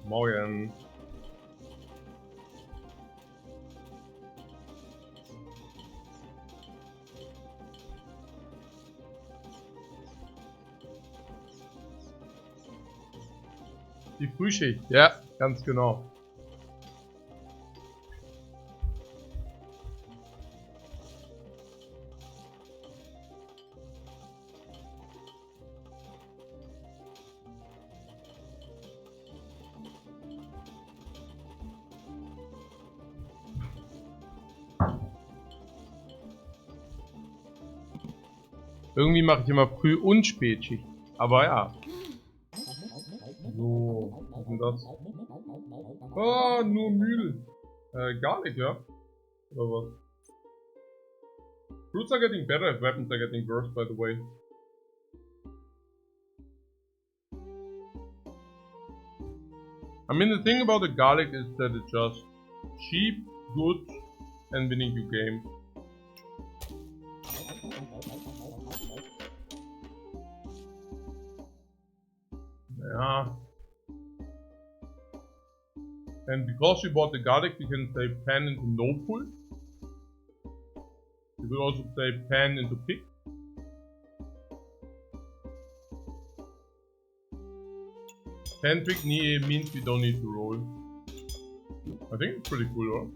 Morgen. Die Frühschicht, ja, ganz genau. Irgendwie mache ich immer Früh- und Spätschicht. Aber ja. So, was ist denn das? Ah, nur Mühl. Garlic, ja? Oder was? Fruits are getting better, weapons are getting worse, by the way. I mean, the thing about the garlic is that it's just cheap, good, and winning you games. Yeah. And because we bought the garlic, we can say pan into no pull. We will also say pan into pick. Pan pick means we don't need to roll. I think it's pretty cool, right?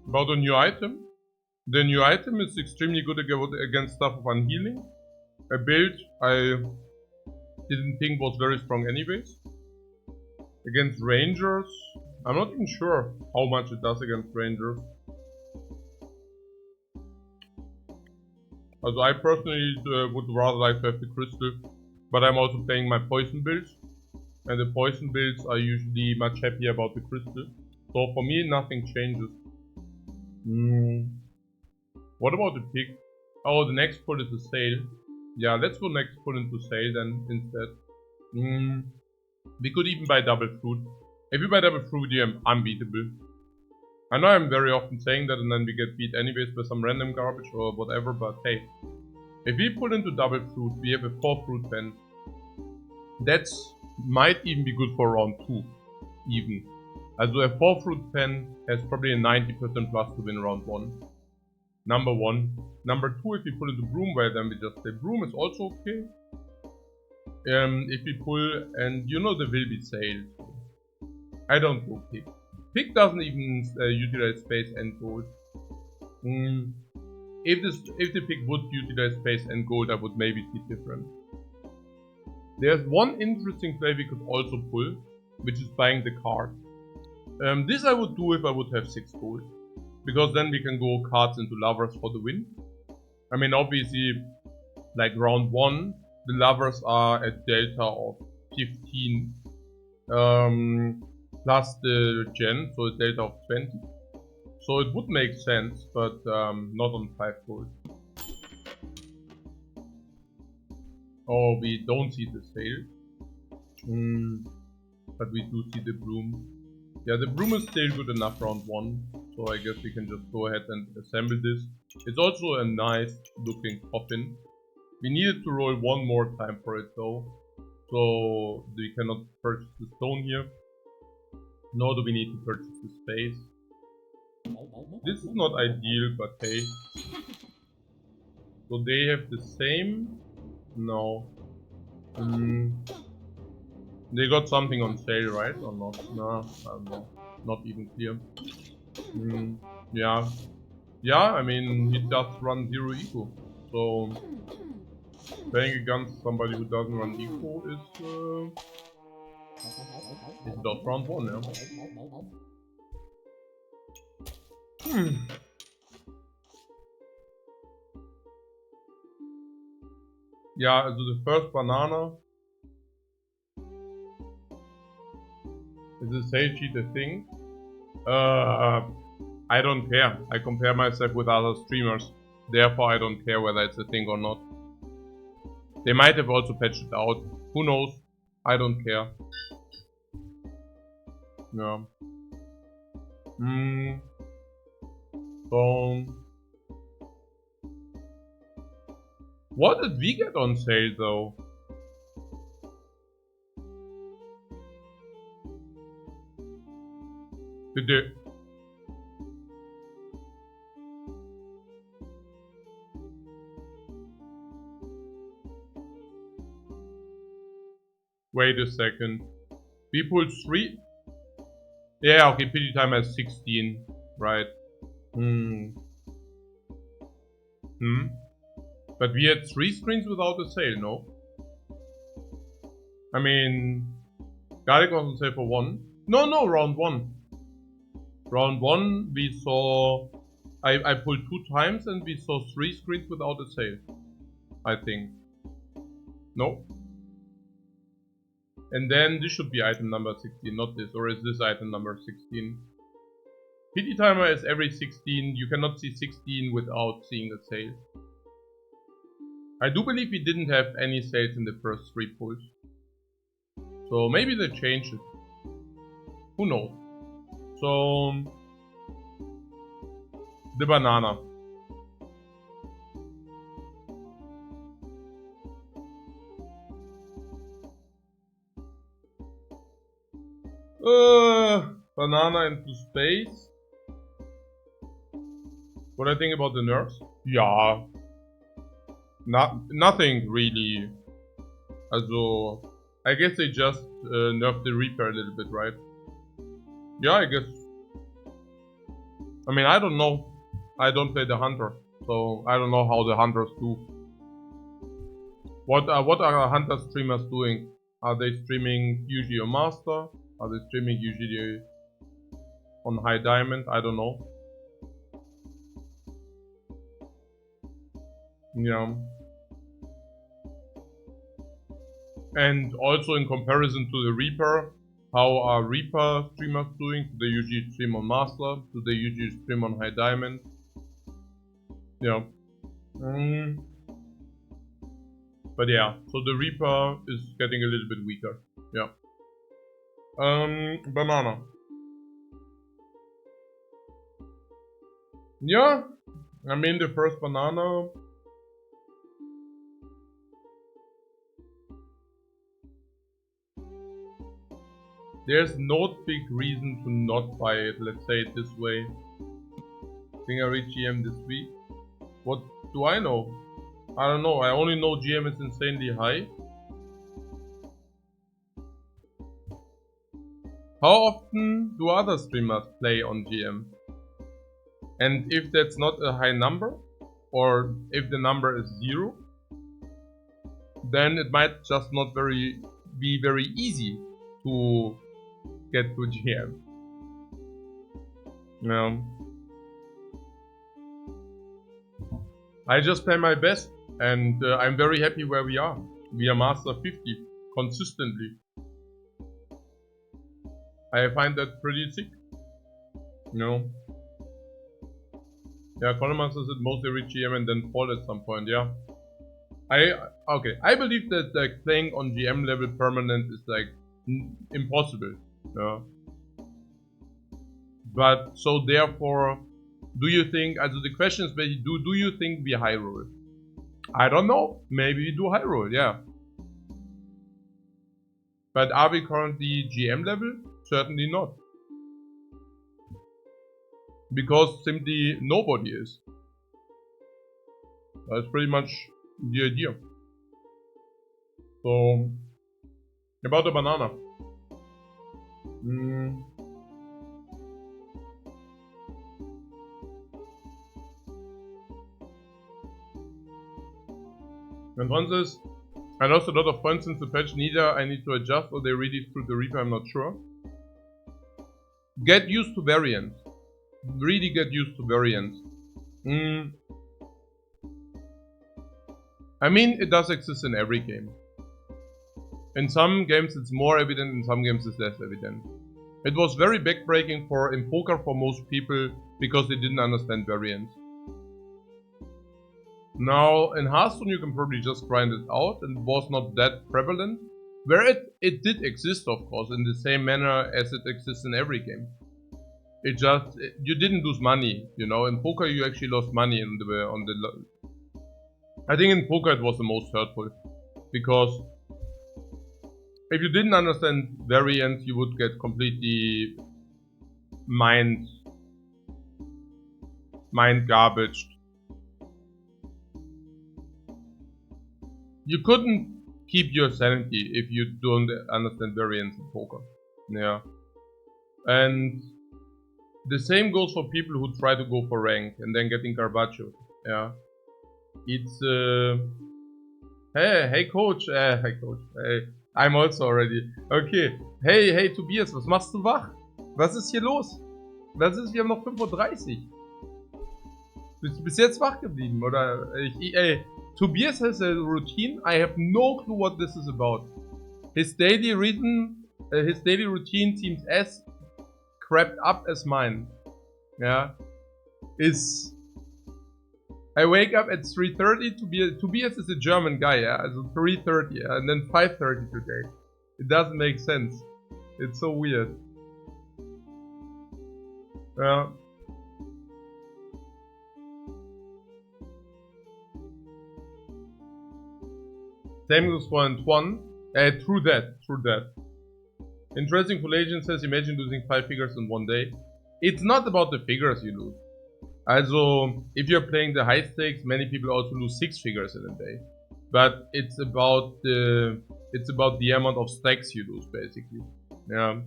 About the new item. The new item is extremely good against stuff of unhealing. A build I didn't think was very strong anyways. Against rangers, I'm not even sure how much it does against rangers. Also I personally would rather like to have the crystal, but I'm also playing my poison builds. And the poison builds are usually much happier about the crystal. So for me nothing changes. What about the pick? Oh, the next pull is the sale. Yeah, let's go next pull into sale then instead. We could even buy double fruit. If you buy double fruit, you're unbeatable. I know I'm very often saying that and then we get beat anyways by some random garbage or whatever, but hey. If we pull into double fruit, we have a 4 fruit pen. That's might even be good for round 2. Even. Also a 4 fruit pen has probably a 90% plus to win round 1. Number 1. Number 2, if we pull into broom, well then we just say broom is also okay. If we pull, and you know there will be sale. I don't go pick. Pick doesn't even utilize space and gold. If the pick would utilize space and gold, I would maybe see different. There's one interesting play we could also pull, which is buying the card. This I would do if I would have 6 gold. Because then we can go cards into lovers for the win. I mean obviously, like round 1, the lovers are at delta of 15 plus the gen, so a delta of 20. So it would make sense, but not on 5 gold. Oh, we don't see the sale. But we do see the broom. Yeah, the broom is still good enough round 1. So I guess we can just go ahead and assemble this. It's also a nice looking coffin. We needed to roll one more time for it though. So we cannot purchase the stone here. Nor do we need to purchase the space. This is not ideal, but hey. So they have the same? No. They got something on sale, right? Or not? No, I don't know. Not even clear. Yeah. Yeah, I mean, he does run 0 eco. So, playing against somebody who doesn't run eco is just round 1, yeah. Yeah, also the first banana is a sale cheat a thing. I don't care. I compare myself with other streamers. Therefore, I don't care whether it's a thing or not. They might have also patched it out. Who knows? I don't care. Yeah. So What did we get on sale though? Did they... Wait a second. We pulled 3? Yeah, okay, pity time has 16. Right. But we had 3 screens without a sale, no? I mean... Garlic was on sale for 1. No, round 1. Round 1 we saw... I pulled 2 times and we saw 3 screens without a sale. I think. No? And then this should be item number 16, not this. Or is this item number 16? Pity timer is every 16. You cannot see 16 without seeing a sale. I do believe we didn't have any sales in the first 3 pulls. So maybe they changed it. Who knows? So... the banana. Banana into space. What I think about the nerfs? Yeah. Nothing really. Also, I guess they just nerfed the Reaper a little bit, right? Yeah, I guess. I mean, I don't know. I don't play the Hunter, so I don't know how the Hunters do. What are Hunter streamers doing? Are they streaming usually on Master? Are they streaming usually on High Diamond? I don't know. Yeah. And also in comparison to the Reaper, how are Reaper streamers doing? Do they usually stream on Master? Do they usually stream on High Diamond? Yeah. But yeah, so the Reaper is getting a little bit weaker. Yeah. Banana. Yeah, I mean the first banana. There's no big reason to not buy it, let's say it this way. I think I reached GM this week. What do I know? I don't know, I only know GM is insanely high. How often do other streamers play on GM? And if that's not a high number, or if the number is 0, then it might just not be very easy to get to GM. Yeah. I just play my best, and I'm very happy where we are. We are Master 50, consistently. I find that pretty sick. You know? Yeah, Colonmaster said mostly reach GM and then fall at some point, yeah. I believe that like playing on GM level permanent is like impossible. Yeah. But so therefore, do you think, also the question is basically, do you think we high roll? I don't know, maybe we do high roll, yeah. But are we currently GM level? Certainly not. Because simply nobody is. That's pretty much the idea. So, about the banana. And one says, I lost a lot of points since the patch, neither I need to adjust or they really screwed the Reaper, I'm not sure. Get used to variants. Really get used to variants. I mean, it does exist in every game. In some games it's more evident, in some games it's less evident. It was very backbreaking in poker for most people because they didn't understand variants. Now, in Hearthstone you can probably just grind it out and it was not that prevalent. Where it did exist, of course, in the same manner as it exists in every game. You didn't lose money, you know. In poker you actually lost money on the I think in poker it was the most hurtful, because if you didn't understand variance, you would get completely mind garbaged. You couldn't keep your sanity if you don't understand variance in poker. Yeah. And the same goes for people who try to go for rank and then getting Carpaccio. Yeah. It's hey coach, hey coach, hey, I'm also already. Okay. Hey Tobias, was machst du wach? Was ist hier los? Was ist, wir haben noch 5:30 Uhr. Bist du bis jetzt wach geblieben? Oder ey, Tobias has a routine. I have no clue what this is about. His daily routine seems as crapped up as mine. Yeah. I wake up at 3:30. Tobias is a German guy, yeah. So 3:30, yeah? And then 5:30 today. It doesn't make sense. It's so weird. Yeah. Same goes for Antoine. True that. Interesting Legend says, imagine losing 5 figures in one day. It's not about the figures you lose. Also, if you're playing the high stakes, many people also lose 6 figures in a day. But it's about the amount of stacks you lose, basically. Yeah.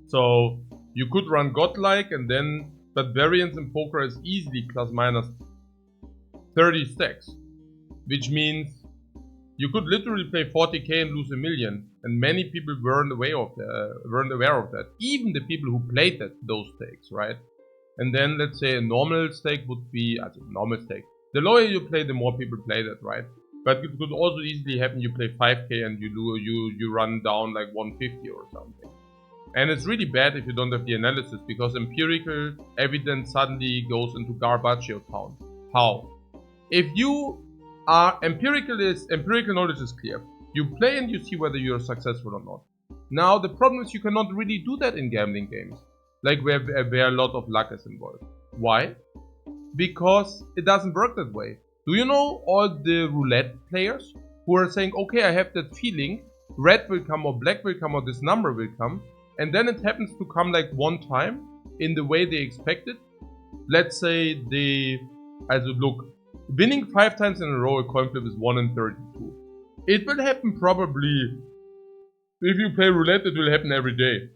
So you could run godlike but variance in poker is easily plus minus 30 stacks, which means you could literally play 40k and lose 1 million, and many people weren't aware of that. Even the people who played those stakes, right? And then let's say a normal stake would be normal stake. The lower you play, the more people play that, right? But it could also easily happen you play 5k and you run down like 150 or something. And it's really bad if you don't have the analysis, because empirical evidence suddenly goes into Carpaccio town. How? If you are empirical knowledge is clear. You play and you see whether you're successful or not. Now the problem is you cannot really do that in gambling games, like where a lot of luck is involved. Why? Because it doesn't work that way. Do you know all the roulette players who are saying, okay, I have that feeling, red will come or black will come or this number will come, and then it happens to come like one time in the way they expected? Let's say winning 5 times in a row a coin flip is 1 in 32. It will happen probably, if you play roulette, it will happen every day.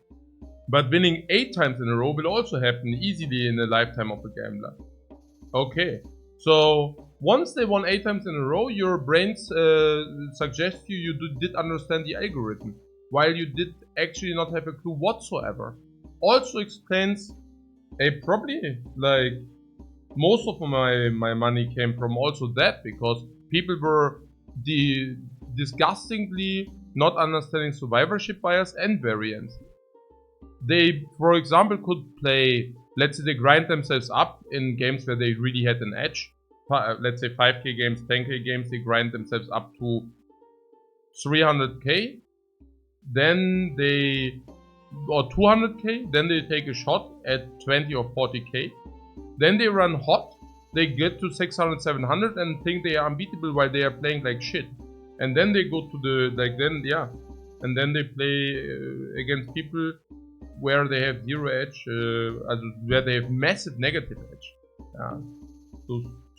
But winning 8 times in a row will also happen easily in the lifetime of a gambler. Okay, so once they won 8 times in a row, your brains suggest you did understand the algorithm, while you did actually not have a clue whatsoever. Also explains probably like most of my money came from also that, because people were disgustingly not understanding survivorship bias and variance. They, for example, could play, let's say they grind themselves up in games where they really had an edge. Let's say 5k games, 10k games, they grind themselves up to 300k. Then or 200k, then they take a shot at 20 or 40k. Then they run hot, they get to 600, 700 and think they are unbeatable while they are playing like shit. And then they go to and then they play against people where they have 0 edge, where they have massive negative edge. Yeah.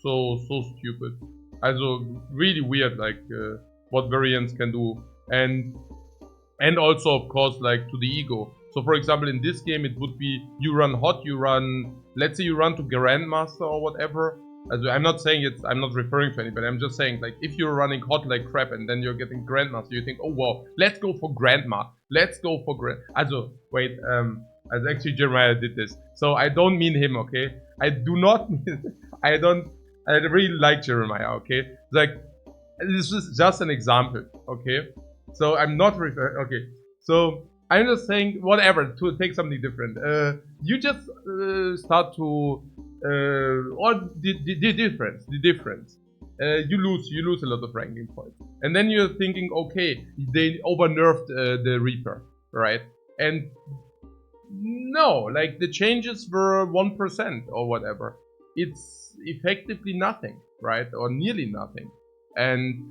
So stupid. Also really weird, like what variance can do. And also of course like to the ego. So for example in this game it would be you run hot, let's say you run to Grandmaster or whatever. I'm not saying I'm not referring to anybody, I'm just saying like if you're running hot like crap and then you're getting Grandmaster, you think, oh wow, let's go for Grandma. Wait, actually Jeremiah did this. So I don't mean him, okay? I do not mean, I really like Jeremiah, okay? Like, this is just an example, okay? So I'm not referring, okay. So I'm just saying, whatever, to take something different. You just start to, or the difference. You lose a lot of ranking points. And then you're thinking, okay, they over-nerfed the Reaper, right? And no, like the changes were 1% or whatever. It's effectively nothing, right? Or nearly nothing. And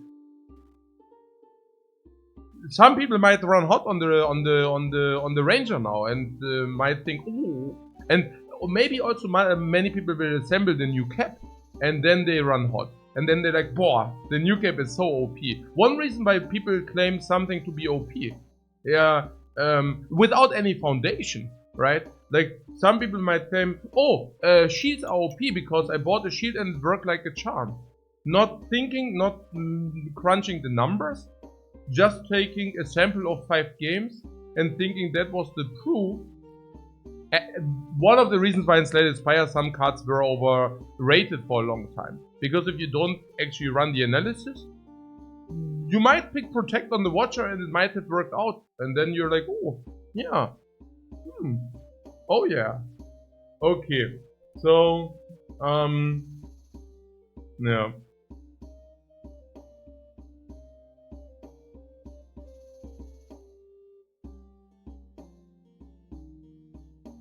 some people might run hot on the Ranger now and might think, ooh, and maybe also many people will assemble the new cap and then they run hot. And then they're like, boah, the new cap is so OP. One reason why people claim something to be OP, yeah, without any foundation, right? Like some people might claim, oh, shields are OP because I bought a shield and it worked like a charm. Not thinking, not crunching the numbers, just taking a sample of 5 games and thinking that was the proof. One of the reasons why in Slay Spire some cards were overrated for a long time. Because if you don't actually run the analysis, you might pick Protect on the Watcher and it might have worked out. And then you're like, oh, yeah. Oh, yeah. Okay. So, yeah.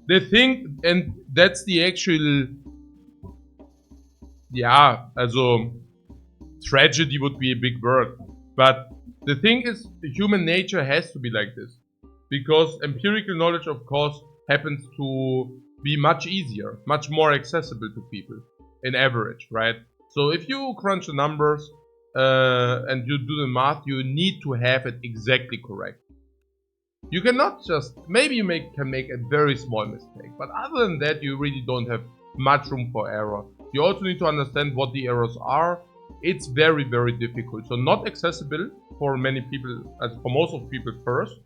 The thing, and that's the actual, yeah, also, tragedy would be a big word. But the thing is, human nature has to be like this. Because empirical knowledge, of course, happens to be much easier, much more accessible to people, in average, right? So if you crunch the numbers and you do the math, you need to have it exactly correct. You cannot just, maybe you can make a very small mistake, but other than that you really don't have much room for error. You also need to understand what the errors are. It's very, very difficult. So not accessible for many people, for most of people first.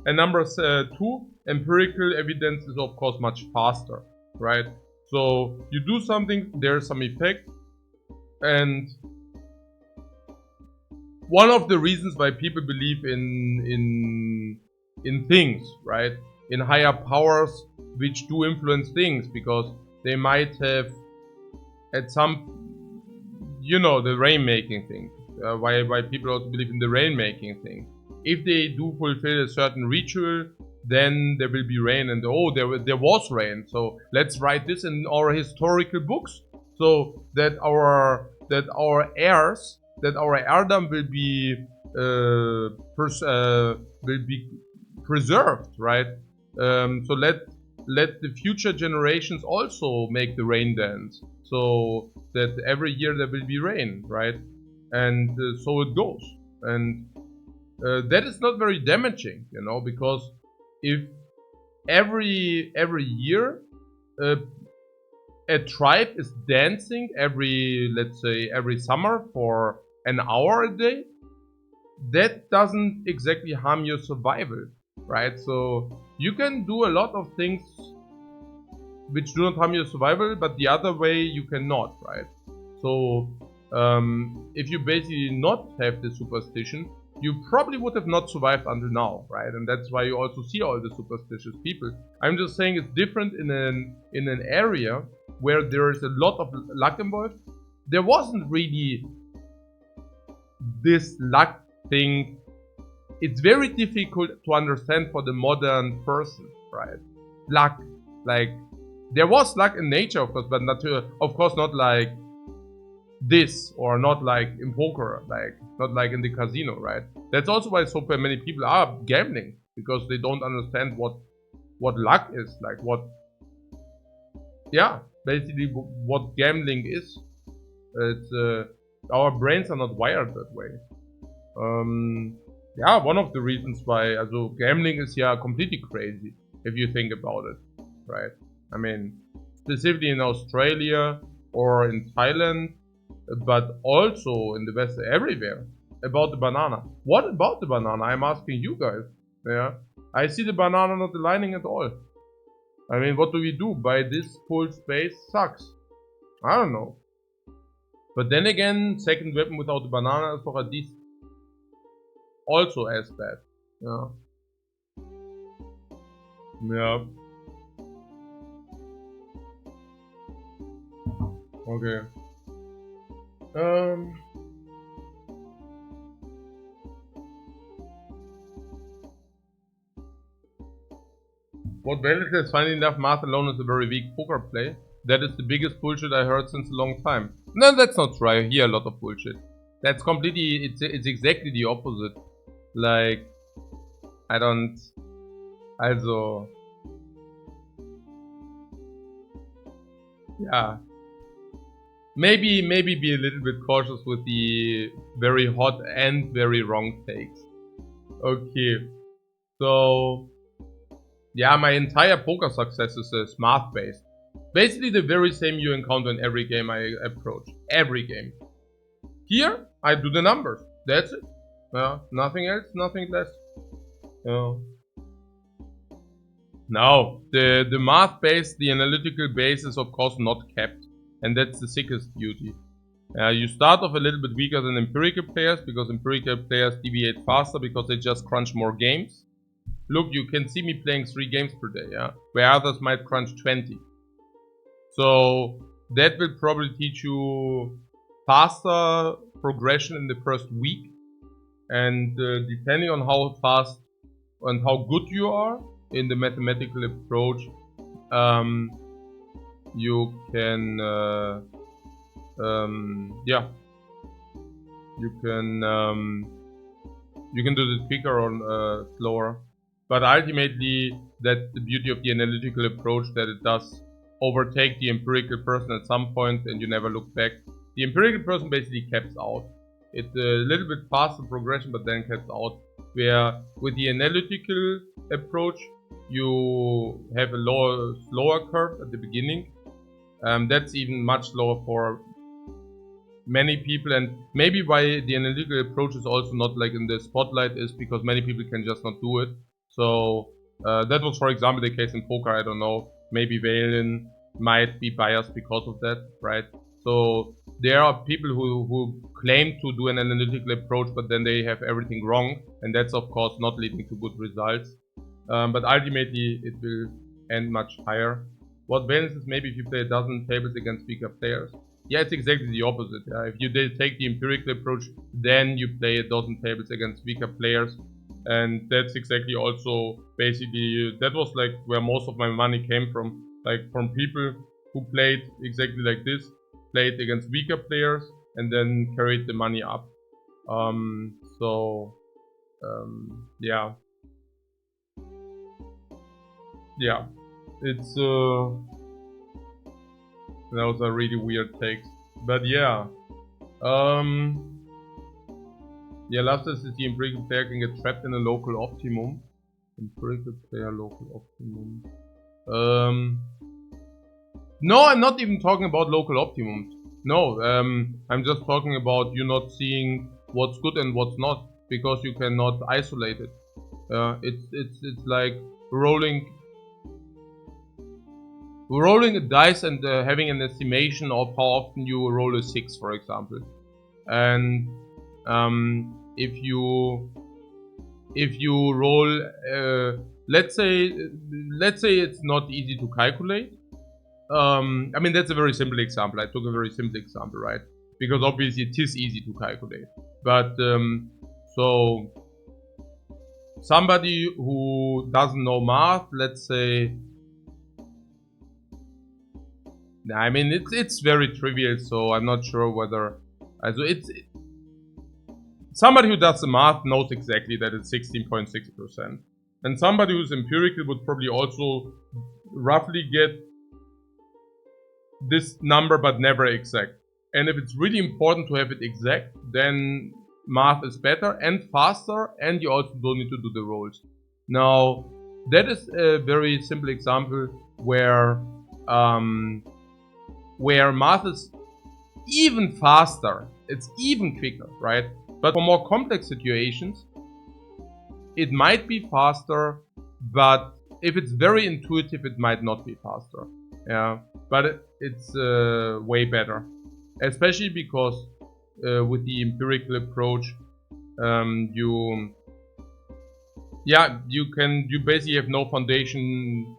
And number 2, empirical evidence is of course much faster, right? So you do something, there's some effect, and one of the reasons why people believe in things, right? In higher powers which do influence things, because they might have at some, you know, the rainmaking thing. Why people also believe in the rainmaking thing. If they do fulfill a certain ritual, then there will be rain, and oh, there was rain. So let's write this in our historical books, so that our heirs, that our heirdom will be preserved, right? So let the future generations also make the rain dance, so that every year there will be rain, right? And so it goes. And that is not very damaging, you know, because if every year a tribe is dancing let's say every summer for an hour a day, that doesn't exactly harm your survival, right? So you can do a lot of things which do not harm your survival, but the other way you cannot, right? So if you basically not have the superstition, you probably would have not survived until now, right? And that's why you also see all the superstitious people. I'm just saying it's different in an area where there is a lot of luck involved. There wasn't really this luck thing. It's very difficult to understand for the modern person, right? Luck, like there was luck in nature, of course, but not of course not like this, or not like in poker, like not like in the casino, right? That's also why so many people are gambling, because they don't understand what luck is, like what, yeah, basically what gambling is. It's our brains are not wired that way. Yeah, one of the reasons why also gambling is completely crazy if you think about it, right? I mean, specifically in Australia or in Thailand, but also in the West, everywhere. About the banana. What about the banana? I'm asking you guys. Yeah, I see the banana not aligning at all. I mean, what do we do? Buy this full space sucks. I don't know. But then again, second weapon without the banana is at least also as bad. Yeah. Yeah. Okay. What Benedict is funny enough, Math alone is a very weak poker play. That is the biggest bullshit I heard since a long time. No, that's not true. I hear a lot of bullshit. That's completely, it's exactly the opposite. Like, I don't, also, yeah. Maybe be a little bit cautious with the very hot and very wrong takes. Okay, so yeah, my entire poker success is math based. Basically the very same you encounter in every game I approach. Every game. Here, I do the numbers. That's it. Nothing else, nothing less. No, the math base, the analytical base is of course not kept. And that's the sickest beauty. You start off a little bit weaker than empirical players because empirical players deviate faster because they just crunch more games. Look, you can see me playing 3 games per day, yeah? Where others might crunch 20. So that will probably teach you faster progression in the first week. And depending on how fast and how good you are in the mathematical approach, you can you can do this quicker or slower. But ultimately, that's the beauty of the analytical approach, that it does overtake the empirical person at some point and you never look back. The empirical person basically caps out. It's a little bit faster progression, but then caps out. Where with the analytical approach, you have a slower curve at the beginning. That's even much lower for many people, and maybe why the analytical approach is also not like in the spotlight is because many people can just not do it. So that was, for example, the case in poker. I don't know, maybe Valen might be biased because of that, right? So there are people who claim to do an analytical approach, but then they have everything wrong, and that's of course not leading to good results. But ultimately it will end much higher. What Valen is, maybe if you play a dozen tables against weaker players. Yeah, it's exactly the opposite. If you take the empirical approach, then you play a dozen tables against weaker players. And that's exactly also basically, that was like where most of my money came from. Like from people who played exactly like this, played against weaker players and then carried the money up. Yeah. Yeah. It's those are really weird takes. But yeah. Yeah, last is the empirical player can get trapped in a local optimum. Empirical player local optimum. No, I'm not even talking about local optimums. No, I'm just talking about you not seeing what's good and what's not, because you cannot isolate it. It's like rolling a dice and having an estimation of how often you roll a 6, for example. And if you roll, let's say it's not easy to calculate. I mean, that's a very simple example. I took a very simple example, right? Because obviously it is easy to calculate. But so somebody who doesn't know math, let's say, I mean, it's very trivial, so I'm not sure whether. Also somebody who does the math knows exactly that it's 16.6%. And somebody who's empirical would probably also roughly get this number, but never exact. And if it's really important to have it exact, then math is better and faster, and you also don't need to do the rolls. Now, that is a very simple example where math is even faster. It's even quicker, right? But for more complex situations, it might be faster, but if it's very intuitive, it might not be faster. Yeah, but it's way better, especially because with the empirical approach, you basically have no foundation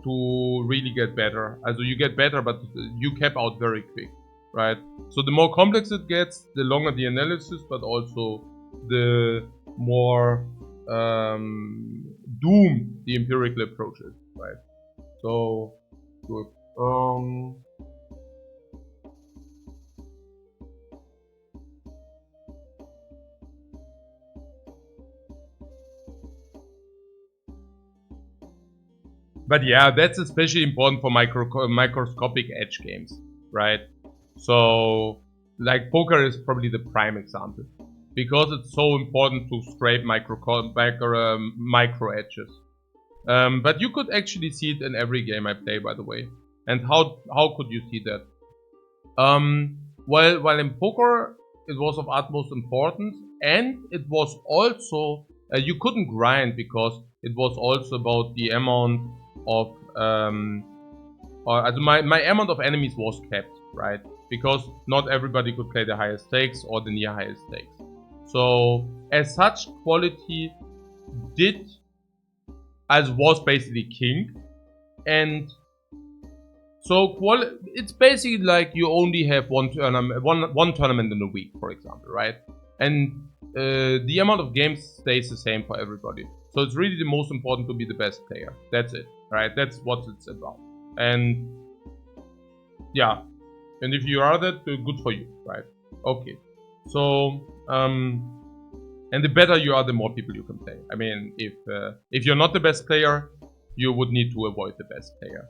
to really get better. Also you get better, but you cap out very quick, right? So the more complex it gets, the longer the analysis, but also the more doomed the empirical approach is, right? So good. But yeah, that's especially important for microscopic edge games, right? So, like poker is probably the prime example because it's so important to scrape micro edges. But you could actually see it in every game I play, by the way. And how could you see that? While in poker it was of utmost importance, and it was also you couldn't grind because it was also about the amount of my amount of enemies was kept, right? Because not everybody could play the highest stakes or the near highest stakes. So as such, quality was basically king, and so it's basically like you only have one tournament in a week, for example, right? And the amount of games stays the same for everybody. So it's really the most important to be the best player. That's it, right? That's what it's about. And yeah, and if you are that, good for you, right? Okay, so and the better you are, the more people you can play. I mean, if you're not the best player, you would need to avoid the best player.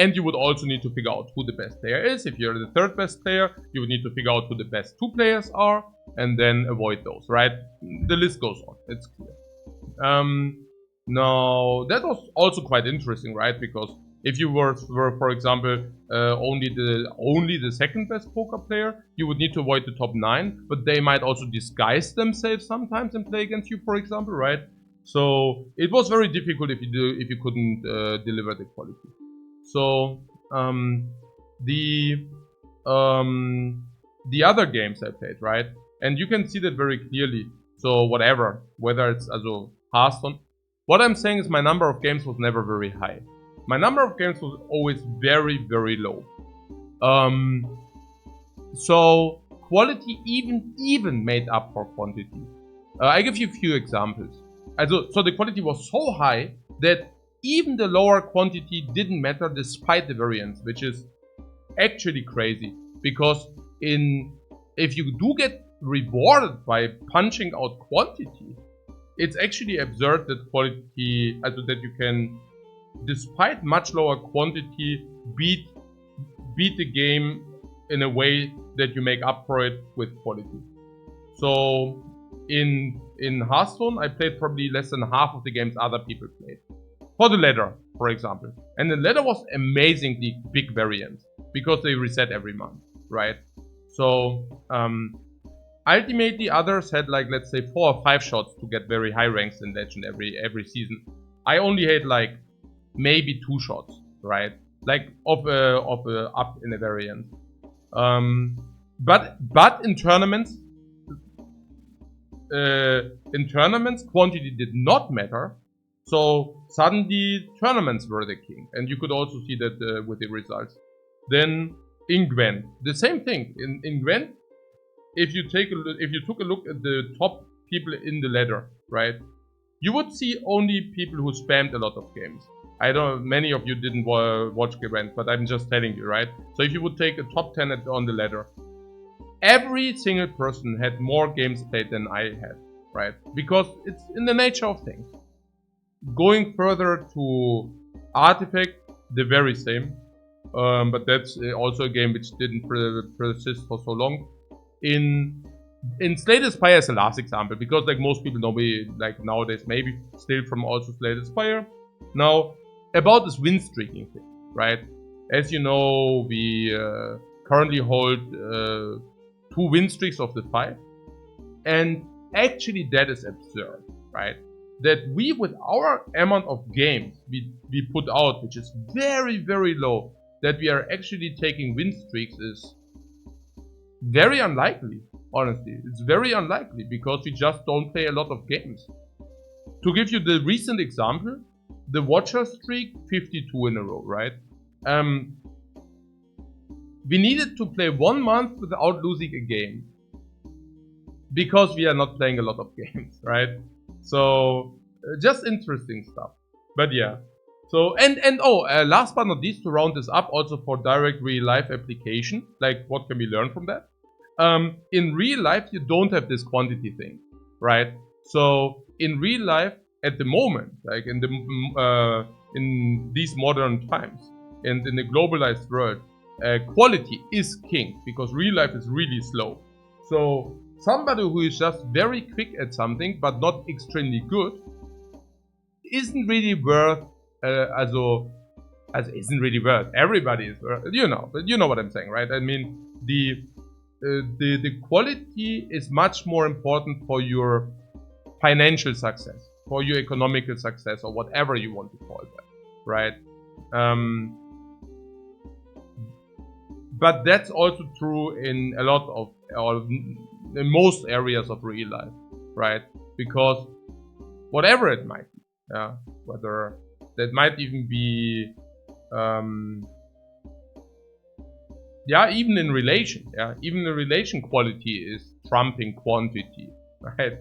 And you would also need to figure out who the best player is. If you're the third best player, you would need to figure out who the best two players are, and then avoid those, right? The list goes on, it's clear. Now, that was also quite interesting, right? Because if you were for example, only the second best poker player, you would need to avoid the top 9, but they might also disguise themselves sometimes and play against you, for example, right? So it was very difficult if you couldn't deliver the quality. So the other games I played, right? And you can see that very clearly. So whether it's also Hearthstone. What I'm saying is my number of games was never very high. My number of games was always very, very low. So quality even made up for quantity. I give you a few examples. So the quality was so high that even the lower quantity didn't matter despite the variance, which is actually crazy. Because if you do get rewarded by punching out quantity, it's actually absurd that quality, that you can, despite much lower quantity, beat the game in a way that you make up for it with quality. So in Hearthstone, I played probably less than half of the games other people played. For the ladder, for example. And the ladder was amazingly big variance because they reset every month, right? So ultimately others had, like, let's say 4 or 5 shots to get very high ranks in Legend every season. I only had like maybe 2 shots, right? Like of up in a variance. But in tournaments, quantity did not matter. So suddenly tournaments were the king, and you could also see that with the results. Then in Gwent, the same thing. In Gwent, if you took a look at the top people in the ladder, right, you would see only people who spammed a lot of games. I don't. Many of you didn't watch Gwent, but I'm just telling you, right? So if you would take a top 10 on the ladder, every single person had more games played than I had, right? Because it's in the nature of things. Going further to Artifact, the very same. But that's also a game which didn't persist for so long. In Slay the Spire is the last example, because like most people know me, like nowadays, maybe still from also Slay the Spire. Now, about this win streaking thing, right? As you know, we currently hold 2 win streaks of the 5. And actually that is absurd, right? That we, with our amount of games we put out, which is very, very low, that we are actually taking win streaks is very unlikely, honestly. It's very unlikely, because we just don't play a lot of games. To give you the recent example, the Watcher streak, 52 in a row, right? We needed to play 1 month without losing a game, because we are not playing a lot of games, right? So just interesting stuff. But yeah. So last but not least, to round this up, also for direct real life application, like what can we learn from that? In real life, you don't have this quantity thing, right? So in real life, at the moment, like in the in these modern times and in the globalized world, quality is king, because real life is really slow. So somebody who is just very quick at something but not extremely good isn't really worth, isn't really worth. Everybody is worth, you know what I'm saying, right? I mean, the quality is much more important for your financial success, for your economical success, or whatever you want to call that, right? But that's also true in a lot of, or in most areas of real life, right? Because whatever it might be, whether that might even be, even in relation, even in relation, quality is trumping quantity, right?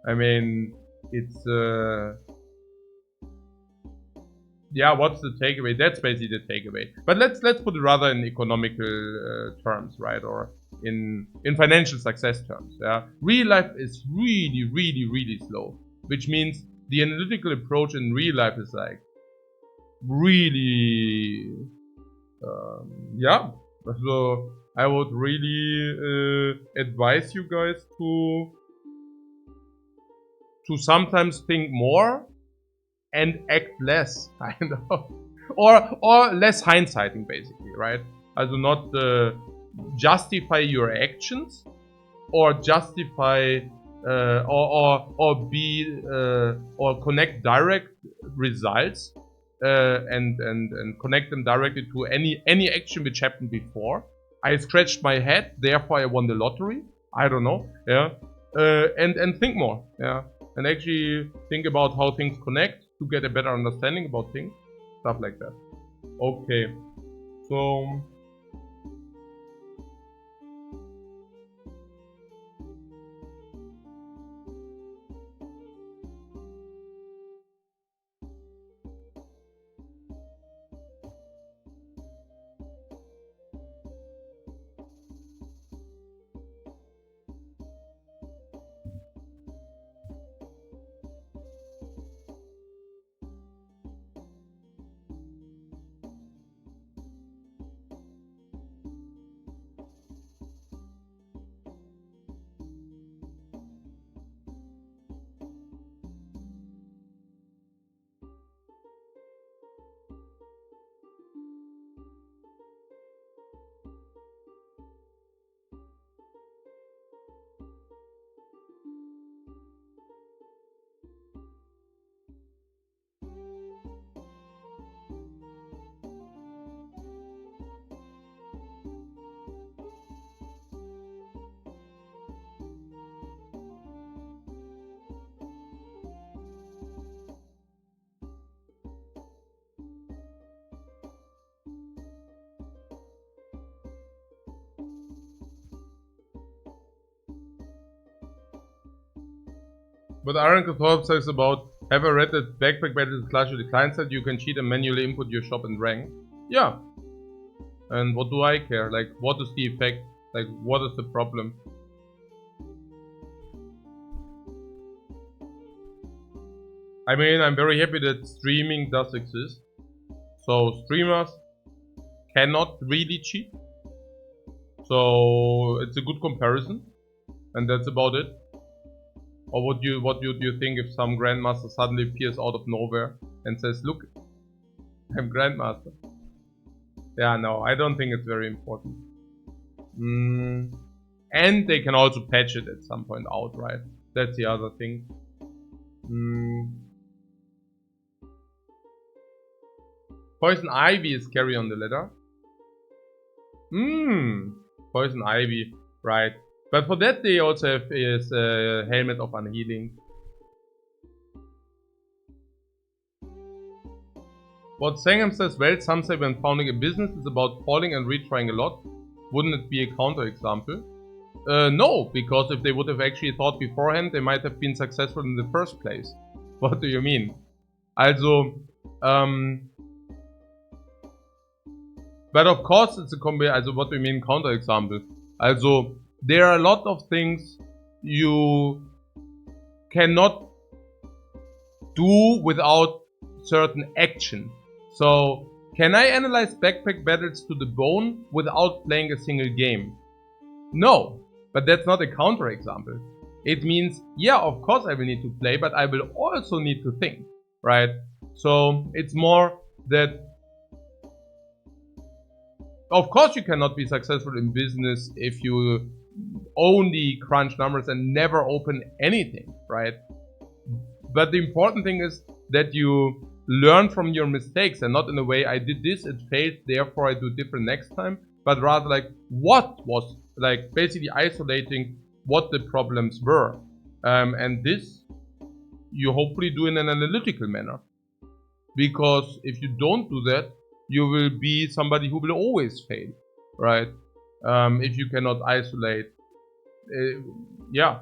I mean, it's what's the takeaway? That's basically the takeaway. But let's put it rather in economical terms, right? Or in financial success terms. Real life is really, really, really slow, which means the analytical approach in real life is like really, So I would really advise you guys to sometimes think more and act less, kind of, or less hindsighting, basically, right? Also not justify your actions, or justify or connect direct results and connect them directly to any action which happened before. I scratched my head, therefore I won the lottery. I don't know, and think more, and actually think about how things connect to get a better understanding about things, stuff like that. Okay, so But Aaron Kathorp says about, have I read that backpack battle is clash with the client side? You can cheat and manually input your shop and rank. Yeah. And what do I care? Like, what is the effect? Like, what is the problem? I mean, I'm very happy that streaming does exist. So streamers cannot really cheat. So it's a good comparison. And that's about it. Or what do you think if some Grandmaster suddenly appears out of nowhere and says, look, I'm Grandmaster? Yeah, no, I don't think it's very important. And they can also patch it at some point out, right? That's the other thing. Poison Ivy is carry on the ladder. Poison Ivy, right. But for that they also have is Helmet of Unhealing. What Sangam says, well, some say when founding a business is about falling and retrying a lot. Wouldn't it be a counterexample? No, because if they would have actually thought beforehand, they might have been successful in the first place. What do you mean? Also, but of course it's a combination. Also, what do you mean counterexample? Also, there are a lot of things you cannot do without certain action. So, can I analyze backpack battles to the bone without playing a single game? No, but that's not a counterexample. It means, yeah, of course I will need to play, but I will also need to think, right? So it's more that, of course you cannot be successful in business if you only crunch numbers and never open anything, right? But the important thing is that you learn from your mistakes, and not in a way, I did this, it failed, therefore I do different next time, but rather like what was, like basically isolating what the problems were. And this you hopefully do in an analytical manner. Because if you don't do that, you will be somebody who will always fail, right? If you cannot isolate. Yeah.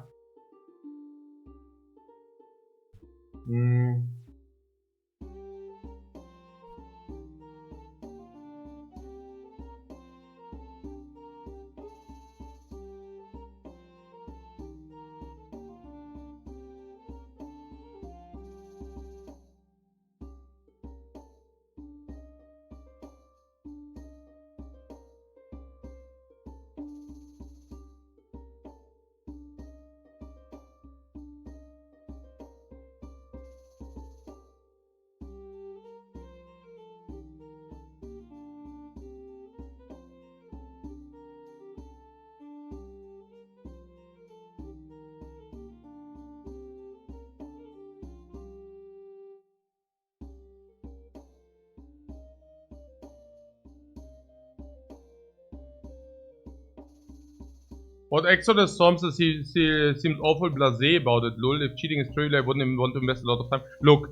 What Exodus Storm says, he seems awful blasé about it, lol. If cheating is trivial, I wouldn't even want to invest a lot of time. Look,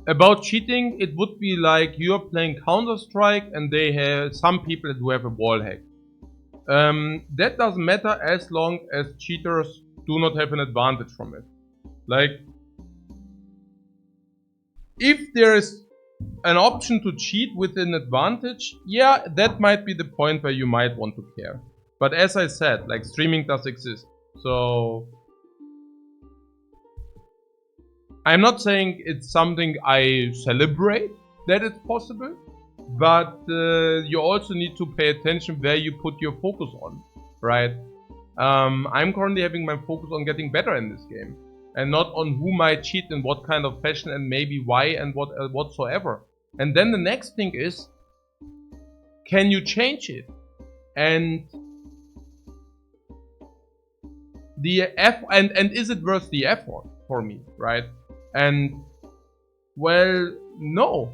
about cheating, it would be like you're playing Counter-Strike and they have some people who have a wall hack. That doesn't matter as long as cheaters do not have an advantage from it. Like, if there is an option to cheat with an advantage, yeah, that might be the point where you might want to care. But as I said, like, streaming does exist. So I'm not saying it's something I celebrate that it's possible, but you also need to pay attention where you put your focus on, right? I'm currently having my focus on getting better in this game, and not on who might cheat in what kind of fashion and maybe why and what whatsoever. And then the next thing is, can you change it? And and is it worth the effort for me, right? And well, no.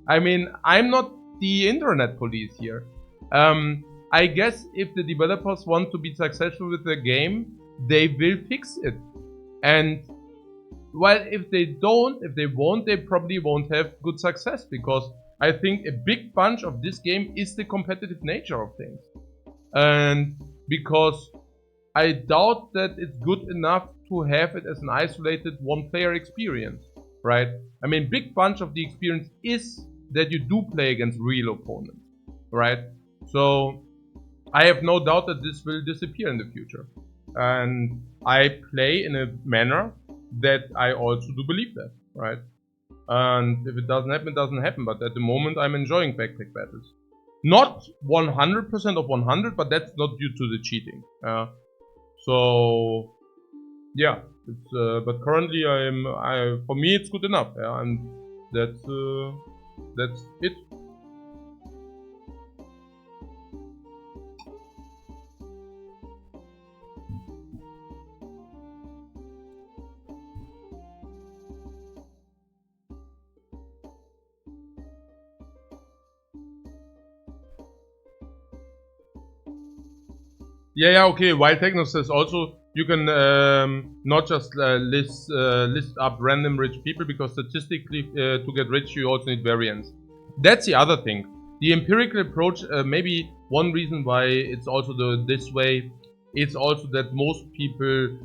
I mean, I'm not the internet police here. I guess if the developers want to be successful with the game, they will fix it. And well, if they won't, they probably won't have good success, because I think a big bunch of this game is the competitive nature of things. And because I doubt that it's good enough to have it as an isolated one-player experience, right? I mean, big bunch of the experience is that you do play against real opponents, right? So I have no doubt that this will disappear in the future. And I play in a manner that I also do believe that, right? And if it doesn't happen, it doesn't happen. But at the moment, I'm enjoying backpack battles. Not 100% of 100, but that's not due to the cheating. So yeah, it's, but currently for me it's good enough, yeah, and that's it. Yeah, okay. Wild Techno says also you can not just list up random rich people, because statistically to get rich you also need variance. That's the other thing. The empirical approach, maybe one reason why it's also this way, it's also that most people,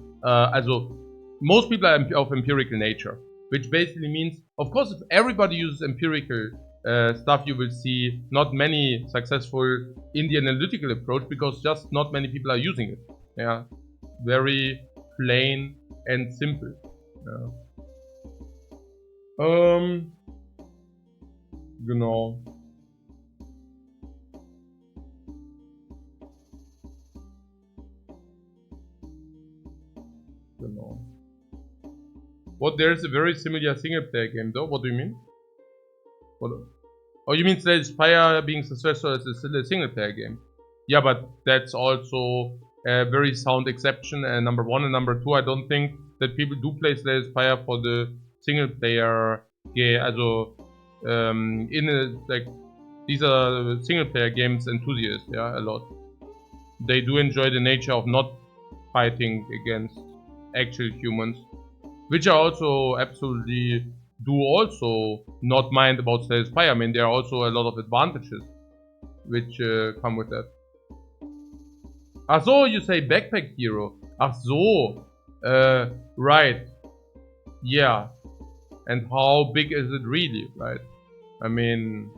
most people are of empirical nature, which basically means, of course, if everybody uses empirical stuff, you will see not many successful in the analytical approach, because just not many people are using it. Yeah, very plain and simple. Genau. Genau. What, there's a very similar single player game though? What do you mean? What? Oh, you mean Slay the Spire being successful as a single player game? Yeah, but that's also a very sound exception. And number one and number two, I don't think that people do play Slay the Spire for the single player game. Also, like, these are single player games enthusiasts, yeah, a lot. They do enjoy the nature of not fighting against actual humans, which I also absolutely do also not mind about Slay the Spire. I mean, there are also a lot of advantages which come with that. Ach so, you say Backpack Hero. Ach so. Right. Yeah. And how big is it really, right? I mean...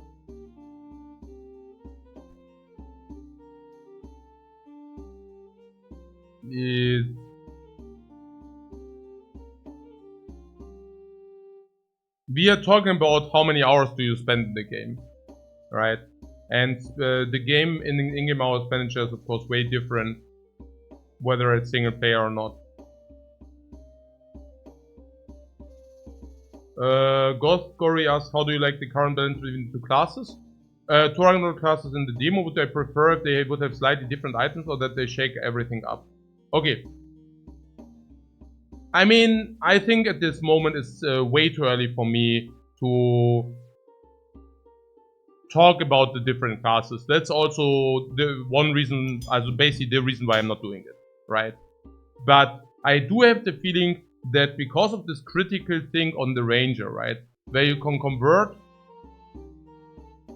we are talking about how many hours do you spend in the game, right? And the game in-game hour expenditure is of course way different, whether it's single player or not. Ghost Gory asks, how do you like the current balance between the two classes? 200 classes in the demo, would I prefer if they would have slightly different items or that they shake everything up? Okay. I mean, I think at this moment it's way too early for me to talk about the different classes. That's also the one reason, also basically the reason why I'm not doing it, right? But I do have the feeling that because of this critical thing on the Ranger, right, where you can convert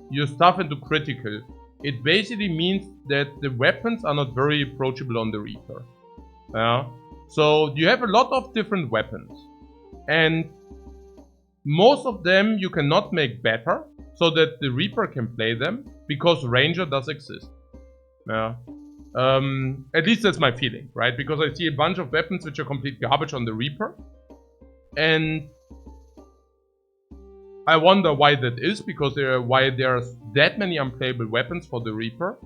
your stuff into critical, it basically means that the weapons are not very approachable on the Reaper. Yeah. So you have a lot of different weapons, and most of them you cannot make better so that the Reaper can play them, because Ranger does exist. Yeah. At least that's my feeling, right? Because I see a bunch of weapons which are complete garbage on the Reaper, and I wonder why that is, because why there are that many unplayable weapons for the Reaper.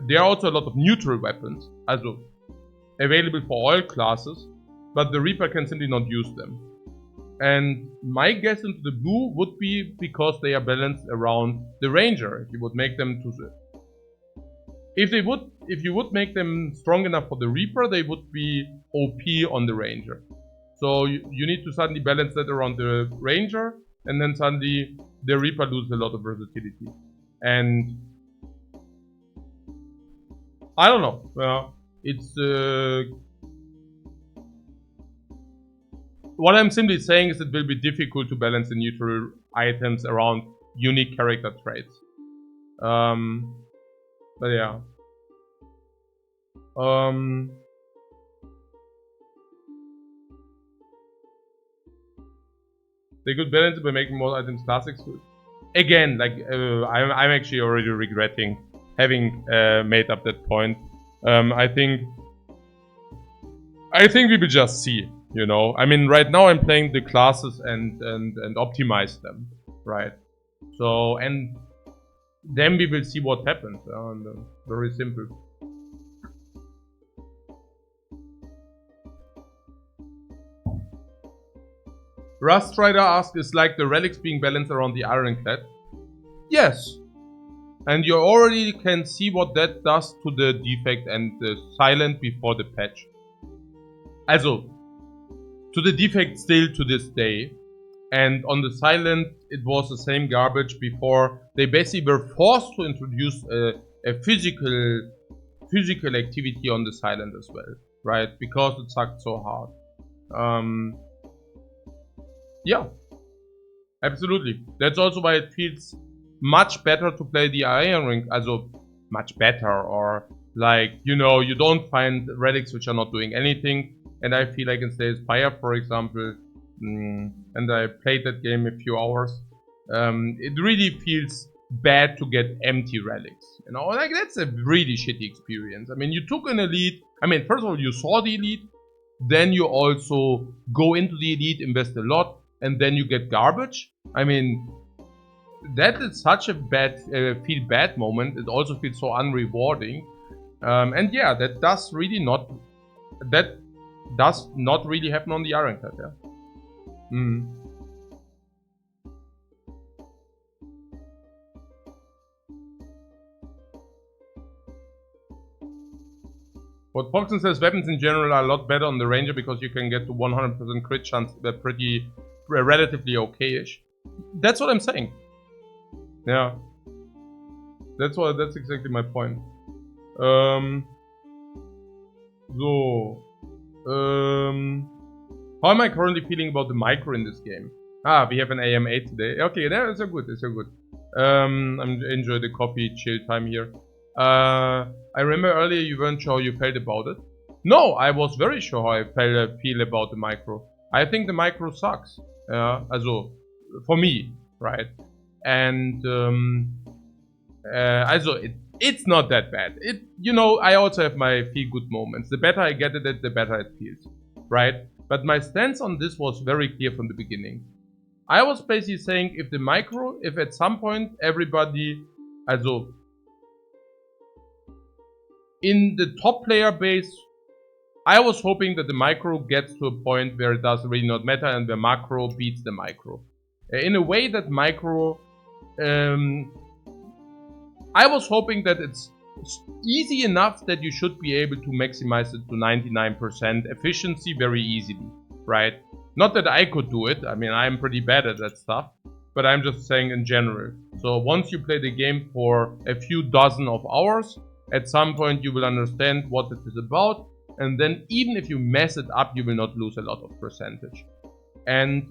There are also a lot of neutral weapons, also available for all classes, but the Reaper can simply not use them. And my guess into the blue would be because they are balanced around the Ranger. If you would make them if you would make them strong enough for the Reaper, they would be OP on the Ranger. So you need to suddenly balance that around the Ranger, and then suddenly the Reaper loses a lot of versatility. And I don't know. It's what I'm simply saying is it will be difficult to balance the neutral items around unique character traits. But yeah. They could balance it by making more items classics. Again, like I'm actually already regretting having made up that point. I think we will just see. You know, I mean, right now I'm playing the classes and optimize them, right? So, and then we will see what happens. And, very simple. Rust Rider asks, is like the relics being balanced around the Ironclad? Yes. And you already can see what that does to the defect and the silent before the patch. Also, to the defect still to this day. And on the silent, it was the same garbage before. They basically were forced to introduce a physical activity on the silent as well, right? Because it sucked so hard. Yeah, absolutely. That's also why it feels much better to play the Iron Ring, also much better, or like, you know, you don't find relics which are not doing anything. And I feel like in Slay the Spire, for example, and I played that game a few hours, it really feels bad to get empty relics. You know, like that's a really shitty experience. I mean, you took an elite. I mean, first of all, you saw the elite, then you also go into the elite, invest a lot, and then you get garbage. I mean, that is such a bad, feel bad moment. It also feels so unrewarding. And yeah, that does not really happen on the Iron Cut, yeah. What Foxen says, weapons in general are a lot better on the Ranger because you can get to 100% crit chance. They're relatively okay-ish. That's what I'm saying. Yeah. That's exactly my point. How am I currently feeling about the micro in this game? Ah, we have an AM8 today. Okay, that's so good, I'm enjoy the coffee chill time here. I remember earlier you weren't sure how you felt about it. No, I was very sure how I feel about the micro. I think the micro sucks. Also, for me, right? And also, it's not that bad. I also have my feel good moments. The better I get at it, the better it feels, right? But my stance on this was very clear from the beginning. I was basically saying if at some point everybody, also in the top player base, I was hoping that the micro gets to a point where it does really not matter and the macro beats the micro. In a way that micro, I was hoping that it's easy enough that you should be able to maximize it to 99% efficiency very easily, right? Not that I could do it, I mean I'm pretty bad at that stuff, but I'm just saying in general. So once you play the game for a few dozen of hours, at some point you will understand what it is about, and then even if you mess it up, you will not lose a lot of percentage. And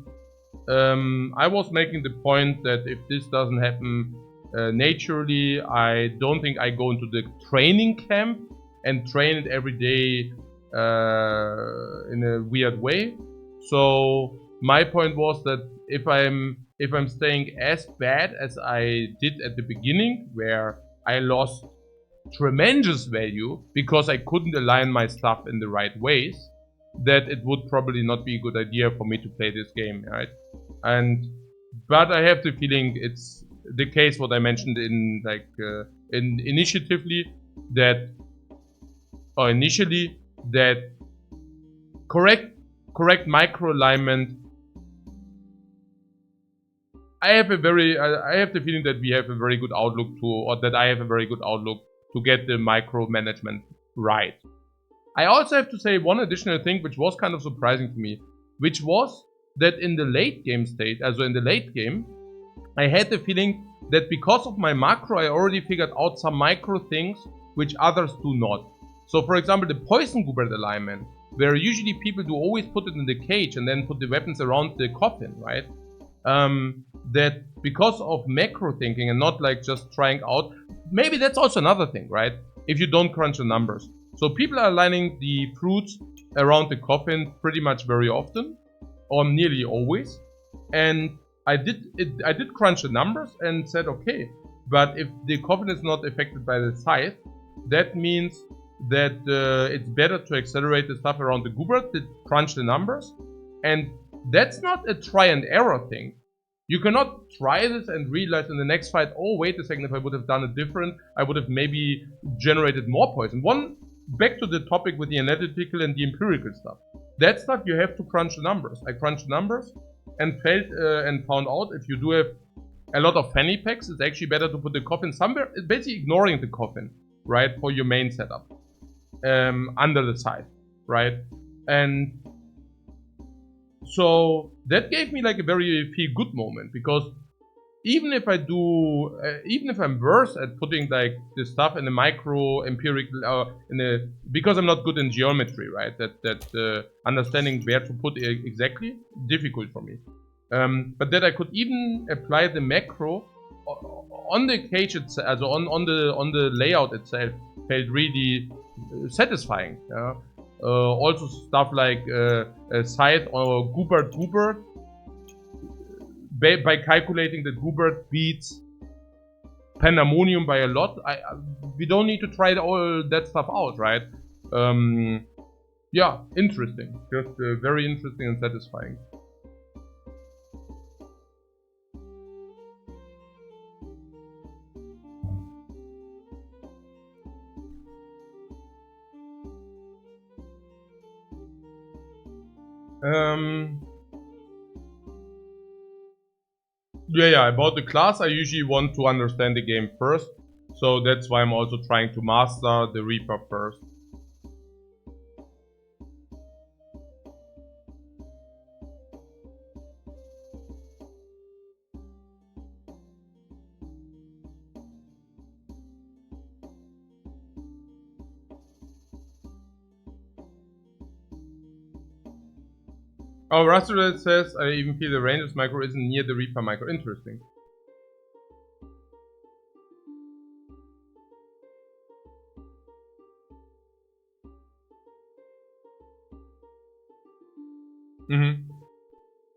I was making the point that if this doesn't happen naturally, I don't think I go into the training camp and train it every day in a weird way. So my point was that if I'm staying as bad as I did at the beginning, where I lost tremendous value because I couldn't align my stuff in the right ways, that it would probably not be a good idea for me to play this game, right? But I have the feeling it's the case what I mentioned in initially that correct micro alignment. I have the feeling that we have a very good outlook I have a very good outlook to get the micro management right. I also have to say one additional thing which was kind of surprising to me, which was that in the late game state, also in the late game, I had the feeling that because of my macro, I already figured out some micro things which others do not. So for example, the poison Goobert alignment, where usually people do always put it in the cage and then put the weapons around the coffin, right? That because of macro thinking and not like just trying out, maybe that's also another thing, right? If you don't crunch the numbers. So people are aligning the fruits around the coffin pretty much very often, or nearly always. And I did crunch the numbers and said, okay, but if the coffin is not affected by the scythe, that means that it's better to accelerate the stuff around the Goobert to crunch the numbers. And that's not a try and error thing. You cannot try this and realize in the next fight, oh wait a second, if I would have done it different, I would have maybe generated more poison. Back to the topic with the analytical and the empirical stuff. That stuff you have to crunch the numbers. I crunched the numbers and found out if you do have a lot of fanny packs, it's actually better to put the coffin somewhere, basically ignoring the coffin, right, for your main setup, under the side, right? And so that gave me like a very feel good moment, because even if I'm worse at putting like the stuff in the micro empirical because I'm not good in geometry, right? That understanding where to put it exactly, difficult for me. But that I could even apply the macro on the cage itself, also on the layout itself, felt really satisfying. Yeah? Also stuff like scythe or Goobert. By calculating that Goobert beats Pandemonium by a lot, we don't need to try all that stuff out, right? Yeah, interesting. Just very interesting and satisfying. Yeah, about the class, I usually want to understand the game first. So that's why I'm also trying to master the Reaper first. Oh, Rastro says, I even feel the Rangers micro isn't near the Reaper micro. Interesting.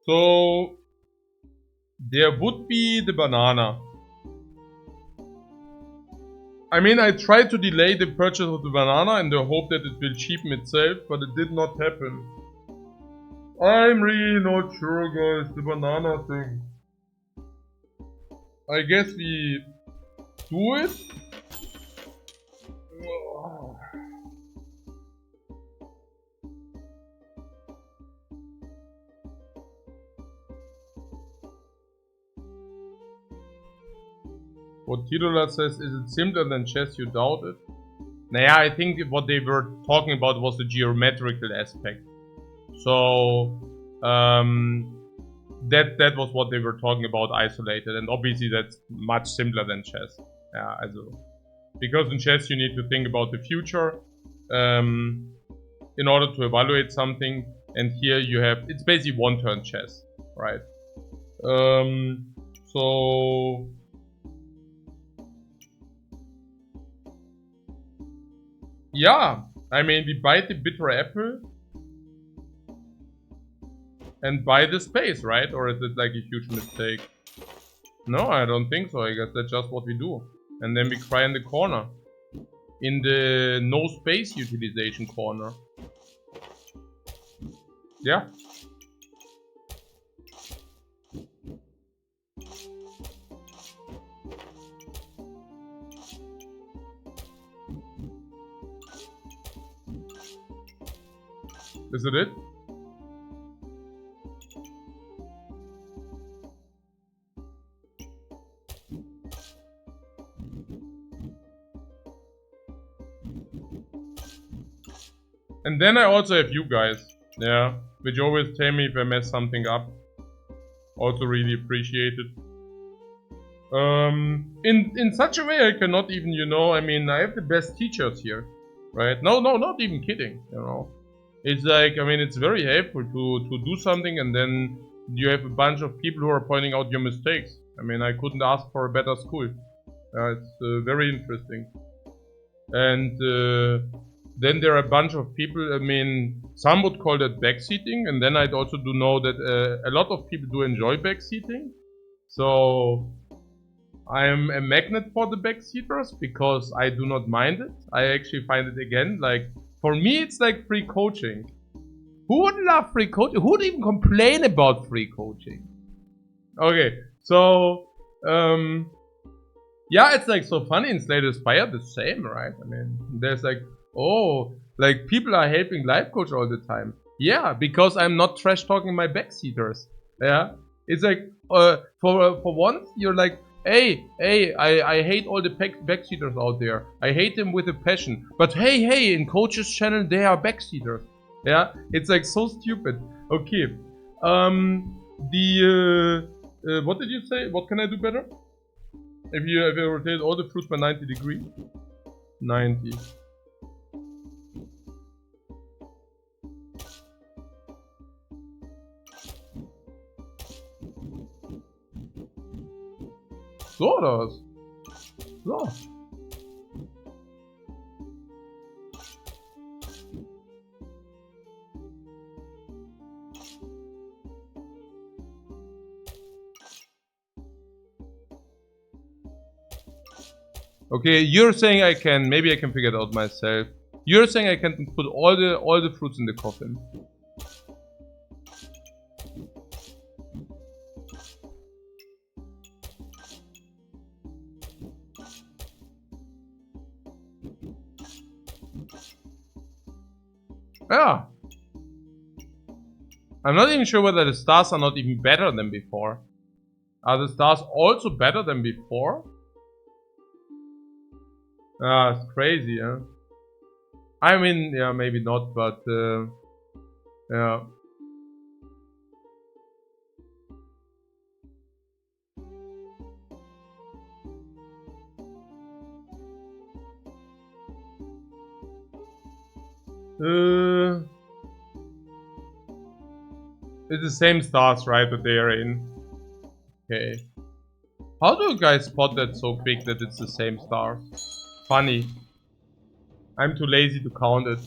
So, there would be the banana. I mean, I tried to delay the purchase of the banana in the hope that it will cheapen itself, but it did not happen. I'm really not sure, guys, the banana thing. I guess we do it. What Tirola says, is it simpler than chess? You doubt it? Naja, I think what they were talking about was the geometrical aspect. So, that was what they were talking about isolated, and obviously that's much simpler than chess. Yeah, also, because in chess you need to think about the future in order to evaluate something, and here you have, it's basically one-turn chess, right? So yeah, I mean, we bite the bitter apple and buy the space, right? Or is it like a huge mistake? No, I don't think so. I guess that's just what we do. And then we cry in the corner. In the no space utilization corner. Yeah. Is it? And then I also have you guys. Yeah. Which always tell me if I mess something up. Also really appreciate it. In such a way I cannot even, you know, I mean, I have the best teachers here. Right? No, not even kidding, you know. It's like, I mean, it's very helpful to do something and then you have a bunch of people who are pointing out your mistakes. I mean, I couldn't ask for a better school. It's very interesting. And then there are a bunch of people, I mean, some would call that backseating, and then I'd also do know that a lot of people do enjoy backseating. So I'm a magnet for the backseaters because I do not mind it. I actually find it, again, like, for me it's like free coaching. Who would love free coaching? Who would even complain about free coaching? Okay, so yeah, it's like so funny in Slay the Spire, the same, right? I mean, there's like, oh, like people are helping Lifecoach all the time. Yeah, because I'm not trash talking my backseaters. Yeah, it's like for once you're like, hey, I hate all the backseaters out there. I hate them with a passion. But hey, in Coach's channel they are backseaters. Yeah, it's like so stupid. Okay, what did you say? What can I do better? If you rotate all the fruits by 90 degrees. 90. So oder was? So. Okay, you're saying I can, maybe I can figure it out myself. You're saying I can put all the fruits in the coffin. Yeah. I'm not even sure whether the stars are not even better than before. Are the stars also better than before? Ah, it's crazy, huh? I mean, yeah, maybe not, but yeah. It's the same stars, right, that they are in. Okay. How do you guys spot that so quick that it's the same stars? Funny. I'm too lazy to count it.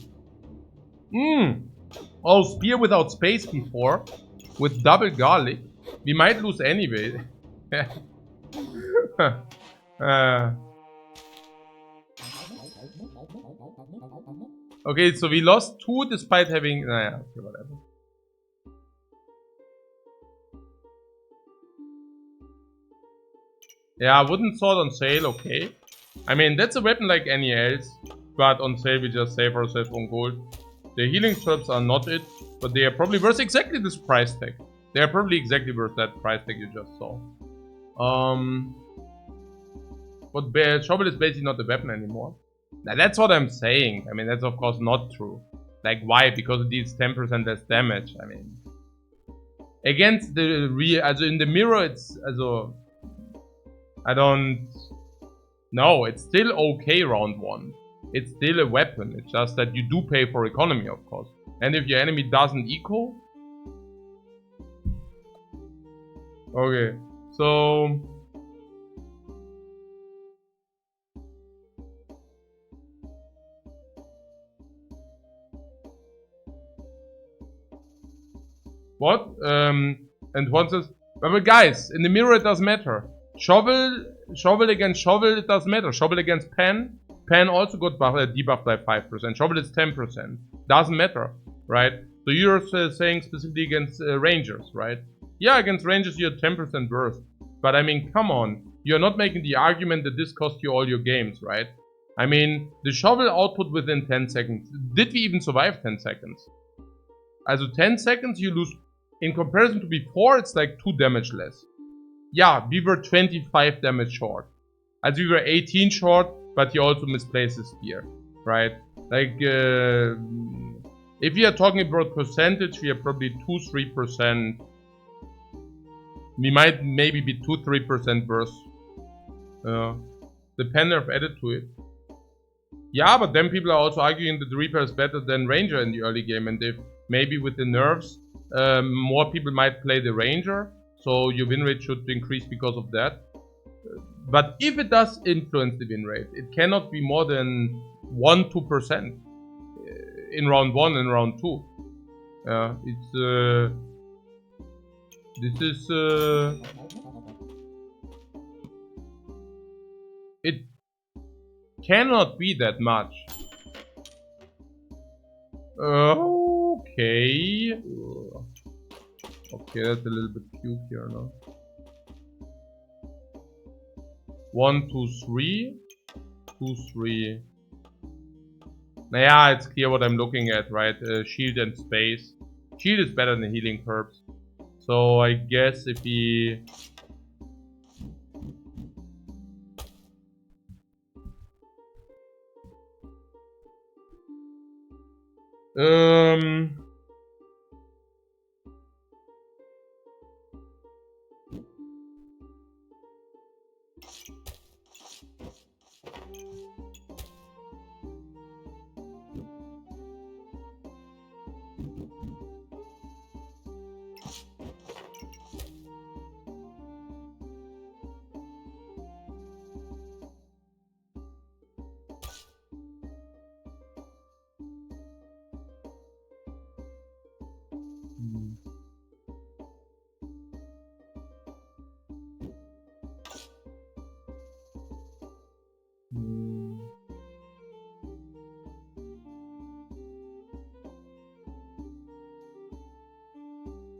Oh, spear without space before. With double garlic. We might lose anyway. Okay, so we lost 2 despite having... Naja, okay, whatever. Yeah, wooden sword on sale, okay. I mean, that's a weapon like any else. But on sale we just save ourselves on gold. The healing herbs are not it. But they are probably worth exactly this price tag. They are probably exactly worth that price tag you just saw. But shovel is basically not a weapon anymore. Now, that's what I'm saying. I mean, that's of course not true. Like, why? Because it deals 10% less damage. I mean, against the real, also in the mirror, it's also. I don't. No, it's still okay round 1. It's still a weapon. It's just that you do pay for economy, of course. And if your enemy doesn't equal. Okay, so. What? And one says, but guys, in the mirror it doesn't matter. Shovel against shovel, it doesn't matter. Shovel against pen, pen also got debuffed by 5%. Shovel is 10%. Doesn't matter, right? So you're saying specifically against rangers, right? Yeah, against rangers you're 10% worse. But I mean, come on. You're not making the argument that this cost you all your games, right? I mean, the shovel output within 10 seconds. Did we even survive 10 seconds? Also 10 seconds you lose. In comparison to before, it's like 2 damage less. Yeah, we were 25 damage short. As we were 18 short, but he also misplaced his spear, right? Like, if we are talking about percentage, we are probably 2-3%. We might maybe be 2-3% worse. The pen nerf added to it. Yeah, but then people are also arguing that the Reaper is better than Ranger in the early game, and if maybe with the nerfs, more people might play the Ranger, so your win rate should increase because of that. But if it does influence the win rate, it cannot be more than 1-2% in round 1 and round 2. This is it cannot be that much. Okay. Okay, that's a little bit cute here, no? 1, 2, 3. 2, 3. Naja, it's clear what I'm looking at, right? Shield and space. Shield is better than healing herbs. So I guess if he...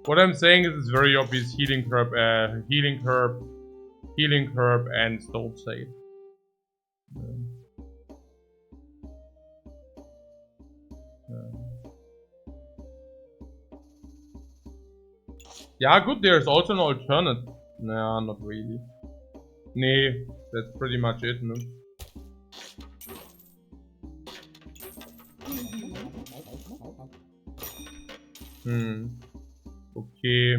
What I'm saying is it's very obvious healing herb, and stone save. Yeah, good, there's also an alternate. Nah, not really. Nee, that's pretty much it, no? Okay.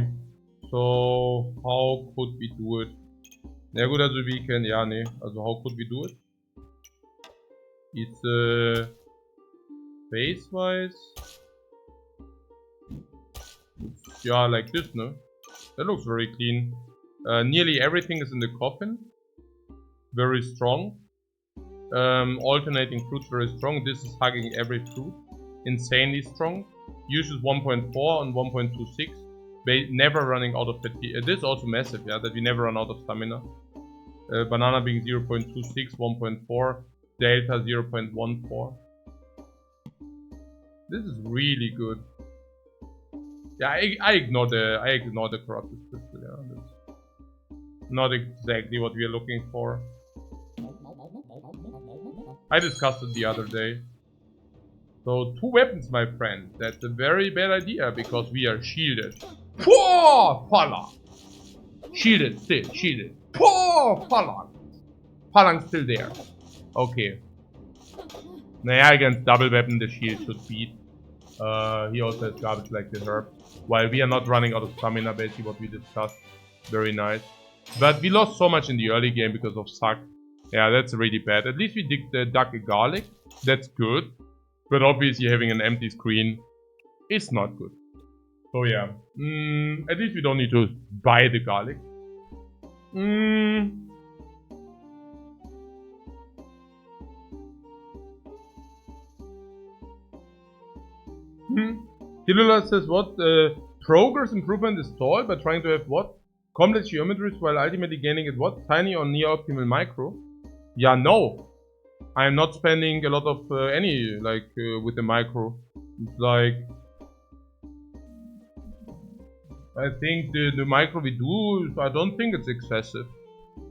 So, how could we do it? Na gut, also we can, ja, nee. Also, how could we do it? It's, base-wise. Yeah, like this, no? That looks very clean. Nearly everything is in the coffin. Very strong. Alternating fruits very strong. This is hugging every fruit. Insanely strong. Uses 1.4 and 1.26. Never running out of fatigue. This is also massive, yeah, that we never run out of stamina. Banana being 0.26, 1.4. Delta 0.14. This is really good. Yeah, I ignore the corrupted crystal, yeah. That's not exactly what we are looking for. I discussed it the other day. So 2 weapons, my friend. That's a very bad idea because we are shielded. Poor Phalang! Shielded, still shielded. Poor Phalang! Phalang's still there. Okay. Naja, against double weapon the shield should beat. He also has garbage like the herb. While we are not running out of stamina, basically what we discussed. Very nice. But we lost so much in the early game because of suck. Yeah, that's really bad. At least we dug a garlic. That's good. But obviously having an empty screen is not good. So yeah. At least we don't need to buy the garlic. Kilula says what? Progress improvement is tall by trying to have what? Complex geometries while ultimately gaining at what? Tiny or near optimal micro? Yeah, no. I'm not spending a lot of any, like, with the micro. It's like... I think the micro we do, I don't think it's excessive.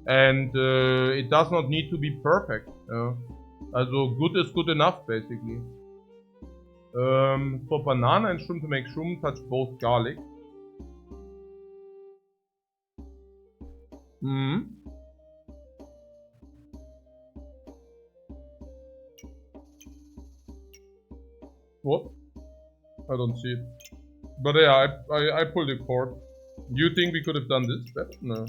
And it does not need to be perfect. Also good is good enough, basically. For banana and shroom to make shroom touch both garlic. What? I don't see it. But yeah, I pulled the cord. Do you think we could have done this better? No.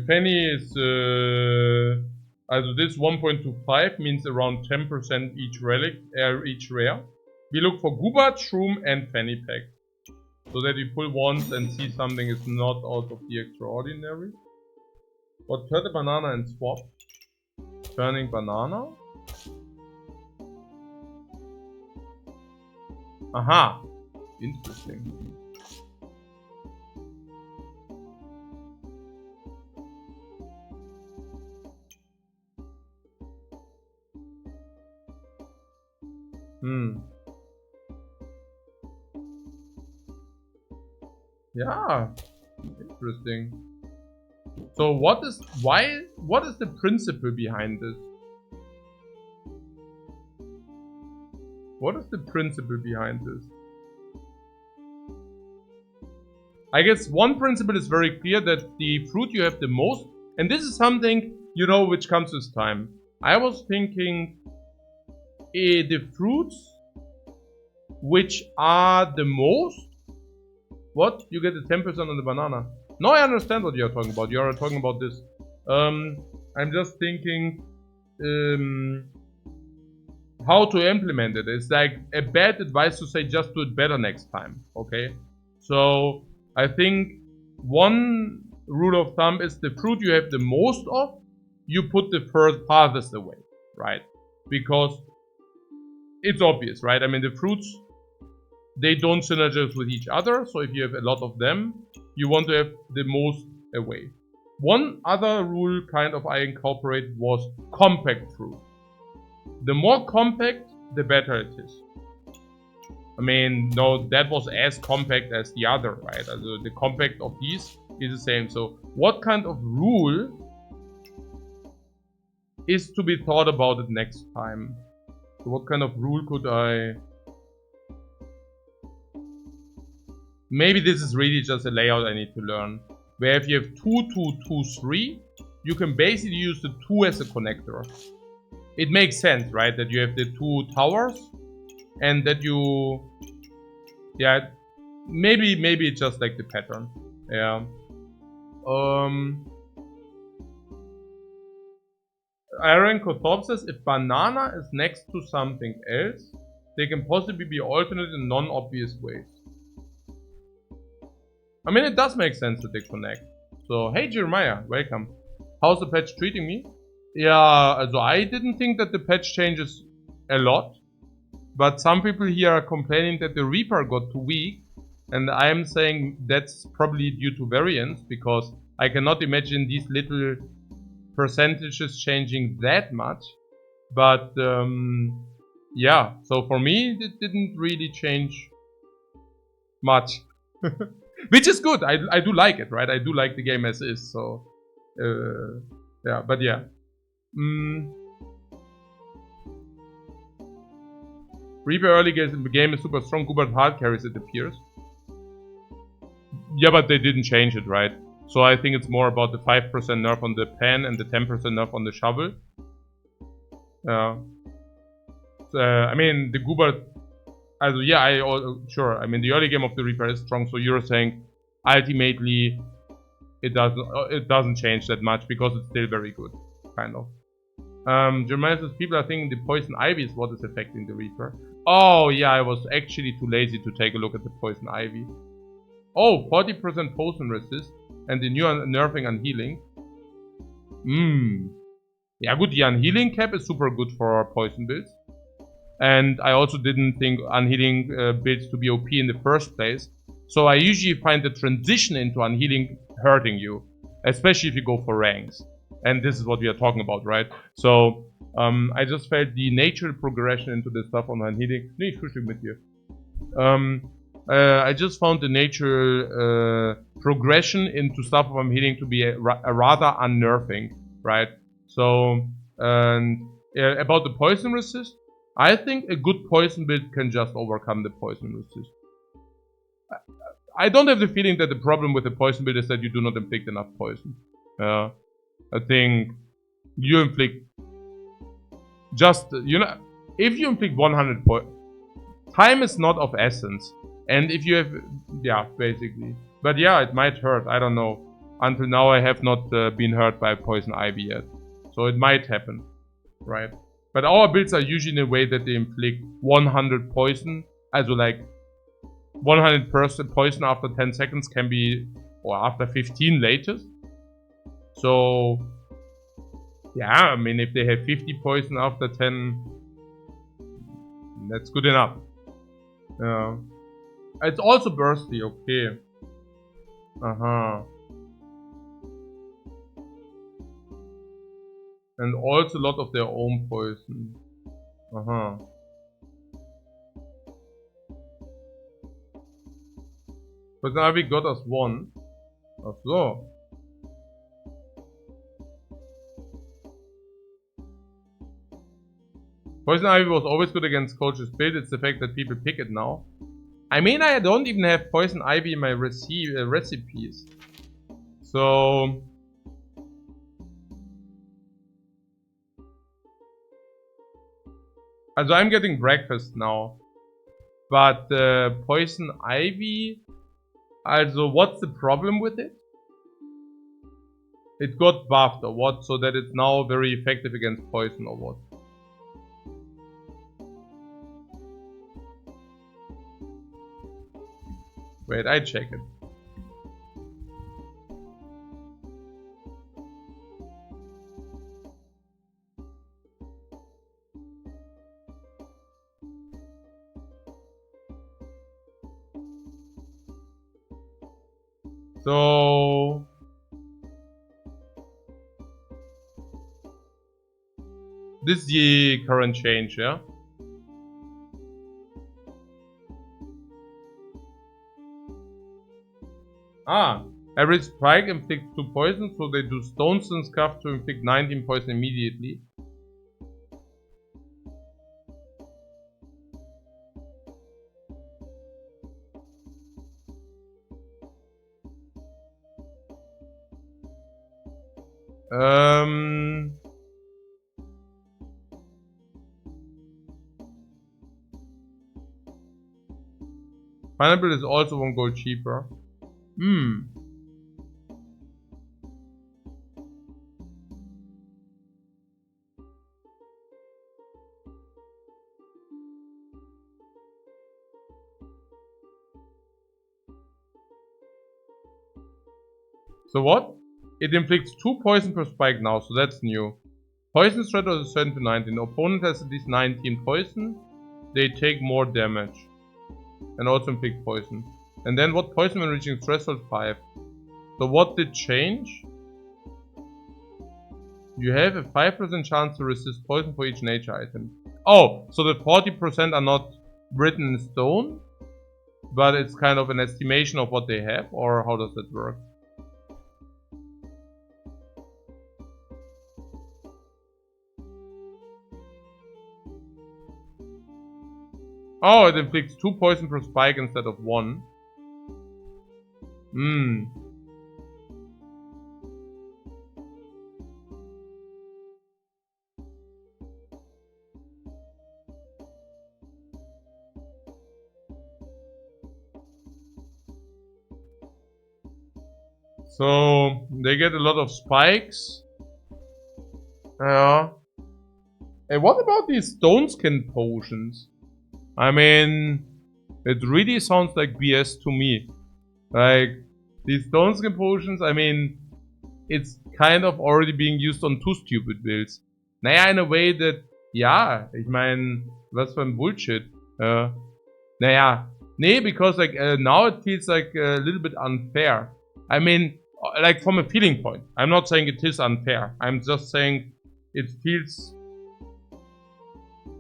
Penny is, also this 1.25 means around 10% each relic, each rare. We look for Gubat, Shroom and Fanny Pack. So that we pull once and see something is not out of the extraordinary. What, turn the banana and swap? Turning banana? Aha! Interesting. Yeah, interesting. So what is the principle behind this? What is the principle behind this? I guess one principle is very clear, that the fruit you have the most, and this is something, you know, which comes with time. I was thinking the fruits which are the most... What? You get the 10% on the banana. No, I understand what you are talking about. You are talking about this. I'm just thinking how to implement it. It's like a bad advice to say just do it better next time. Okay? So I think one rule of thumb is the fruit you have the most of, you put the farthest away, right? Because it's obvious, right? I mean, the fruits, they don't synergize with each other, so if you have a lot of them, you want to have the most away. One other rule kind of I incorporate was compact fruit. The more compact, the better it is. I mean, no, that was as compact as the other, right? Also the compact of these is the same. So what kind of rule is to be thought about it next time. So what kind of rule could I... Maybe this is really just a layout I need to learn. Where if you have 2, 2, 2, 3, you can basically use the 2 as a connector. It makes sense, right? That you have the 2 towers and that you... Yeah, maybe it's just like the pattern. Yeah. Aaron Kothop says, if banana is next to something else, they can possibly be alternate in non-obvious ways. I mean, it does make sense that they connect. So, hey Jeremiah, welcome. How's the patch treating me? Yeah, so I didn't think that the patch changes a lot. But some people here are complaining that the Reaper got too weak. And I'm saying that's probably due to variance, because I cannot imagine these little percentages changing that much. But yeah, so for me it didn't really change much. Which is good. I do like it, right? I do like the game as is, so yeah, but yeah. Reaper early game is super strong. Gubert hard carries, it appears. Yeah, but they didn't change it, right? So I think it's more about the 5% nerf on the pen and the 10% nerf on the shovel. I mean, the Gubert... yeah, sure. I mean, the early game of the Reaper is strong, so you're saying ultimately it doesn't change that much because it's still very good, kind of. Jeremiah says people are thinking the poison ivy is what is affecting the Reaper. Oh yeah, I was actually too lazy to take a look at the poison ivy. Oh, 40% poison resist and the new nerfing unhealing. Yeah, good. The unhealing cap is super good for poison builds. And I also didn't think unhealing builds to be OP in the first place. So I usually find the transition into unhealing hurting you, especially if you go for ranks. And this is what we are talking about, right? So I just felt the natural progression into the stuff on unhealing. Nee, mit dir. I just found the natural progression into stuff of unhealing to be a rather unnerving, right? So about the poison resist, I think a good poison build can just overcome the poison resist. I don't have the feeling that the problem with the poison build is that you do not inflict enough poison. I think you inflict just, if you inflict 100 poison, time is not of essence. And if you have, yeah, basically. But yeah, it might hurt, I don't know. Until now I have not been hurt by poison ivy yet. So it might happen, right? But our builds are usually in a way that they inflict 100 poison. Also like 100% poison after 10 seconds can be, or after 15 latest. So yeah, I mean if they have 50 poison after 10, that's good enough. It's also bursty, okay. And also a lot of their own poison. But now we got us one. Ach so. Poison Ivy was always good against Coach's build. It's the fact that people pick it now. I mean, I don't even have Poison Ivy in my recipes. So... Also I'm getting breakfast now. But Poison Ivy... Also what's the problem with it? It got buffed or what? So that it's now very effective against poison or what? Wait, I check it. So... This is the current change, yeah? Every strike inflicts 2 poison, so they do Stones and Scuff to inflict 19 poison immediately. Pineapple is also 1 gold cheaper. So what? It inflicts 2 poison per spike now, so that's new. Poison threat is 7 to 19. Opponent has at least 19 poison. They take more damage. And also inflict poison. And then what poison when reaching threshold 5? So what did change? You have a 5% chance to resist poison for each nature item. Oh, so the 40% are not written in stone? But it's kind of an estimation of what they have? Or how does that work? Oh, it inflicts 2 poison per spike instead of 1. So, they get a lot of spikes. Yeah. And what about these stone skin potions? I mean, it really sounds like BS to me. Like, these stone skin potions, I mean, it's kind of already being used on 2 stupid builds. Naja, in a way that, ja, ich meine, was für ein Bullshit. Naja, nee, because like, now it feels like a little bit unfair. I mean, like from a feeling point. I'm not saying it is unfair. I'm just saying it feels,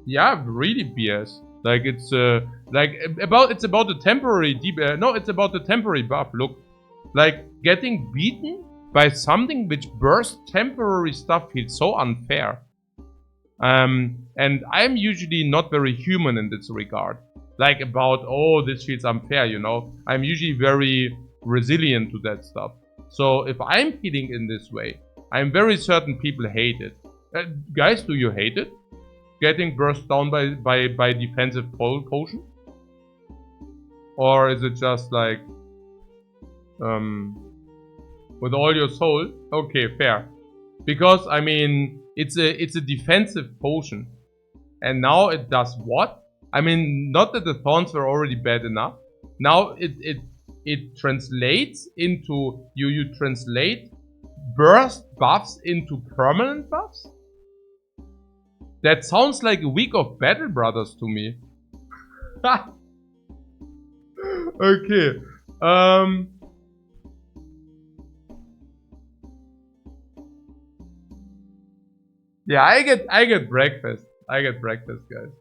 yeah, really BS. Like it's it's about the temporary no, it's about the temporary buff. Look, like getting beaten by something which bursts temporary stuff feels so unfair. And I'm usually not very human in this regard. Like about, oh, this feels unfair, you know. I'm usually very resilient to that stuff. So if I'm feeling in this way, I'm very certain people hate it. Guys, do you hate it? Getting burst down by defensive potion? Or is it just like with all your soul? Okay, fair. Because I mean it's a defensive potion. And now it does what? I mean, not that the thorns were already bad enough. Now it translates into you translate burst buffs into permanent buffs? That sounds like a week of Battle Brothers to me. Okay. Yeah, I get breakfast. I get breakfast, guys.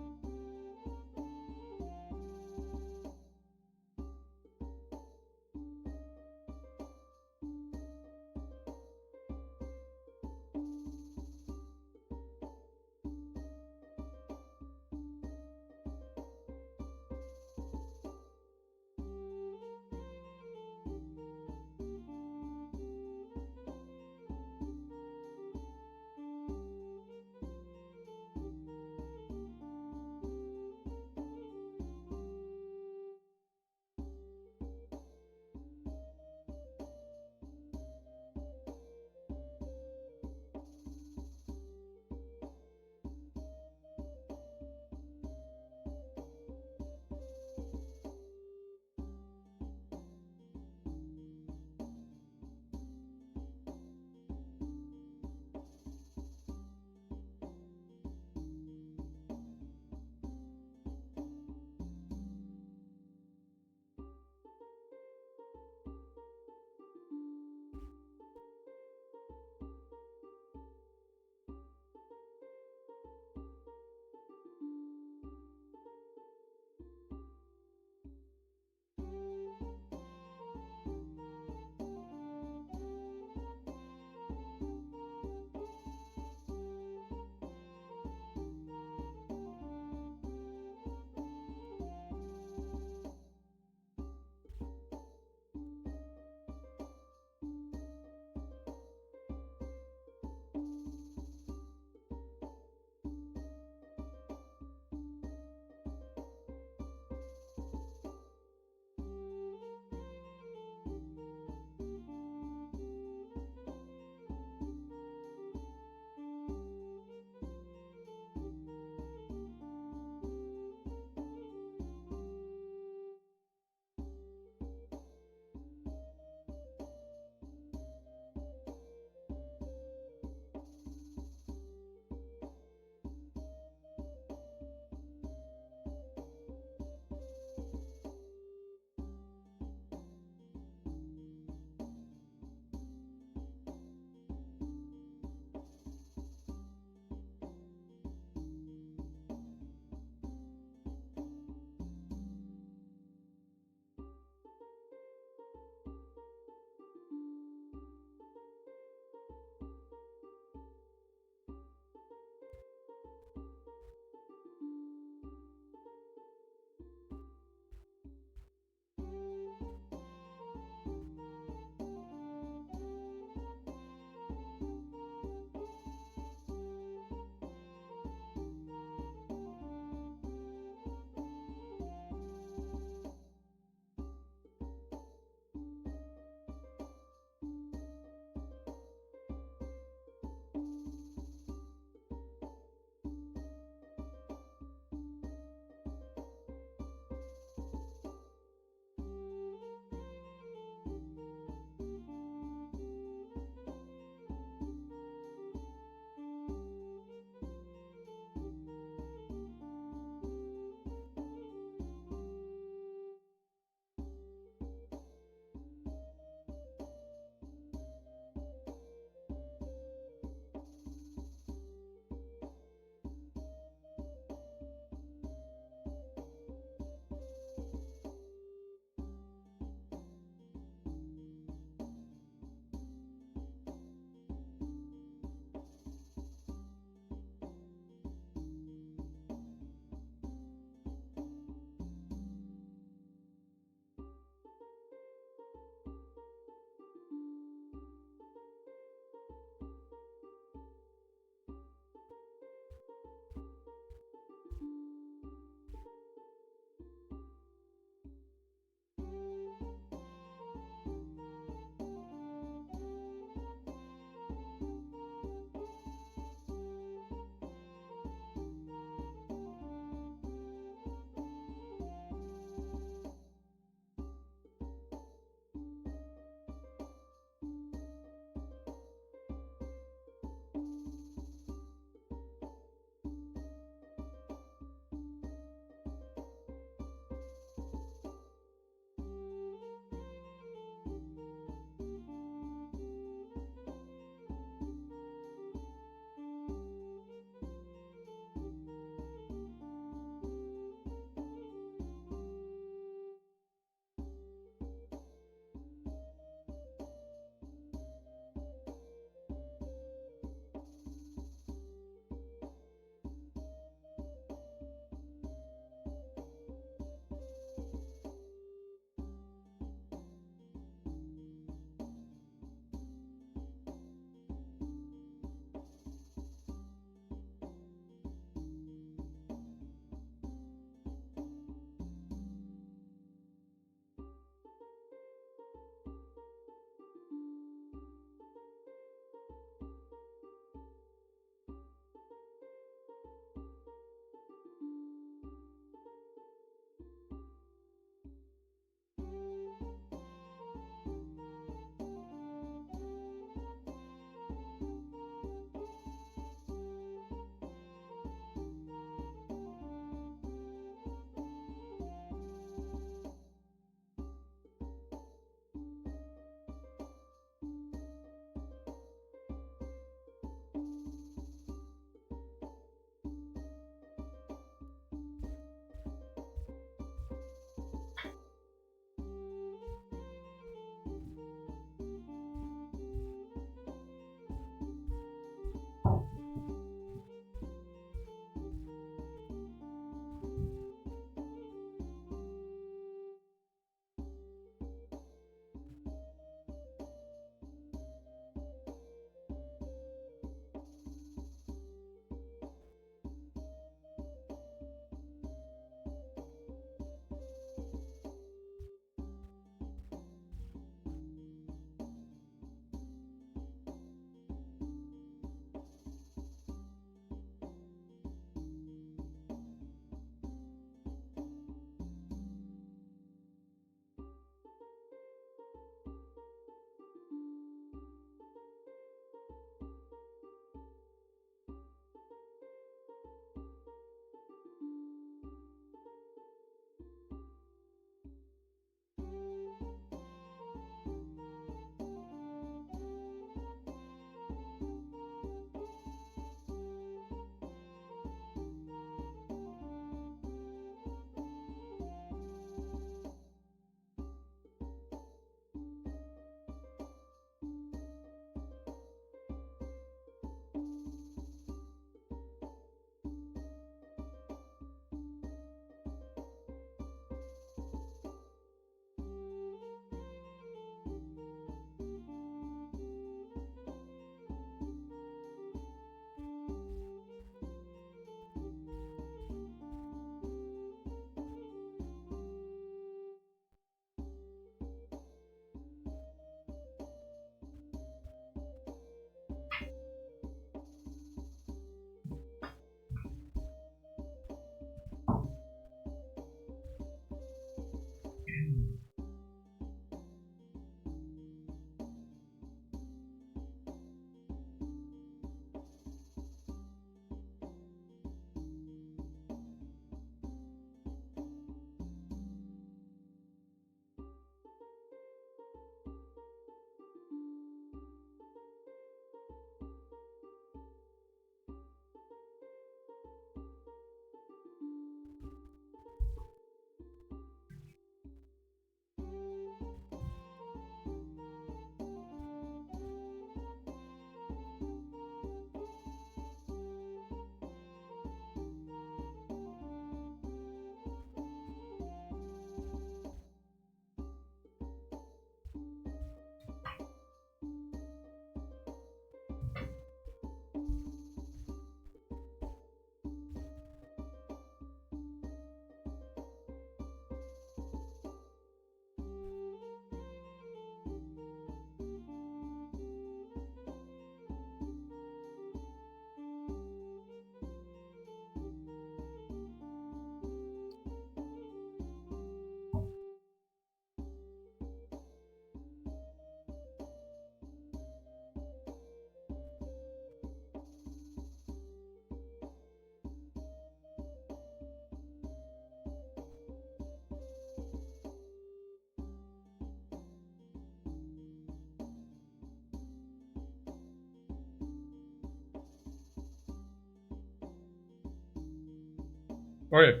Okay.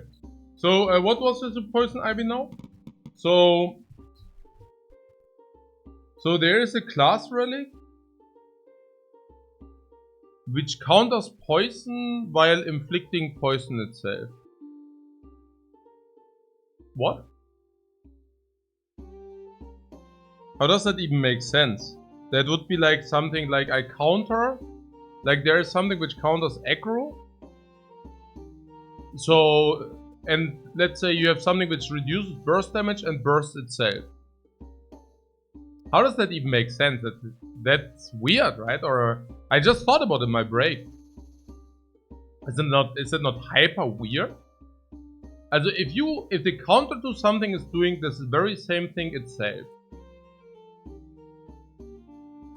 So what was the poison ivy now? So there is a class relic which counters poison while inflicting poison itself. What? How does that even make sense? That would be like something like I counter, like there is something which counters aggro. So, and let's say you have something which reduces burst damage and bursts itself. How does that even make sense? That's weird, right? Or I just thought about it in my break. Is it not hyper weird? Also if the counter to something is doing this very same thing itself,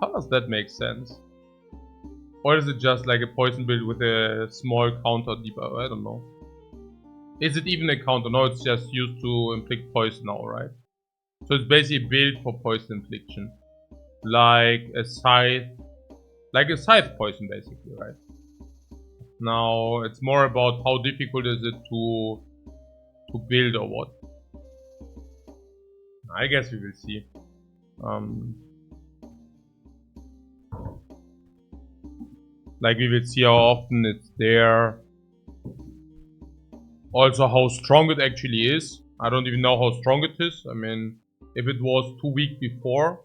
how does that make sense? Or is it just like a poison build with a small counter debuff? I don't know. Is it even a counter? No, it's just used to inflict poison now, right? So it's basically a build for poison infliction. Like a scythe poison basically, right? Now it's more about how difficult is it to build or what. I guess we will see. Like we will see how often it's there. Also how strong it actually is. I don't even know how strong it is. I mean, if it was 2 weeks before.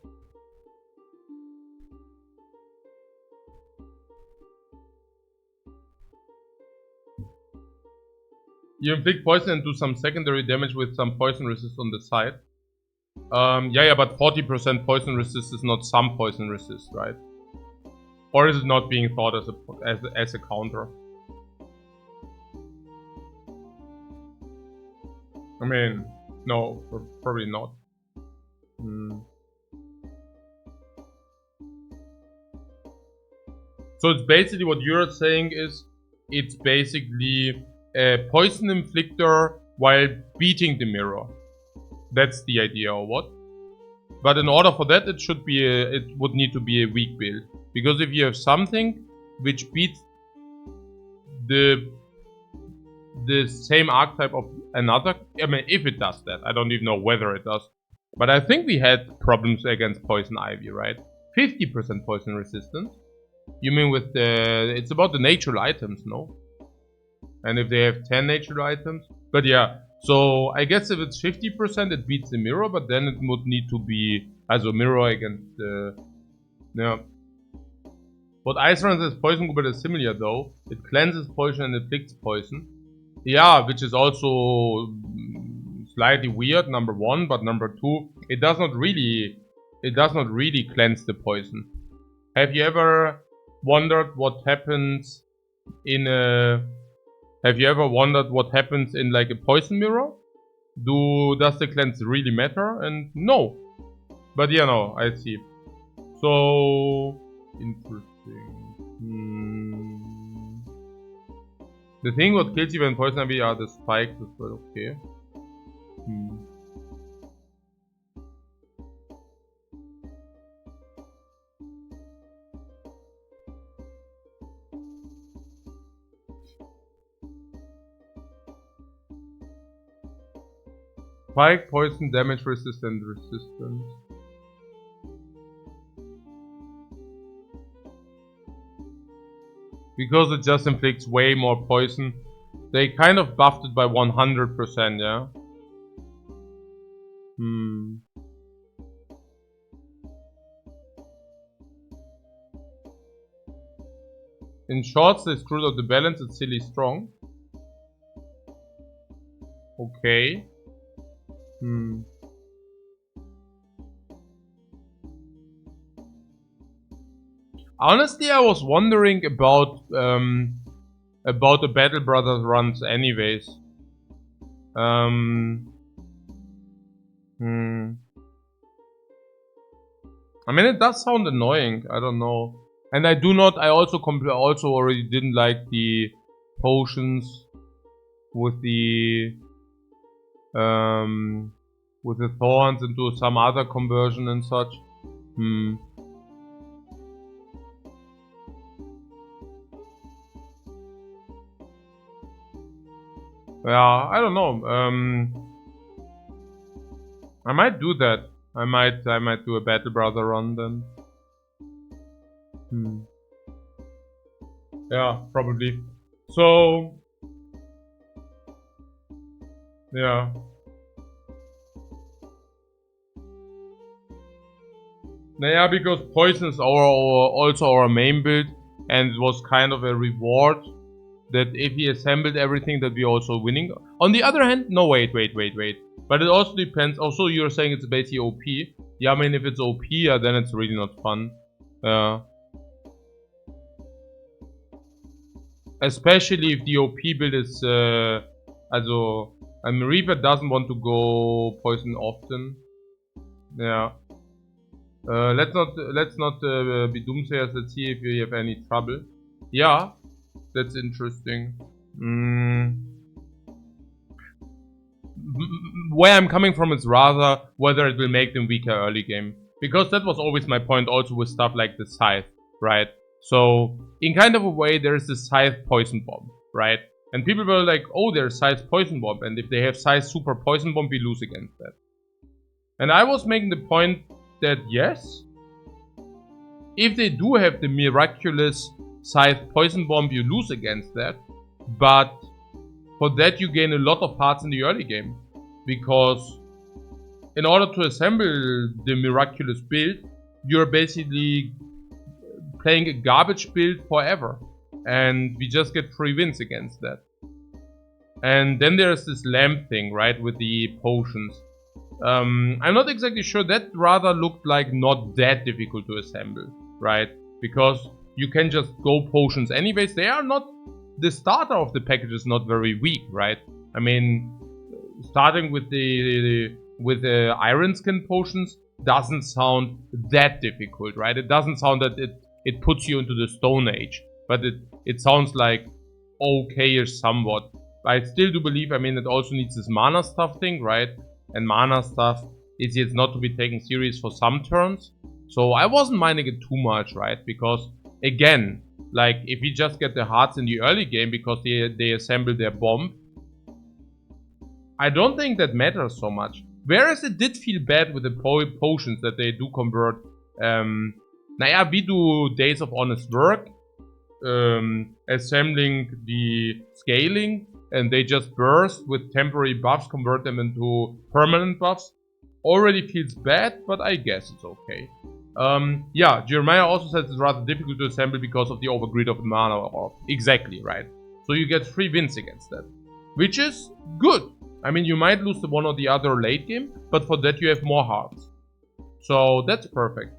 You inflict poison and do some secondary damage with some poison resist on the side. Yeah, but 40% poison resist is not some poison resist, right? Or is it not being thought as a counter? I mean, no, probably not. So it's basically what you're saying is it's basically a poison inflictor while beating the mirror. That's the idea, or what? But in order for that, it would need to be a weak build, because if you have something which beats the same archetype of another, I mean, if it does that, I don't even know whether it does. But I think we had problems against poison ivy, right? 50% poison resistance. You mean with it's about the natural items, no? And if they have 10 natural items, but yeah. So I guess if it's 50%, it beats the mirror, but then it would need to be as a mirror against the yeah. What Ice runs as poison goblet is similar though. It cleanses poison and inflicts poison. Yeah, which is also slightly weird, number one, but number two, it does not really cleanse the poison. Have you ever wondered what happens in a like a poison mirror? Does the cleanse really matter? And no. But yeah, no, I see. So interesting. The thing what kills you when poison ivy are the spikes as well, okay. Spike, poison, damage resistant. Because it just inflicts way more poison. They kind of buffed it by 100%, yeah? In shorts, they screwed up the balance, it's silly strong. Okay. Honestly, I was wondering about the Battle Brothers runs anyways. I mean, it does sound annoying. I don't know. And I also already didn't like the potions with the thorns into some other conversion and such. Yeah, I don't know. I might do that. I might do a Battle Brother run then. Yeah, probably. So, yeah. Yeah, because poison is also our main build, and it was kind of a reward that if he assembled everything that we also winning. On the other hand, no, wait. But it also depends. Also, you're saying it's basically OP. Yeah, I mean, if it's OP, yeah, then it's really not fun. Especially if the OP build is, also, Reaper doesn't want to go poison often. Yeah. Let's not be doomsayers. Let's see if we have any trouble. Yeah, that's interesting. Where I'm coming from is rather whether it will make them weaker early game. Because that was always my point also with stuff like the Scythe, right? So, in kind of a way, there's the Scythe Poison Bomb, right? And people were like, oh, there's Scythe Poison Bomb, and if they have Scythe Super Poison Bomb, we lose against that. And I was making the point that yes, if they do have the miraculous Scythe Poison Bomb, you lose against that, but for that you gain a lot of parts in the early game, because in order to assemble the miraculous build, you're basically playing a garbage build forever, and we just get 3 wins against that. And then there's this lamp thing, right, with the potions. I'm not exactly sure. That rather looked like not that difficult to assemble, right? Because you can just go potions anyways. They are not... The starter of the package is not very weak, right? I mean, starting with the iron skin potions doesn't sound that difficult, right? It doesn't sound that it puts you into the Stone Age, but it sounds like okay-ish somewhat. I still do believe, I mean, it also needs this mana stuff thing, right? And mana stuff is yet not to be taken serious for some turns. So I wasn't minding it too much, right? Because, again, like, if we just get the hearts in the early game because they assemble their bomb, I don't think that matters so much. Whereas it did feel bad with the potions that they do convert. Naja, we do Days of Honest Work, assembling the scaling, and they just burst with temporary buffs, convert them into permanent buffs. Already feels bad, but I guess it's okay. Yeah, Jeremiah also says it's rather difficult to assemble because of the overgreed of mana orb. Exactly, right. So you get 3 wins against that, which is good. I mean, you might lose the one or the other late game, but for that you have more hearts. So that's perfect.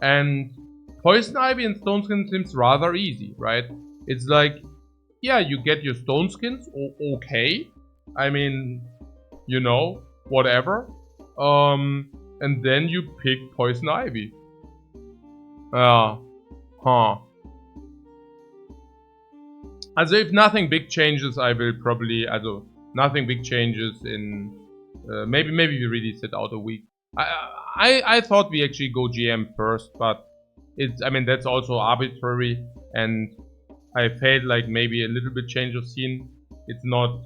And Poison Ivy and Stone Skin seems rather easy, right? It's like, yeah, you get your Stone Skins, okay. I mean, you know, whatever. And then you pick Poison Ivy. Also if nothing big changes, I will probably, nothing big changes in, maybe we really sit out a week. I thought we actually go GM first, but it's, I mean, that's also arbitrary, and I felt like maybe a little bit change of scene. It's not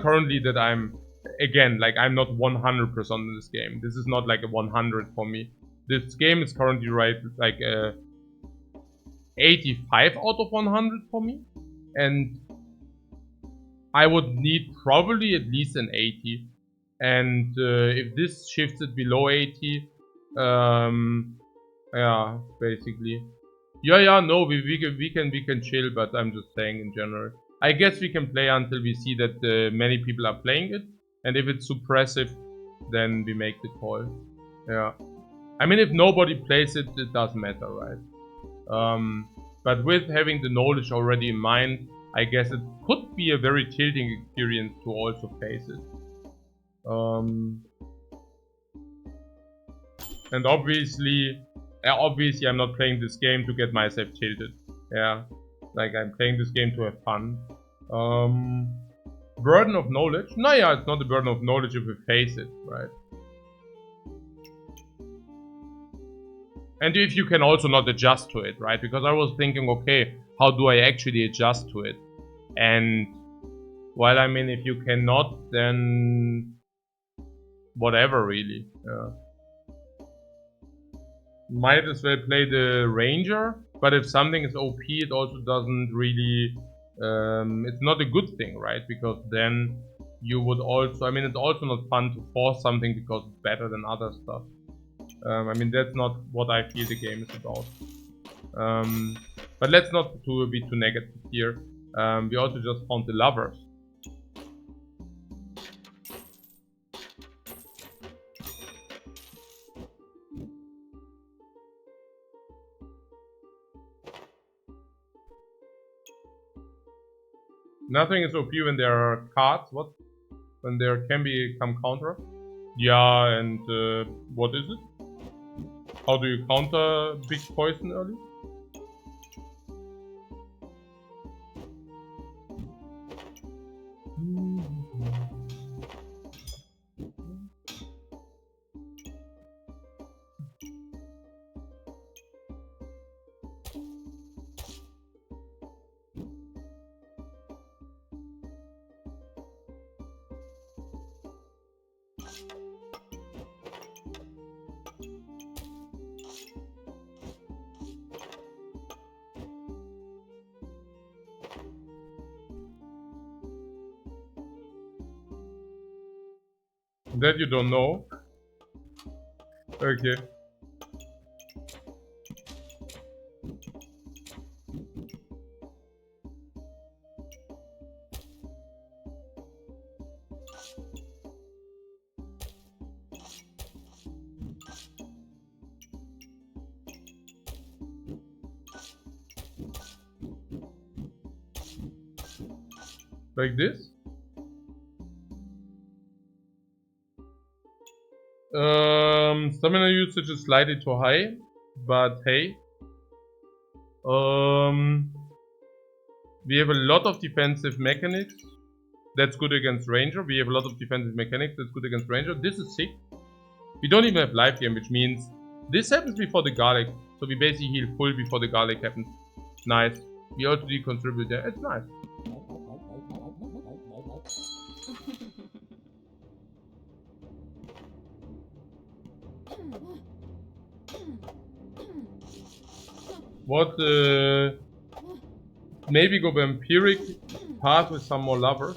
currently that I'm, again, like, I'm not 100% in this game. This is not like a 100 for me. This game is currently right like 85 out of 100 for me, and I would need probably at least an 80. And if this shifts it below 80, yeah, basically. Yeah, no, we can chill, but I'm just saying in general. I guess we can play until we see that many people are playing it, and if it's suppressive, then we make the call. Yeah. I mean, if nobody plays it, it doesn't matter, right? But with having the knowledge already in mind, I guess it could be a very tilting experience to also face it. And obviously I'm not playing this game to get myself tilted. Yeah, like, I'm playing this game to have fun. Burden of knowledge? No, yeah, it's not a burden of knowledge if we face it, right? And if you can also not adjust to it, right? Because I was thinking, okay, how do I actually adjust to it? And well, I mean, if you cannot, then whatever, really. Might as well play the Ranger, but if something is OP, it also doesn't really, it's not a good thing, right? Because then you would also, I mean, it's also not fun to force something because it's better than other stuff. I mean, that's not what I feel the game is about. But let's not be too negative here. We also just found the lovers. Nothing is OP when there are cards. What? When there can become counter? Yeah, and what is it? How do you counter big poison early? That you don't know. Okay. Like this? Stamina usage is slightly too high, but hey. We have a lot of defensive mechanics. That's good against Ranger. We have a lot of defensive mechanics. That's good against Ranger. This is sick. We don't even have life gain, which means this happens before the garlic. So we basically heal full before the garlic happens. Nice. We also decontribute there. It's nice. What? Maybe go vampiric path with some more lovers.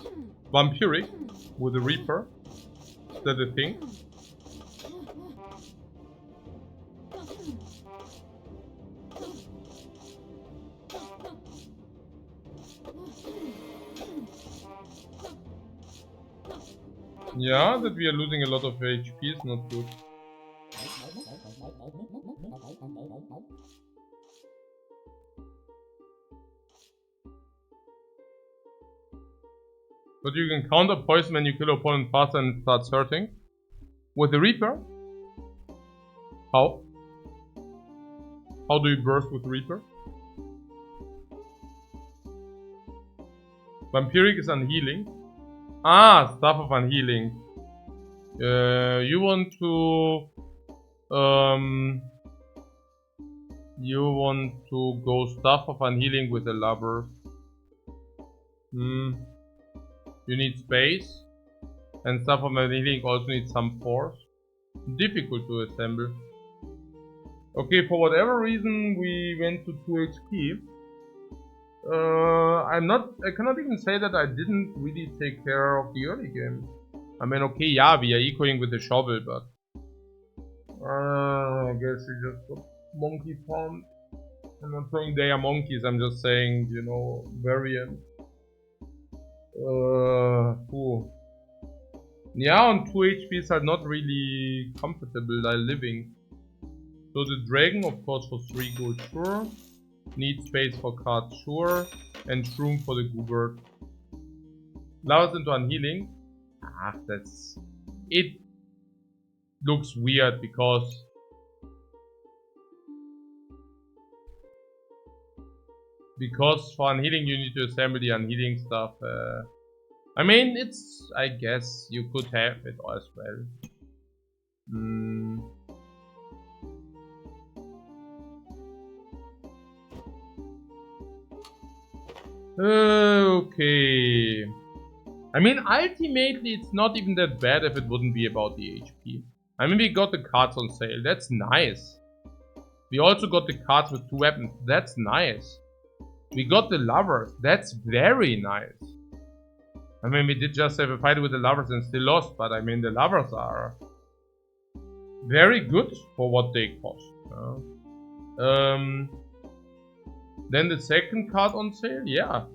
Vampiric with a Reaper. Is that a thing? Yeah, that we are losing a lot of HP is not good. But you can counter poison when you kill opponent faster and it starts hurting. With the Reaper? How? How do you burst with Reaper? Vampiric is unhealing. Ah, Staff of Unhealing. You want to... you want to go Staff of Unhealing with a lover. You need space. And Staff of Unhealing also needs some force. Difficult to assemble. Okay, for whatever reason we went to 2 HP. I cannot even say that I didn't really take care of the early game. I mean, okay, yeah, we are ecoing with the shovel, but I guess we just got monkey farmed. I'm not saying they are monkeys, I'm just saying, you know, variant. Yeah, on 2 HPs are not really comfortable, they're living. So the dragon, of course, for 3 gold, sure. Need space for cards, sure. And shroom for the goobert. Allows into unhealing. Ah, that's... It looks weird because... Because for unhealing you need to assemble the unhealing stuff. I mean, it's... I guess you could have it as well. Okay. I mean, ultimately, it's not even that bad if it wouldn't be about the HP. I mean, we got the cards on sale. That's nice. We also got the cards with 2 weapons. That's nice. We got the lovers. That's very nice. I mean, we did just have a fight with the lovers and still lost, but I mean, the lovers are very good for what they cost. Then the second card on sale, yeah.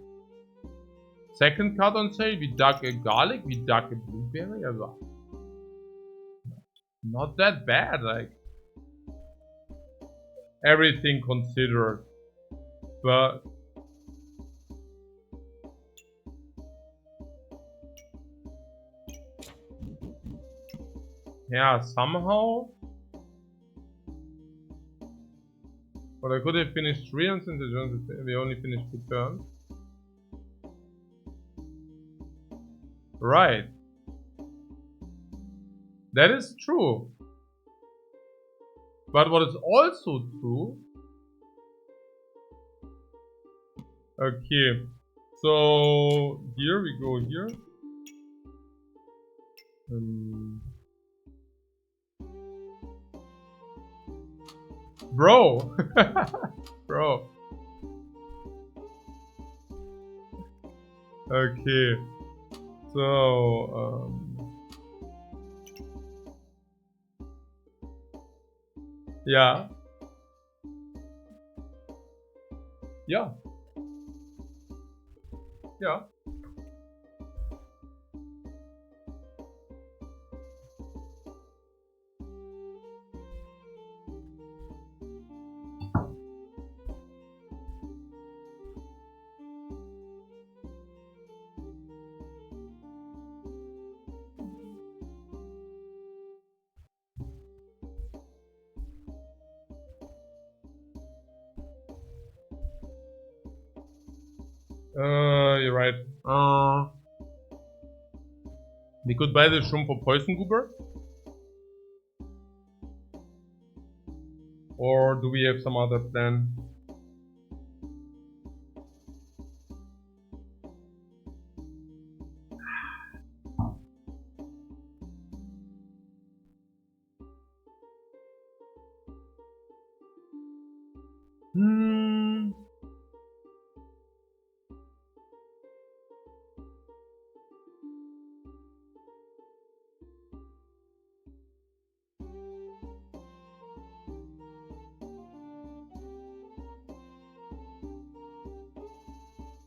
Second card on sale, we dug a garlic, we dug a blueberry, also not that bad, like everything considered. But yeah, somehow. But I could have finished 3 and since we only finished 2 turns. Right. That is true. But what is also true. Okay. So here we go here. Bro. Bro. Okay. So yeah. Yeah. Yeah. You're right. We could buy the shroom for Poison Goober. Or do we have some other plan?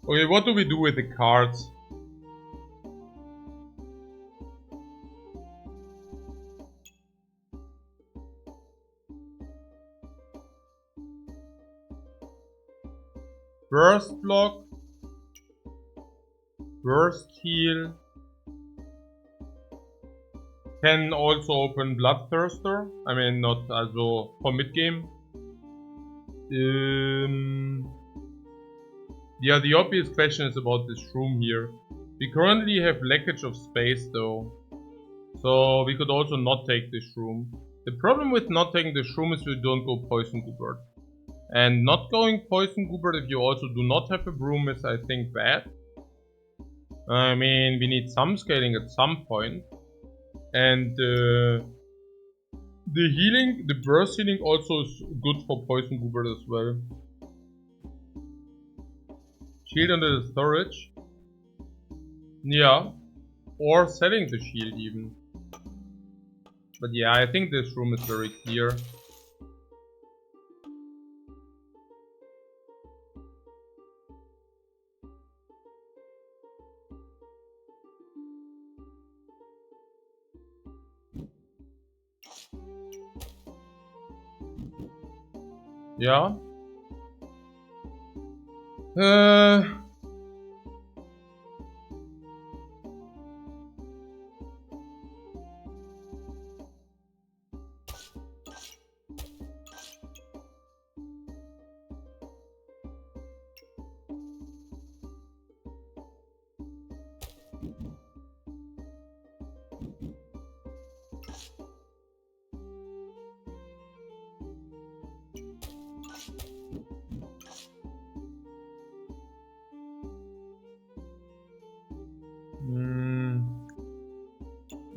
Okay, what do we do with the cards? Burst block, burst heal, can also open Bloodthirster. I mean, not also for mid game. Yeah, the obvious question is about this shroom here. We currently have lackage of space though, so we could also not take this shroom. The problem with not taking the shroom is we don't go Poison Goobert. And not going Poison Goobert if you also do not have a broom is, I think, bad. I mean, we need some scaling at some point. And the healing, the burst healing also is good for Poison Goobert as well. Shield under the storage. Yeah. Or selling the shield even. But yeah, I think this room is very clear. Yeah.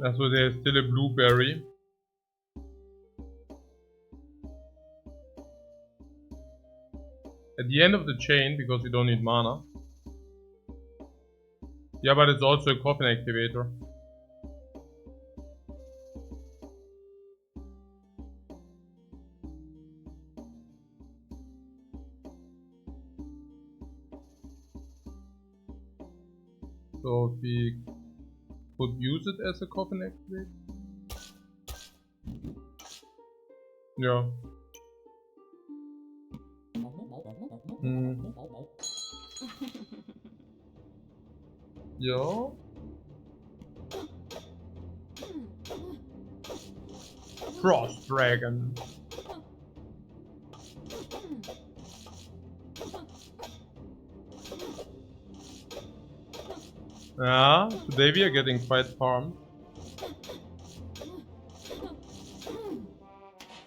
So there's still a blueberry. At the end of the chain, because we don't need mana. Yeah, but it's also a coffin activator. So if we could use it as a coffin activator. Yeah. Yeah. Frost Dragon. Yeah, today we are getting quite farmed.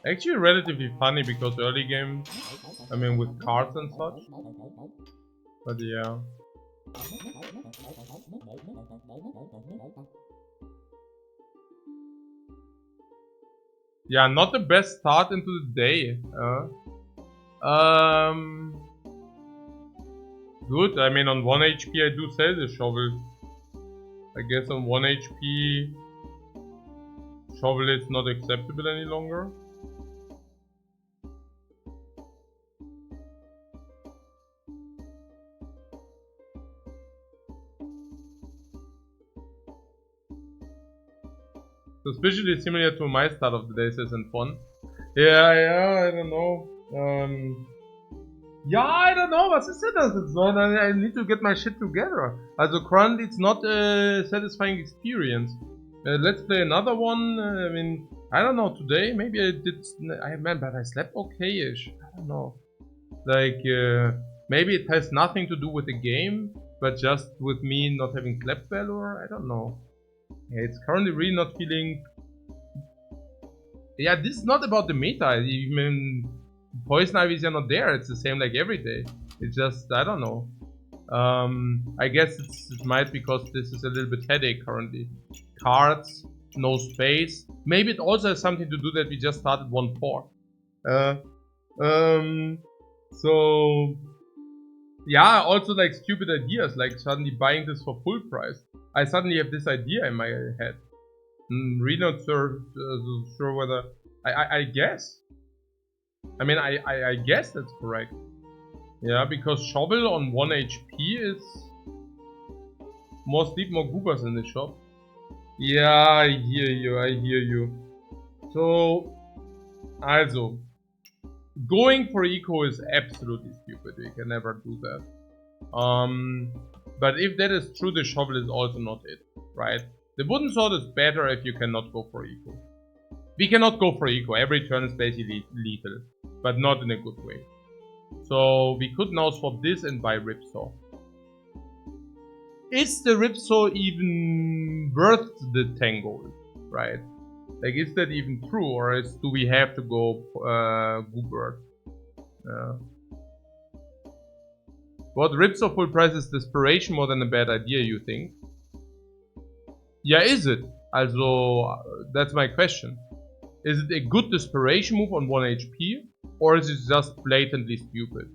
Actually relatively funny because early game, I mean with cards and such. But yeah. Yeah, not the best start into the day. Good, I mean on 1 HP I do sell the shovel. I guess on 1 HP shovel is not acceptable any longer. Suspiciously similar to my start of the day, says fun. Yeah, I don't know. Yeah, I don't know. Was ist denn das jetzt? I need to get my shit together. Also currently it's not a satisfying experience. Let's play another one. I mean, I don't know. Today maybe I did. But I slept okay-ish. I don't know. Like maybe it has nothing to do with the game, but just with me not having slept well, or I don't know. Yeah, it's currently really not feeling. Yeah, this is not about the meta. I mean, Poison Ivy are not there. It's the same like every day. It's just, I don't know. I guess it might because this is a little bit headache currently. Cards, no space. Maybe it also has something to do that we just started 1-4. So yeah, also like stupid ideas, like suddenly buying this for full price. I suddenly have this idea in my head. Really not sure whether I guess. I mean, I guess that's correct. Yeah, because shovel on 1 HP is more sleep, more goobers in the shop. Yeah, I hear you. So, also, going for eco is absolutely stupid. We can never do that. But if that is true, the shovel is also not it, right? The wooden sword is better if you cannot go for eco. We cannot go for eco. Every turn is basically lethal, but not in a good way. So we could now swap this and buy Ripsaw. Is the Ripsaw even worth the 10 gold, right? Like, is that even true, or do we have to go Goobert? What Ripsaw full price is desperation more than a bad idea, you think? Yeah, is it? Also, that's my question. Is it a good desperation move on 1 HP, or is it just blatantly stupid?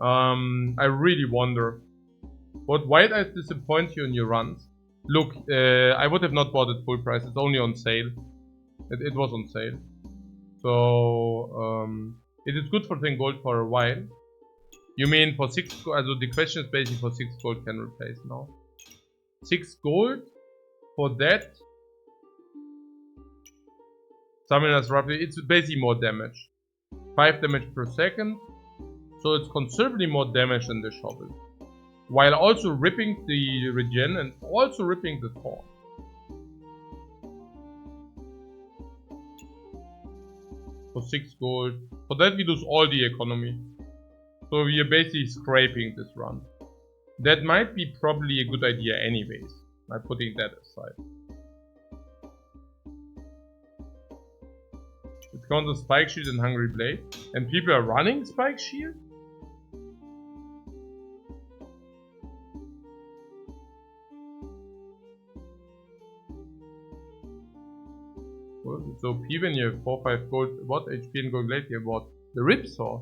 I really wonder. What white eyes disappoint you in your runs? Look, I would have not bought it full price. It's only on sale. It was on sale. So, it is good for 10 gold for a while. You mean for 6 gold? Also the question is basically for 6 gold can replace now. 6 gold for that. Summoners roughly, it's basically more damage. 5 damage per second. So it's considerably more damage than the shovel. While also ripping the regen and also ripping the thorn. For 6 gold. For that we lose all the economy. So we are basically scraping this run. That might be probably a good idea anyways. By putting that aside. It counters Spike Shield and Hungry Blade. And people are running Spike Shield? gold. So P when you have 4-5 gold, what HP and going late game, what? The Ripsaw?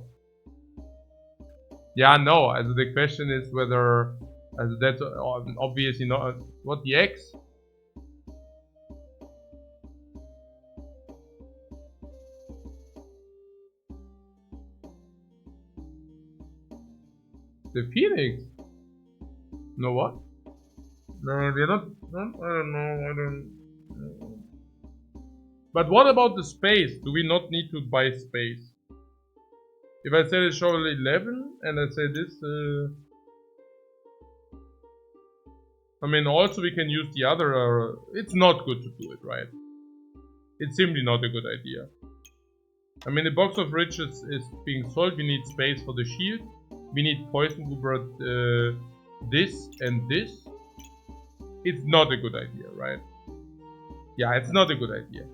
Yeah, no, also the question is whether, also that's obviously not, what, the X? The Phoenix? No what? No, they're not, I don't know. But what about the space? Do we not need to buy space? If I say the shovel 11 and I say this, I mean also we can use the other, it's not good to do it, right? It's simply not a good idea. I mean the box of riches is being sold, we need space for the shield, we need poison goober, this and this. It's not a good idea, right? Yeah, it's not a good idea.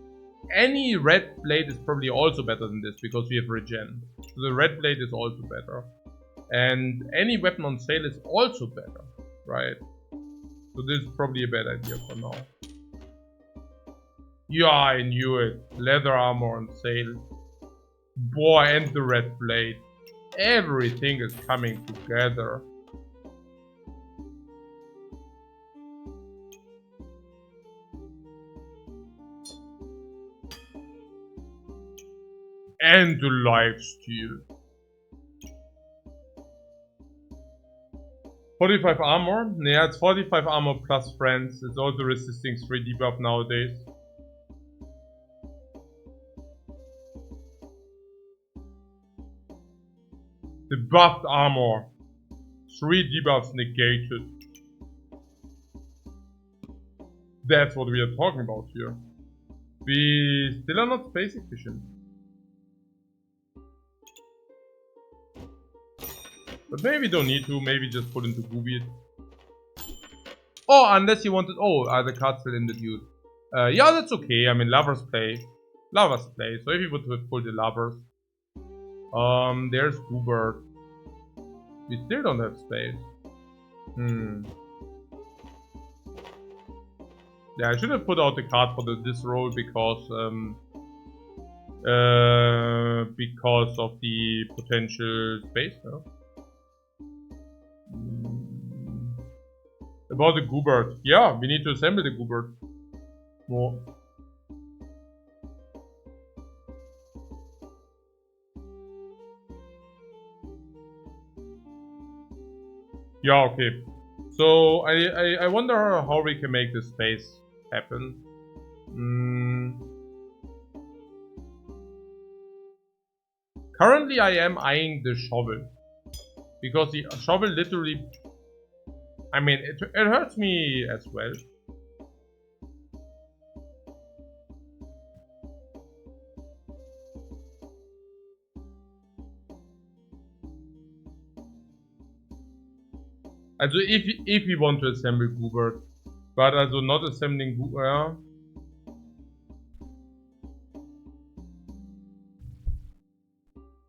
Any red blade is probably also better than this because we have regen. So the red blade is also better. And any weapon on sale is also better, right? So this is probably a bad idea for now. Yeah, I knew it. Leather armor on sale. Boy, and the red blade. Everything is coming together. And the lifesteal. 45 armor? Yeah, it's 45 armor plus friends. It's also resisting 3 debuff nowadays. The buffed armor. 3 debuffs negated. That's what we are talking about here. We still are not space efficient. But maybe we don't need to, maybe just put into Gooby it. Oh, unless you wanted, the card's still in the dude. Yeah, that's okay, I mean, lovers play. Lovers play, so if you would have pulled the lovers. There's Goobert. We still don't have space. Yeah, I should have put out the card for this roll because of the potential space, no? About the Goobert. Yeah, we need to assemble the Goobert more. Yeah, okay. So I wonder how we can make this space happen. Currently I am eyeing the shovel. Because the shovel literally, I mean, it hurts me as well. Also if we want to assemble Goobert, but also not assembling Goobert.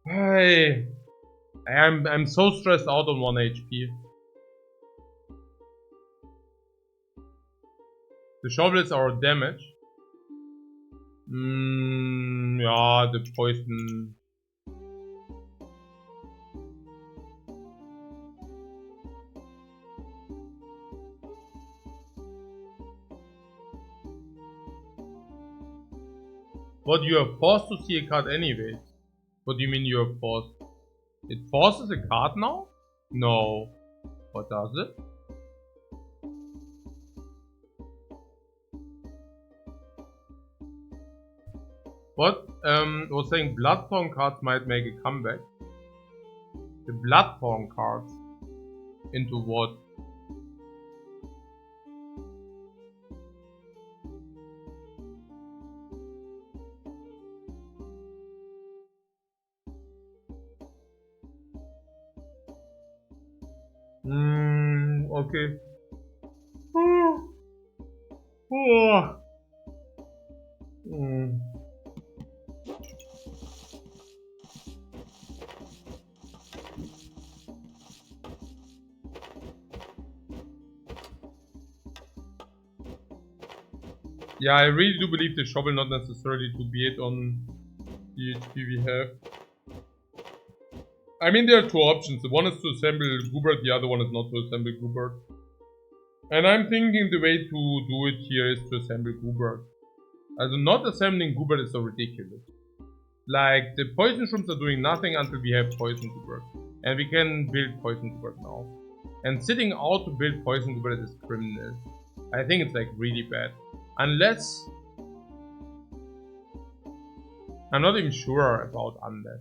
Hey, I'm so stressed out on 1 HP. The shovel is our damage. Yeah, the poison. What, you are forced to see a card anyways? What do you mean you are forced? It forces a card now? No. What does it? What? Was saying Bloodthorn cards might make a comeback. The Bloodthorn cards? Into what? Okay. Yeah, I really do believe the shovel not necessarily to be it on the HP we have. I mean, there are two options. The one is to assemble Goobert, the other one is not to assemble Goobert. And I'm thinking the way to do it here is to assemble Goobert. Also not assembling Goobert is so ridiculous. Like, the poison shrooms are doing nothing until we have poison Goobert. And we can build poison Goobert now. And sitting out to build poison Goobert is criminal. I think it's like really bad. Unless... I'm not even sure about unless.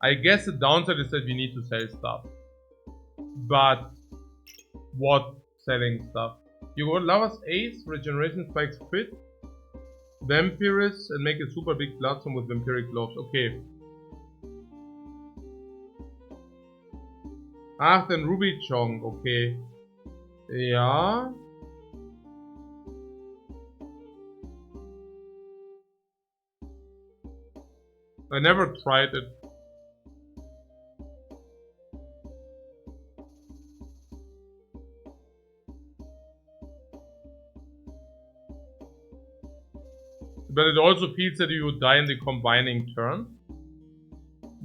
I guess the downside is that we need to sell stuff. But what selling stuff? You got Lava's Ace, Regeneration Spikes Crit, Vampirus, and make a super big Bloodstorm with Vampiric Gloves. Okay. Ach, then Ruby Chong, okay. Yeah. I never tried it. But it also feels that you die in the combining turn.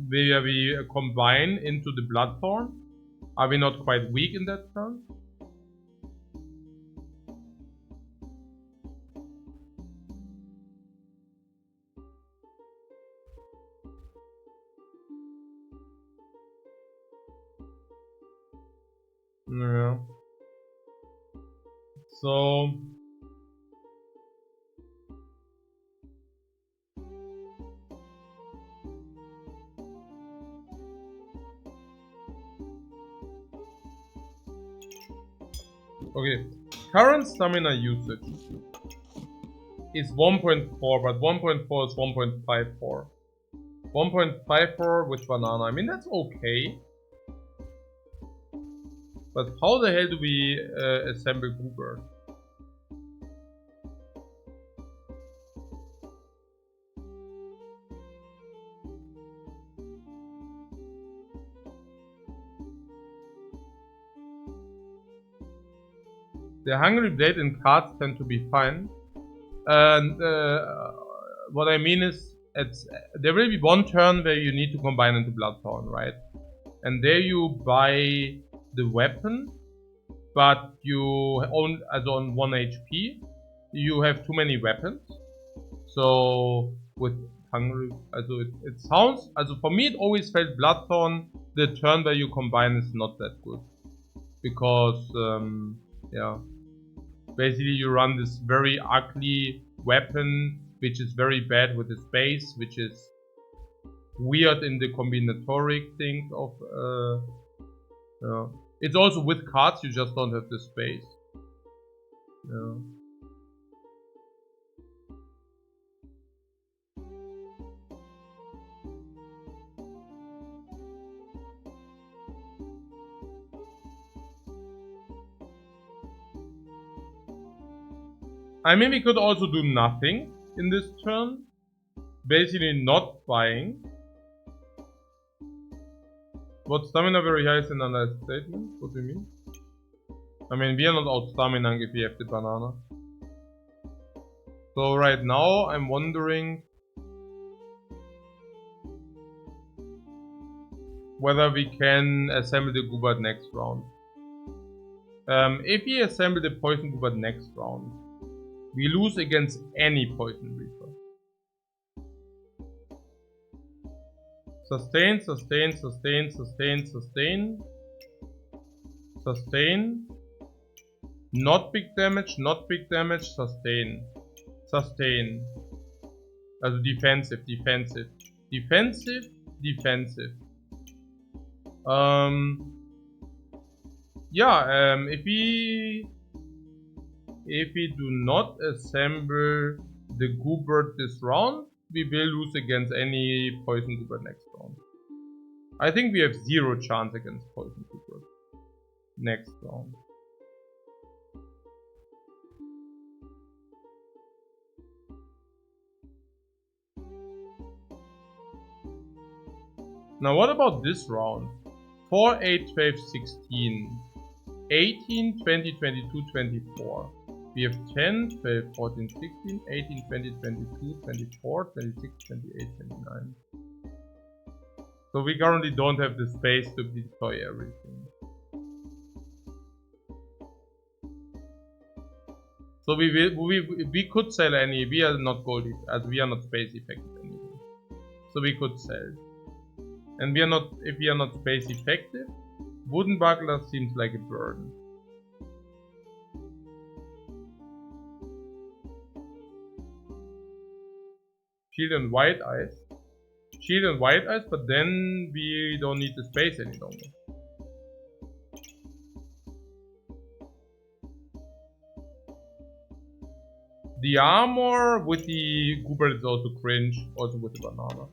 Where we combine into the Bloodthorn. Are we not quite weak in that turn? Yeah. So... Okay, current stamina usage is 1.4, but 1.4 is 1.54. 1.54 with banana. I mean, that's okay. But how the hell do we assemble Goobert? The Hungry Blade and cards tend to be fine. And what I mean is, there will be one turn where you need to combine into Bloodthorn, right? And there you buy the weapon, but you own, as on 1 HP, you have too many weapons. So with Hungry, also it sounds, also for me it always felt Bloodthorn, the turn where you combine is not that good. Because, yeah. Basically you run this very ugly weapon, which is very bad with the space, which is weird in the combinatoric thing of, yeah. It's also with cards, you just don't have the space. Yeah. I mean, we could also do nothing in this turn. Basically not buying. What stamina very high is an understatement? What do you mean? I mean, we are not out stamina if we have the banana. So right now, I'm wondering whether we can assemble the Goobert next round. If we assemble the Poison Goobert next round, we lose against any Poison Reaper. Sustain, sustain, sustain, sustain, sustain. Sustain. Not big damage, not big damage, sustain. Sustain. Also defensive, defensive. Defensive, defensive. Yeah, if we do not assemble the Goobert this round, we will lose against any Poison Goobert next round. I think we have 0 chance against Poison Goobert next round. Now what about this round? 4, 8, 12, 16. 18, 20, 22, 24. We have 10, 12, 14, 16, 18, 20, 22, 24, 26, 28, 29. So we currently don't have the space to deploy everything. So we could sell any. We are not gold, as we are not space effective anymore. So we could sell. And we are not. If we are not space effective, wooden buckler seems like a burden. Shield and white eyes. Shield and white eyes, but then we don't need the space any longer. The armor with the Goober is also cringe, also with the banana.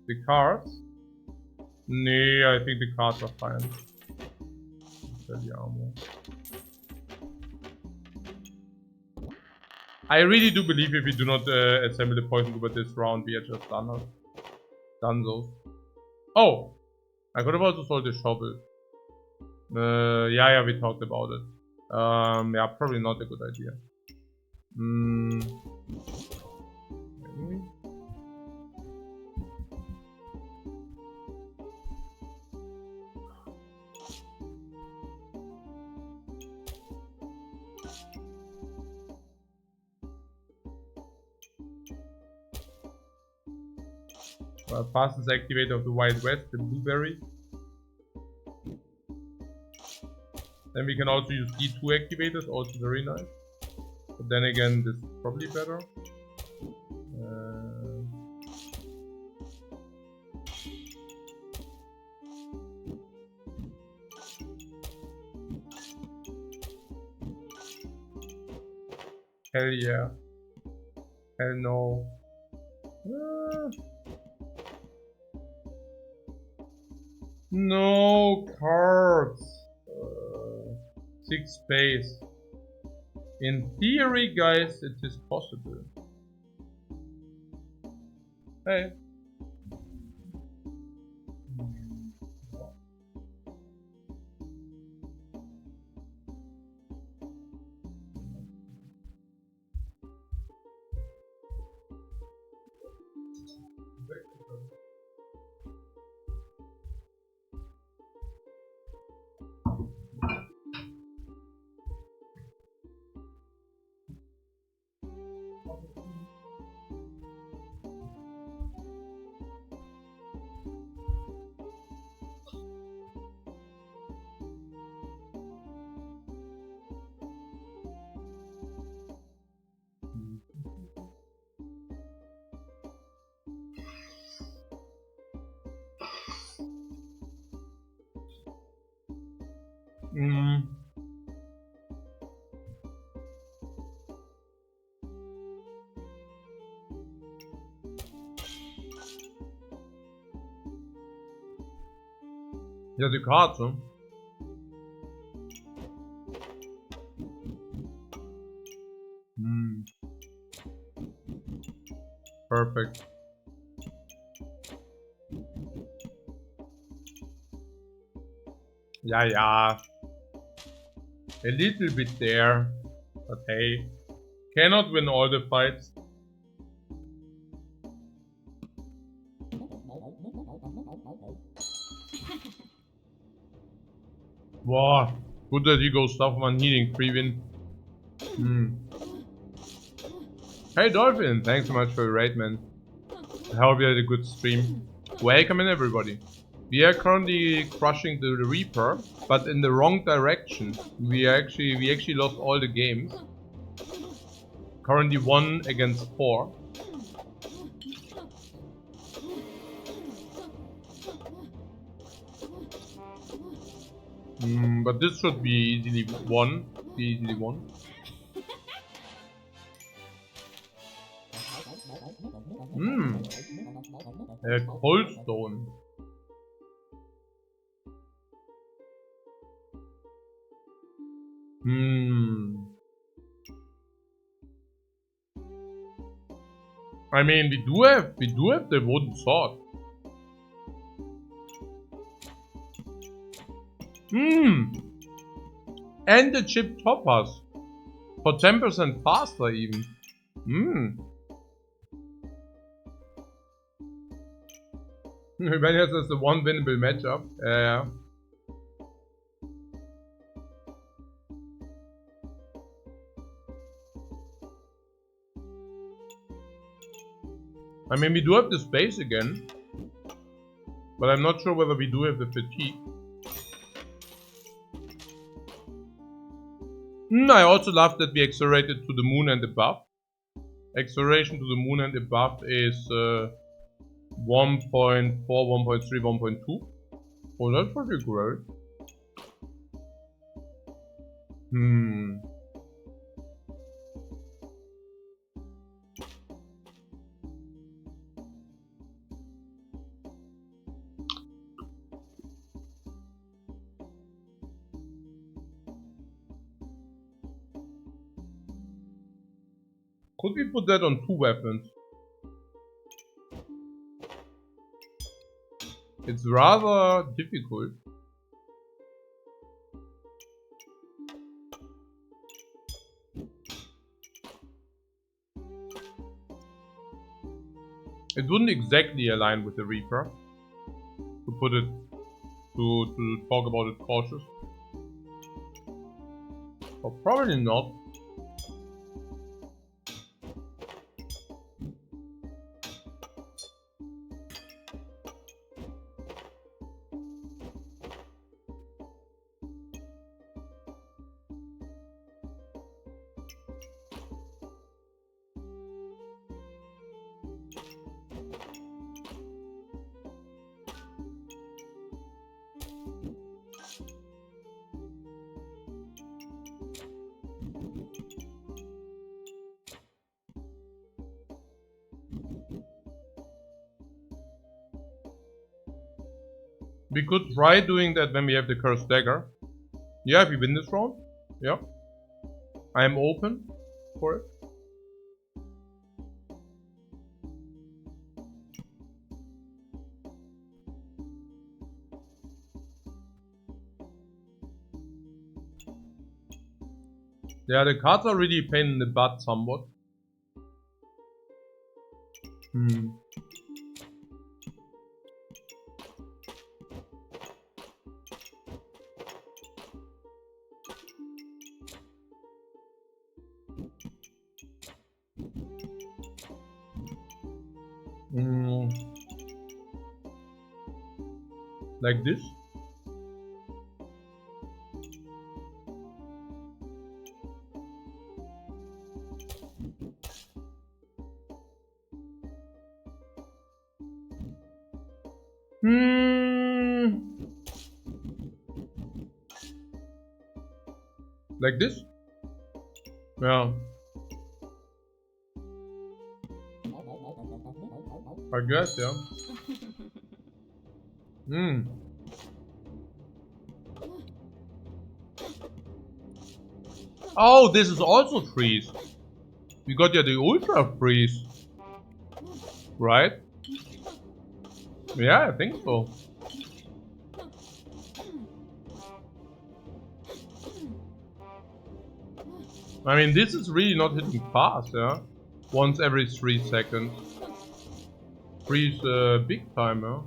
The cards? Nah, I think the cards are fine. The armor. I really do believe if we do not assemble the poison Goober this round, we are just done those. Oh! I could have also sold the shovel. Yeah, we talked about it. Yeah, probably not a good idea. Fastest activator of the Wild West, the blueberry. Then we can also use D2 activators, also very nice. But then again, this is probably better. Hell yeah. Hell no. No cards. 6 space. In theory, guys, it is possible. Hey. Ja, die Karte. Perfect. Ja, ja. A little bit there. But hey. Cannot win all the fights. Wow. Good that he goes stuff on healing. Free win. Hey Dolphin, thanks so much for your raid, man. I hope you had a good stream. Welcome in everybody. We are currently crushing the Reaper, but in the wrong direction. We actually lost all the games. Currently 1 against 4. But this should be easily won. Cold stone. I mean, we do have the wooden sword. And the chip toppers. For 10% faster even. When has the one winnable matchup. Yeah. I mean, we do have the space again. But I'm not sure whether we do have the fatigue. I also love that we accelerated to the moon and above. Acceleration to the moon and above is 1.4, 1.3, 1.2. Oh, that's pretty great. Could we put that on 2 weapons? It's rather difficult. It wouldn't exactly align with the Reaper. To put it, to talk about it cautious. Or probably not. We could try doing that when we have the cursed dagger. Yeah, if we win this round. Yeah. I am open for it. Yeah, the cards are really a pain in the butt somewhat. Like this. Like this? Yeah. I guess, yeah. Oh, this is also freeze. We got yeah the ultra freeze. Right? Yeah, I think so. I mean, this is really not hitting fast, yeah? Once every 3 seconds. Freeze big time, yeah?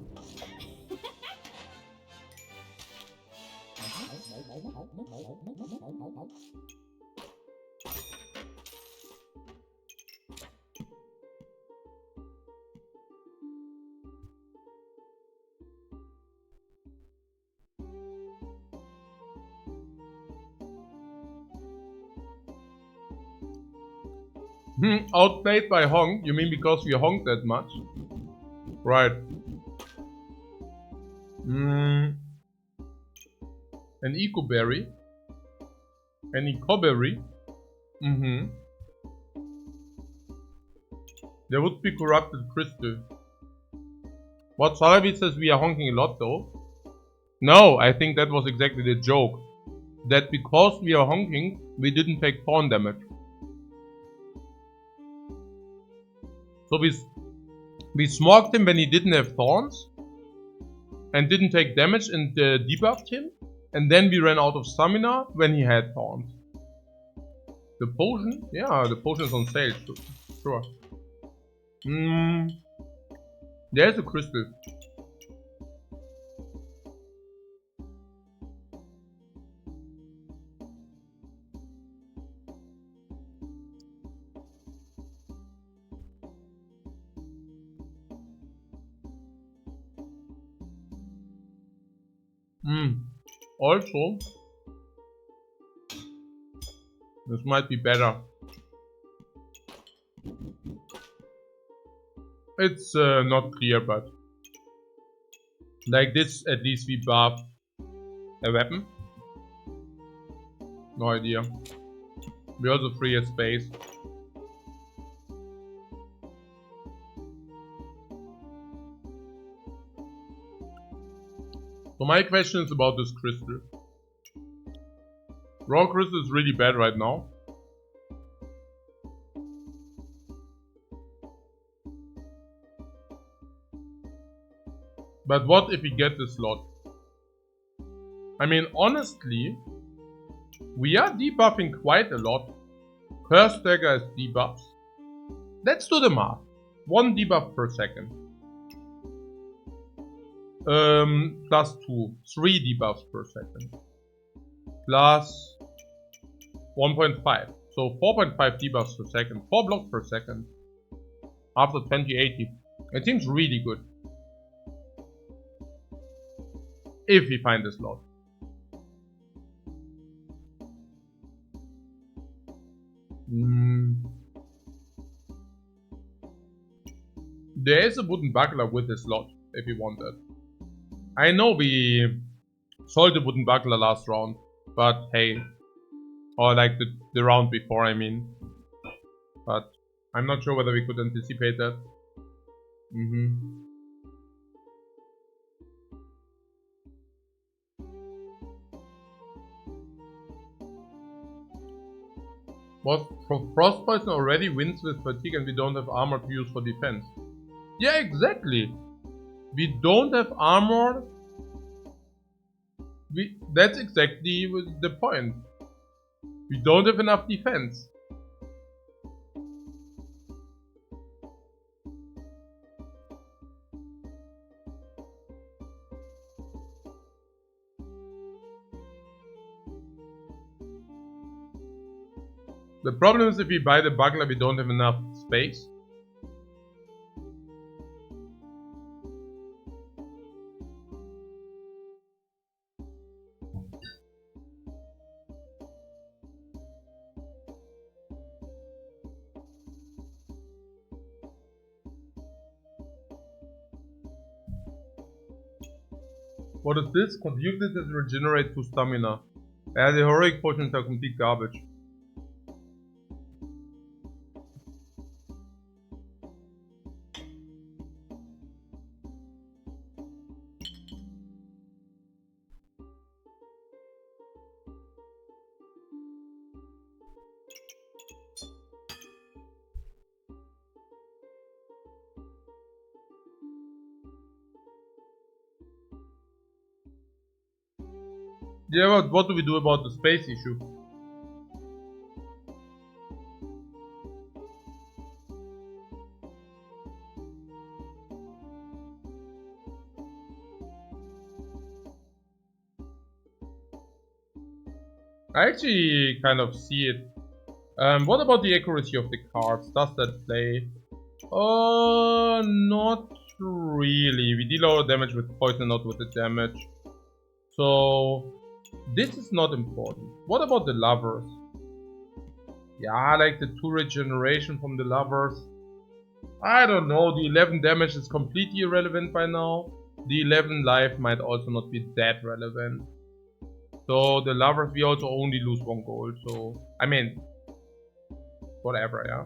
Outplayed by honk? You mean because we honk that much? Right. An eco-berry. An eco-berry. There would be corrupted crystal. What Salavi says we are honking a lot though. No, I think that was exactly the joke. That because we are honking, we didn't take thorn damage. So we smoked him when he didn't have thorns and didn't take damage and debuffed him. And then we ran out of stamina when he had taunt. The potion? Yeah, the potion is on sale. Sure. There's a crystal. Also, this might be better. It's not clear, but like this, at least we buff a weapon. No idea. We also free a space. So my question is about this crystal. Raw crystal is really bad right now. But what if we get this slot? I mean, honestly, we are debuffing quite a lot. Curse Dagger is debuffs. Let's do the math. 1 debuff per second. Plus 2. 3 debuffs per second. Plus 1.5. So 4.5 debuffs per second. 4 blocks per second. After 2080. It seems really good. If we find the slot. There is a wooden buckler with the slot, if you want that. I know we sold the wooden buckler last round, but hey. Or like the round before, I mean. But I'm not sure whether we could anticipate that. Was Frost Poison already wins with fatigue and we don't have armor to use for defense? Yeah, exactly. We don't have armor. That's exactly the point. We don't have enough defense. The problem is if we buy the buckler, we don't have enough space. What is this? Conducted that regenerate to stamina. Yeah, the heroic potions are complete garbage. Yeah, but what do we do about the space issue? I actually kind of see it. What about the accuracy of the cards? Does that play? Not really. We deal a lot of damage with poison, not with the damage. So this is not important. What about the lovers? Yeah, like the 2 regeneration from the lovers. I don't know, the 11 damage is completely irrelevant by now. The 11 life might also not be that relevant. So the lovers, we also only lose 1 gold, so I mean, whatever, yeah.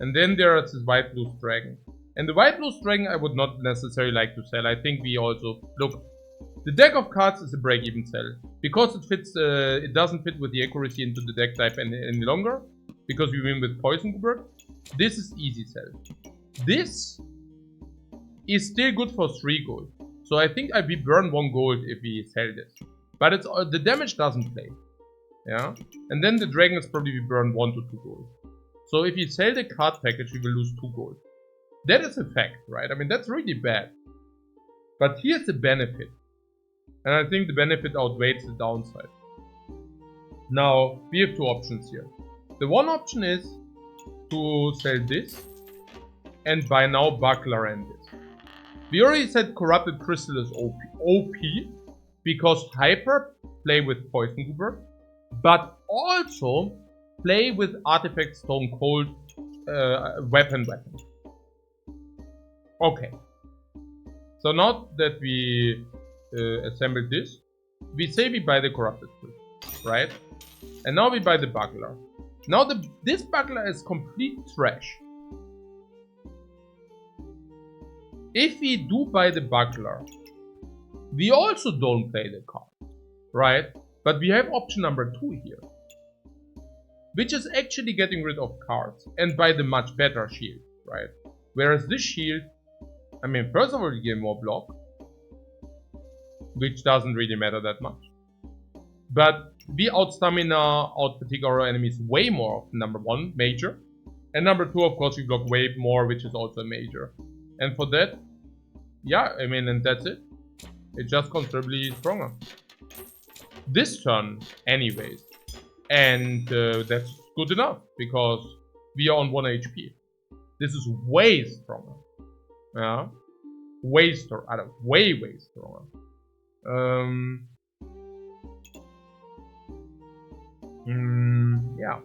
And then there is this white blue dragon. And the white blue dragon I would not necessarily like to sell. I think we also look. The deck of cards is a break-even sell. Because it fits, it doesn't fit with the accuracy into the deck type any longer. Because we win with Poison Bird. This is easy sell. This is still good for 3 gold. So I think we burn 1 gold if we sell this. But it's the damage doesn't play. Yeah? And then the dragon is probably burn 1 to 2 gold. So if you sell the card package, we will lose 2 gold. That is a fact, right? I mean, that's really bad. But here's the benefit. And I think the benefit outweighs the downside. Now, we have 2 options here. The one option is to sell this and buy now Buckler and this. We already said Corrupted Crystal is OP because Hyper play with Poison Goober, but also play with Artifact Stone Cold weapon. Okay. So now that we assembled this, we say we buy the Corrupted Crystal, right? And now we buy the Buckler. Now this Buckler is complete trash. If we do buy the Buckler, we also don't play the card, right? But we have option number 2 here, which is actually getting rid of cards and buy the much better shield, right? Whereas this shield, I mean, first of all, you get more block, which doesn't really matter that much. But we out stamina, out fatigue our enemies way more, number 1, major. And number 2, of course, we block way more, which is also a major. And for that, yeah, I mean, and that's it. It's just considerably stronger. This turn, anyways. And that's good enough, because we are on 1 HP. This is way stronger. Yeah. Way stronger. Way stronger. Yeah.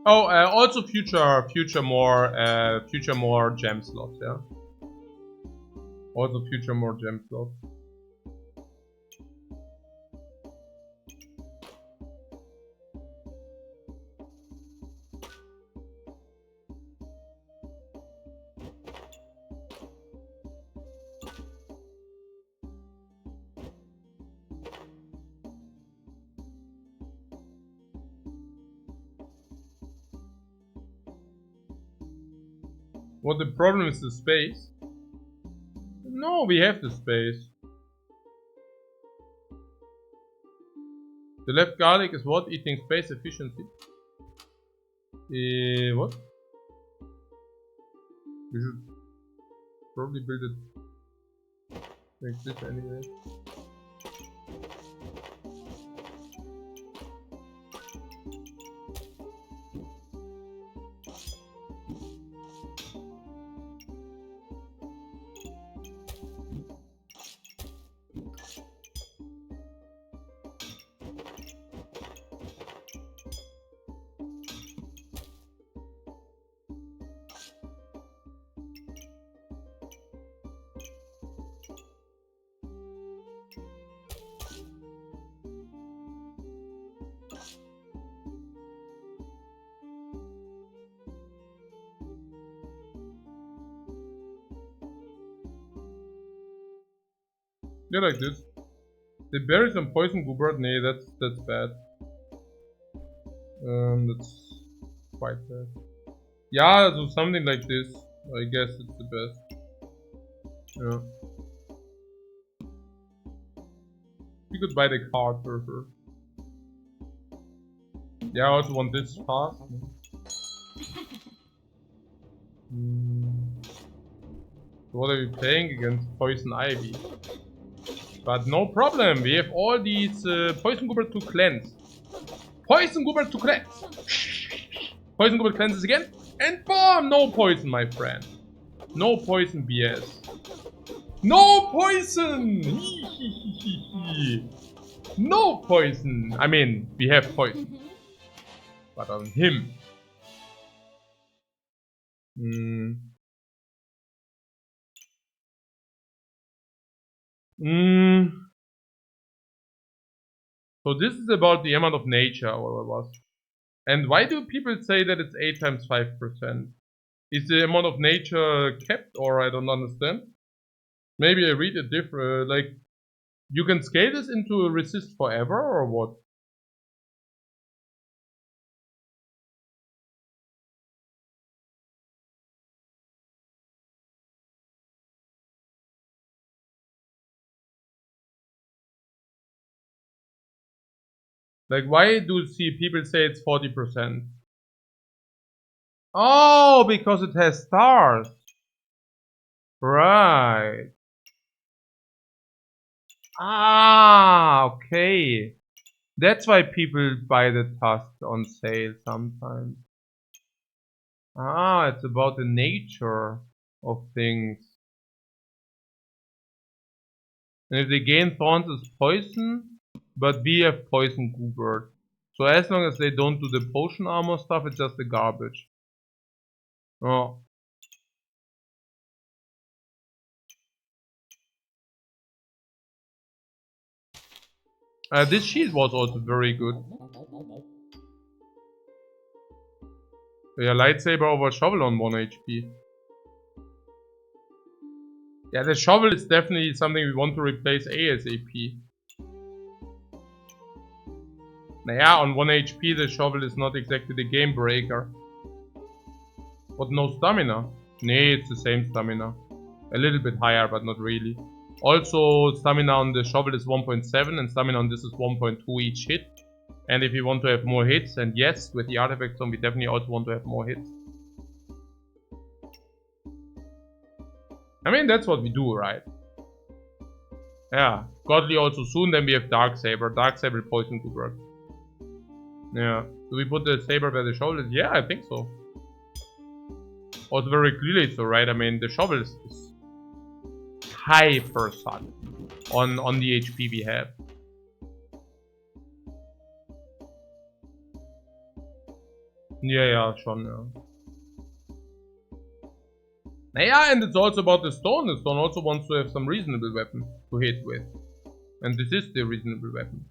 Oh, also future more gem slots, yeah. Also future more gem slots. What the problem is the space? No, we have the space. The left garlic is what? Eating space efficiency. What? We should probably build it like this anyway. Yeah, like this. The berries and poison goober, nee, that's bad. That's quite bad. Yeah, so something like this. I guess it's the best. Yeah. We could buy the card for her. Yeah, I also want this fast. So what are we playing against? Poison Ivy. But no problem, we have all these Poison Goober to cleanse. Poison Goober to cleanse! Poison Goober cleanses again, and boom! No poison, my friend. No poison BS. No poison! No poison! I mean, we have poison. But on him. So this is about the amount of nature, or it was. And why do people say that it's 8 times 5%? Is the amount of nature kept, or I don't understand? Maybe I read it different, like, you can scale this into a resist forever, or what? Like, why do you see people say it's 40%? Oh, because it has stars. Right. Ah, okay. That's why people buy the tusk on sale sometimes. Ah, it's about the nature of things. And if they gain thorns as poison, but we have poison goobert. So as long as they don't do the potion armor stuff, it's just the garbage. Oh. This shield was also very good. Yeah, lightsaber over shovel on 1 HP. Yeah, the shovel is definitely something we want to replace ASAP. Naja, on 1 HP the shovel is not exactly the game breaker. But no stamina. Nee, it's the same stamina. A little bit higher, but not really. Also, stamina on the shovel is 1.7 and stamina on this is 1.2 each hit. And if you want to have more hits, and yes, with the artifact zone we definitely also want to have more hits. I mean, that's what we do, right? Yeah. Godly also soon, then we have Darksaber. Darksaber poison could work. Yeah. Do we put the saber where the shovel is? Yeah, I think so. Also very clearly so, right? I mean, the shovel is hyper solid on the HP we have. Yeah, schon, ja. Naja, and it's also about the stone. The stone also wants to have some reasonable weapon to hit with. And this is the reasonable weapon.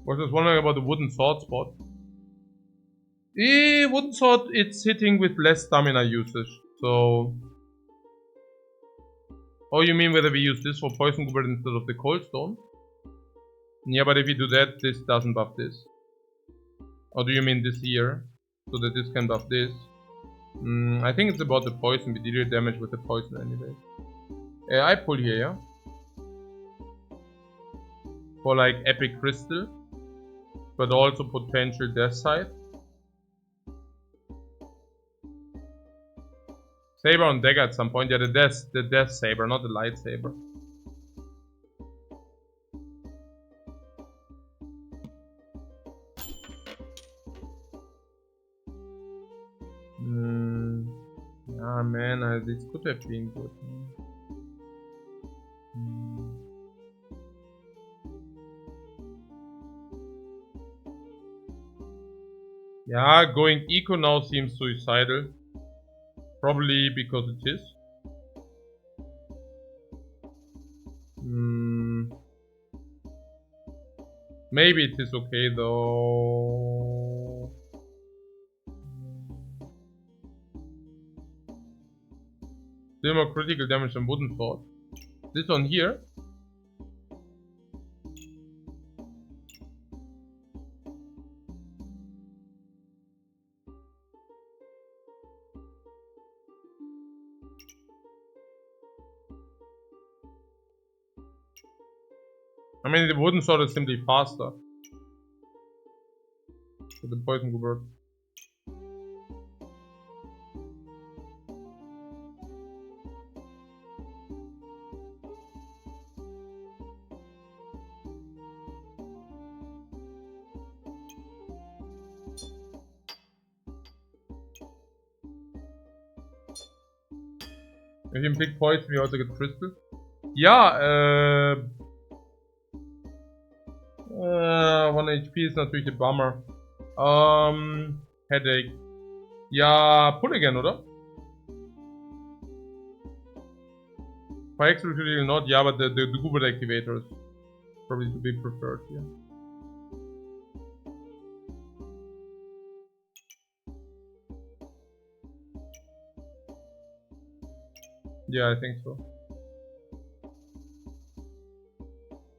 Was just wondering about the wooden sword spot. Wooden sword, it's hitting with less stamina usage. So... Oh, you mean whether we use this for poison goobert instead of the cold stone? Yeah, but if you do that, this doesn't buff this. Or do you mean this here? So that this can buff this? I think it's about the poison. We deal damage with the poison anyway. I pull here, yeah? For like epic crystal. But also potential death side. Saber on dagger at some point. Yeah, the death saber, not the lightsaber. Ah man, this could have been good. Yeah, going eco now seems suicidal. Probably because it is. Maybe it is okay though. Still more critical damage than wooden sword. This one here. I mean, the wooden sword is simply faster. So the poison could work. If you pick poison, we also get crystal. Ja, 1 HP ist natürlich ein Bummer. Headache. Ja, pull again, oder? For executing not, yeah, but the Google activator is probably to be preferred here. Yeah, I think so.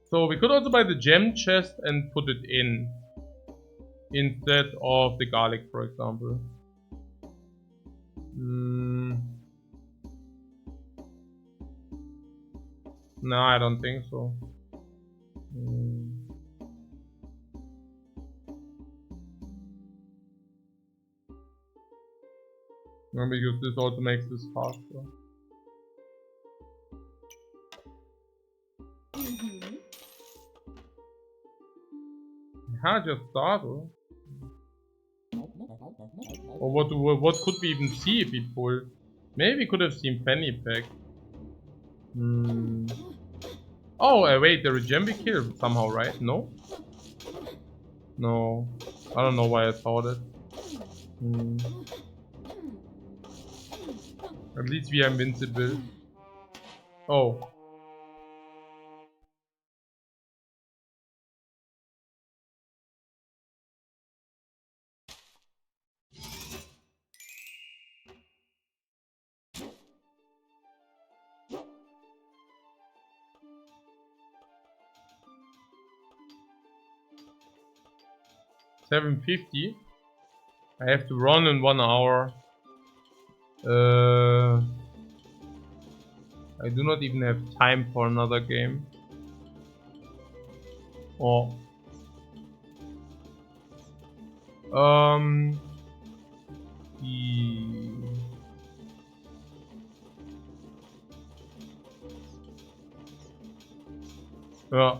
So we could also buy the gem chest and put it in instead of the garlic, for example. No, I don't think so. No, because this also makes this faster. Just start, or? Or what could we even see if we pull? Maybe we could have seen Penny Pack. Oh, wait, the regen we killed somehow, right? No? No. I don't know why I thought it. At least we are invincible. Oh. $750. I have to run in 1 hour. I do not even have time for another game. Oh. Yeah.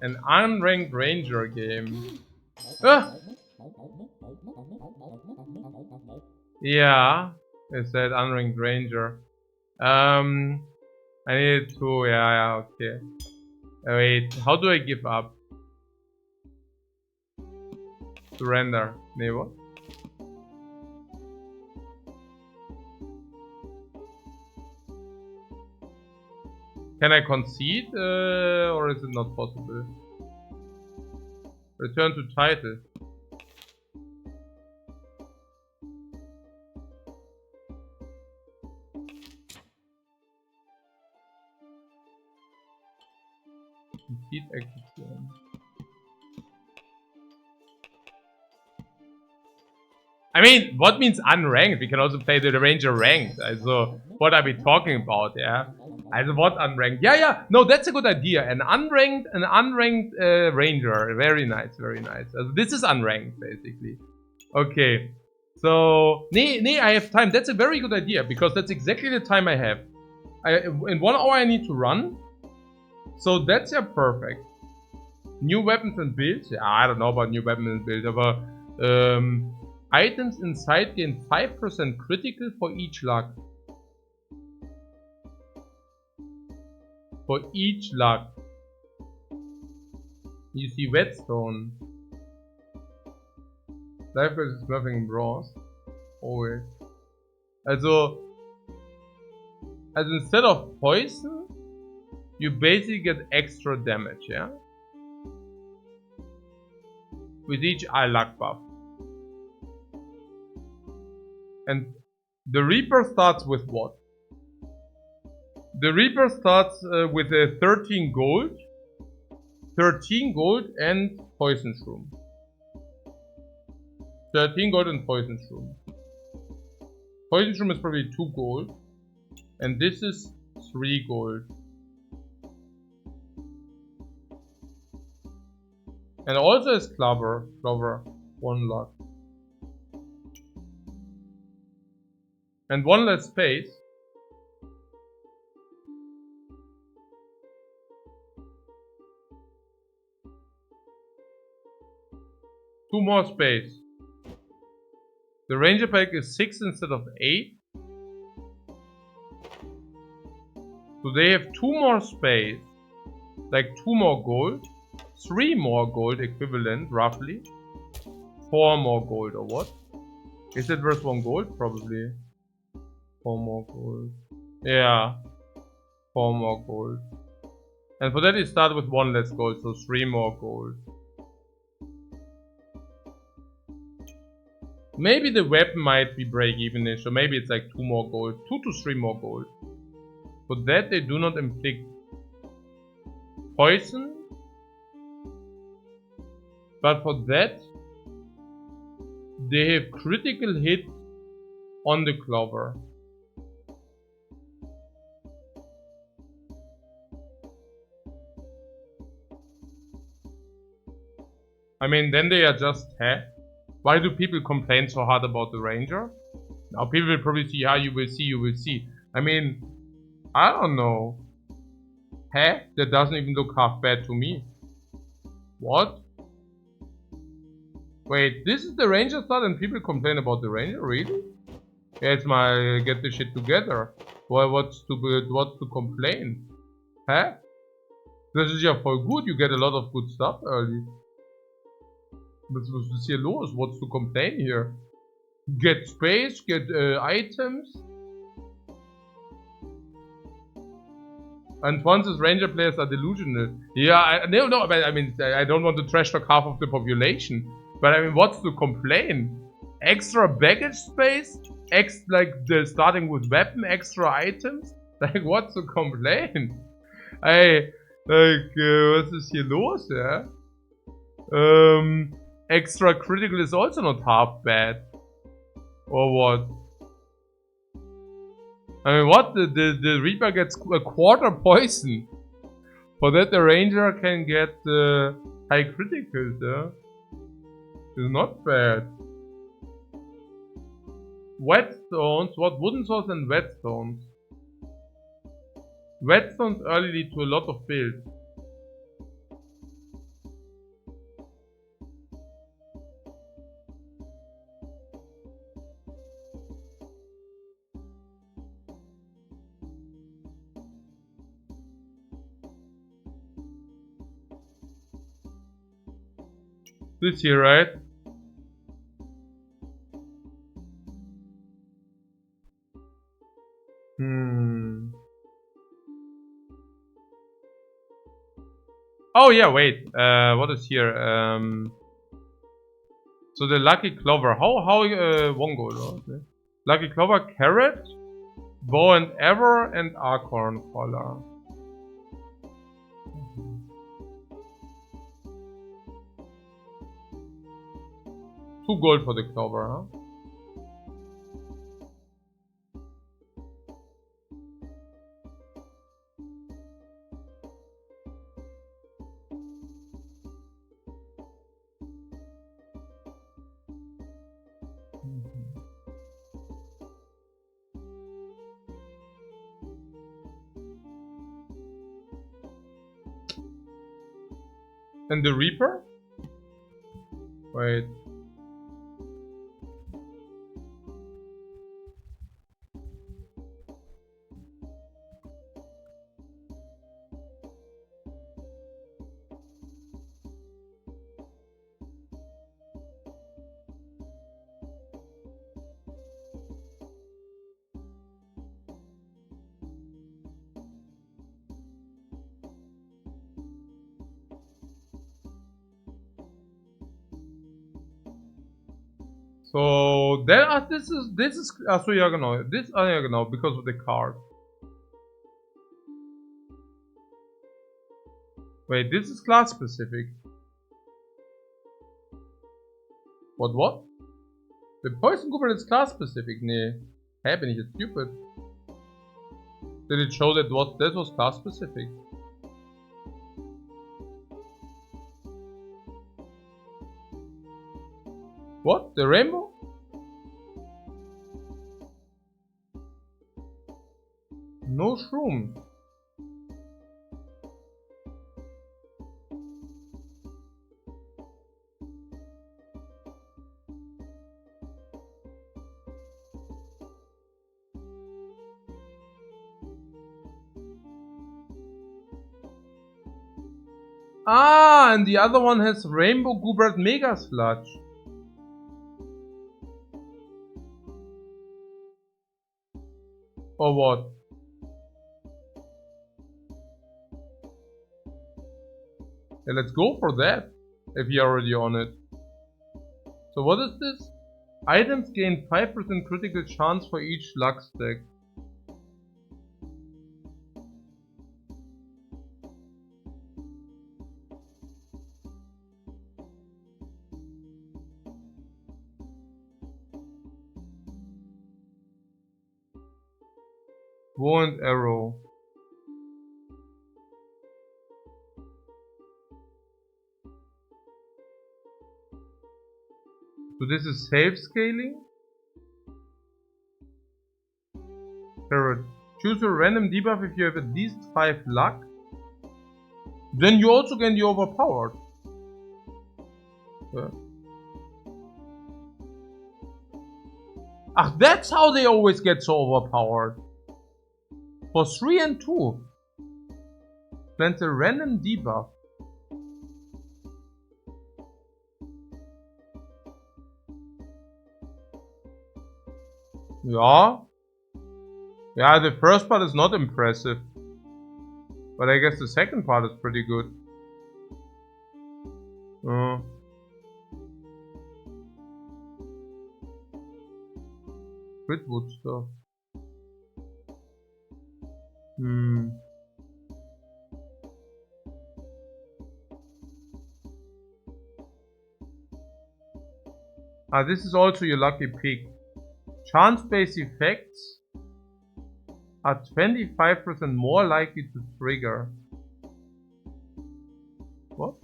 An unranked ranger game. Yeah, it said unranked ranger. I need to. Yeah, okay. Wait, how do I give up? Surrender. Nee, what? Can I concede, or is it not possible? Return to title. Complete execution. I mean, what means unranked? We can also play the ranger ranked. Also, what are we talking about? Yeah. Also, what unranked? Yeah. No, that's a good idea. An unranked ranger. Very nice, very nice. This is unranked, basically. Okay. So, nee, I have time. That's a very good idea because that's exactly the time I have. In 1 hour I need to run. So that's ja perfect. New weapons and builds. Yeah, I don't know about new weapons and builds, aber items inside gain 5% critical for each luck. For each luck. You see whetstone. Lifecoach is nothing bronze. Always. Also instead of poison, you basically get extra damage, yeah? With each eye luck buff. And the Reaper starts with what? The Reaper starts with 13 gold. 13 gold and poison shroom. 13 gold and poison shroom. Poison shroom is probably 2 gold. And this is 3 gold. And also is Clover, 1 luck. And 1 less space. Two more space. The Ranger pack is 6 instead of 8. So they have 2 more space. Like 2 more gold. 3 more gold equivalent, roughly. 4 more gold, or what? Is it worth 1 gold? Probably. 4 more gold. Yeah. 4 more gold. And for that you start with 1 less gold, so 3 more gold. Maybe the weapon might be break-even-ish, or maybe it's like 2 more gold. 2 to 3 more gold. For that they do not inflict poison. But for that they have critical hit on the clover. I mean, then they are just, why do people complain so hard about the ranger? Now people will probably see, you will see. I mean, I don't know. That doesn't even look half bad to me. What? Wait, this is the ranger start and people complain about the ranger? Really? Yeah, it's my get the shit together. Well, what's to complain? Das ist ja voll gut, you get a lot of good stuff early. Was ist hier los? What's to complain here? Get space, get items. And Francis ranger players are delusional. Yeah, no, but I mean, I don't want to trash talk half of the population. But I mean, what's to complain? Extra baggage space? Like starting with weapon, extra items? Like, what's to complain? Was ist hier los, yeah? Extra critical is also not half bad. Or what? I mean, what? The Reaper gets a quarter poison. For that, the Ranger can get high criticals, yeah? It's not bad. Whetstones? What? Wooden swords and whetstones? Whetstones early lead to a lot of builds. This here, right? Oh yeah, wait. What is here? So the lucky clover. How 1 gold? Okay. Lucky clover, carrot, bow and arrow, and acorn collar. 2 gold for the clover, huh? And the Reaper? Wait. So this is so ja genau. Ja genau, because of the card. Wait, this is class specific. What? The poison goblin is class specific. Nee. Bin ich jetzt stupid? Did it show that was class specific? What? The rainbow? No shroom. Ah, and the other one has Rainbow Goobert Mega Sludge. Or what? Yeah, let's go for that, if you're already on it. So what is this? Items gain 5% critical chance for each luck stack. Bow and arrow. So this is safe scaling? Carrot. Choose a random debuff if you have at least 5 luck. Then you also can be overpowered. Yeah. Ah, that's how they always get so overpowered. For 3 and 2. Plant a random debuff. Yeah. Yeah, the first part is not impressive. But I guess the second part is pretty good. Gridwood stuff. Ah, this is also your lucky pick. Chance-based effects are 25% more likely to trigger. What?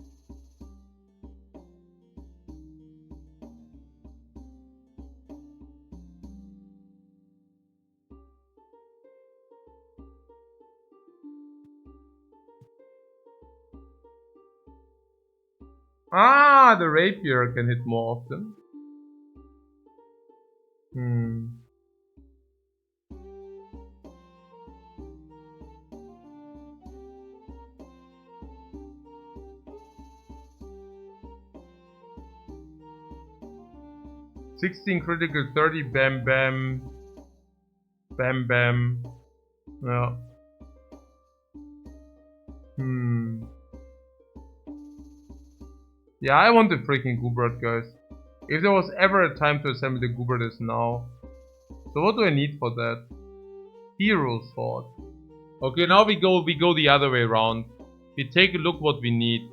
Ah, the rapier can hit more often. 16 critical, 30 bam bam. Bam bam. Yeah. Yeah, I want the freaking Goobert, guys. If there was ever a time to assemble the Goobert, it's now. So what do I need for that? Hero Sword. Okay, now we go the other way around. We take a look what we need.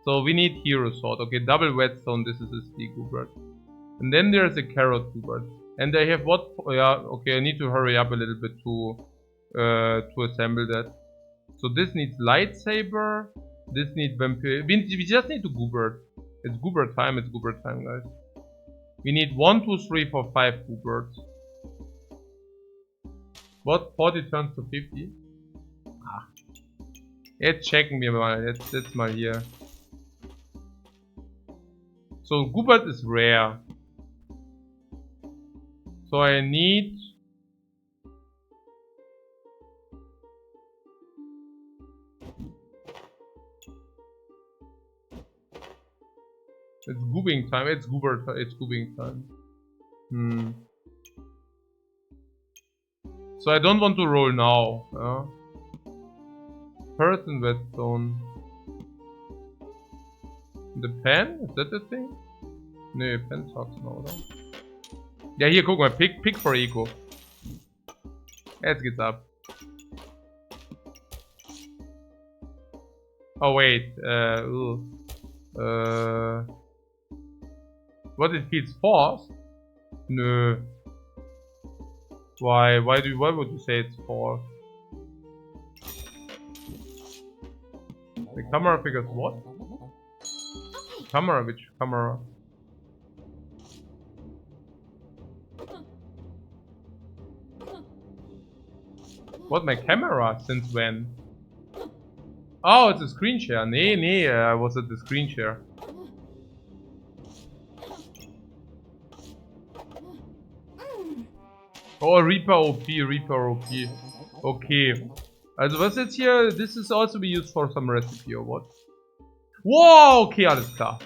So we need Hero Sword. Okay, double whetstone, this is a Steel Goobert. And then there's a Carrot Goobert. And I have what? Oh, yeah, okay, I need to hurry up a little bit to assemble that. So this needs Lightsaber. This needs Vampire. We just need to Goobert. It's Goobert time, guys. We need 1, 2, 3, 4, 5 Gooberts. What? 40 turns to 50? Ah. Jetzt checken wir mal. Jetzt mal hier. So Goobert is rare. So I need... It's goobing time. It's goobing time. So I don't want to roll now. Person whetstone. The pen? Is that the thing? Nee, pen sucks now, oder? Ja, hier, guck mal. Pick for Eco. Jetzt geht's ab. Oh, wait. What, it feels forced? Nö. Why would you say it's forced? The camera figures what? Camera? Which camera? What, my camera? Since when? Oh, it's a screen share. Nee, I was at the screen share. Oh, Reaper OP. Okay. Also was jetzt hier? This is also be used for some recipe or what? Wow, okay, alles klar.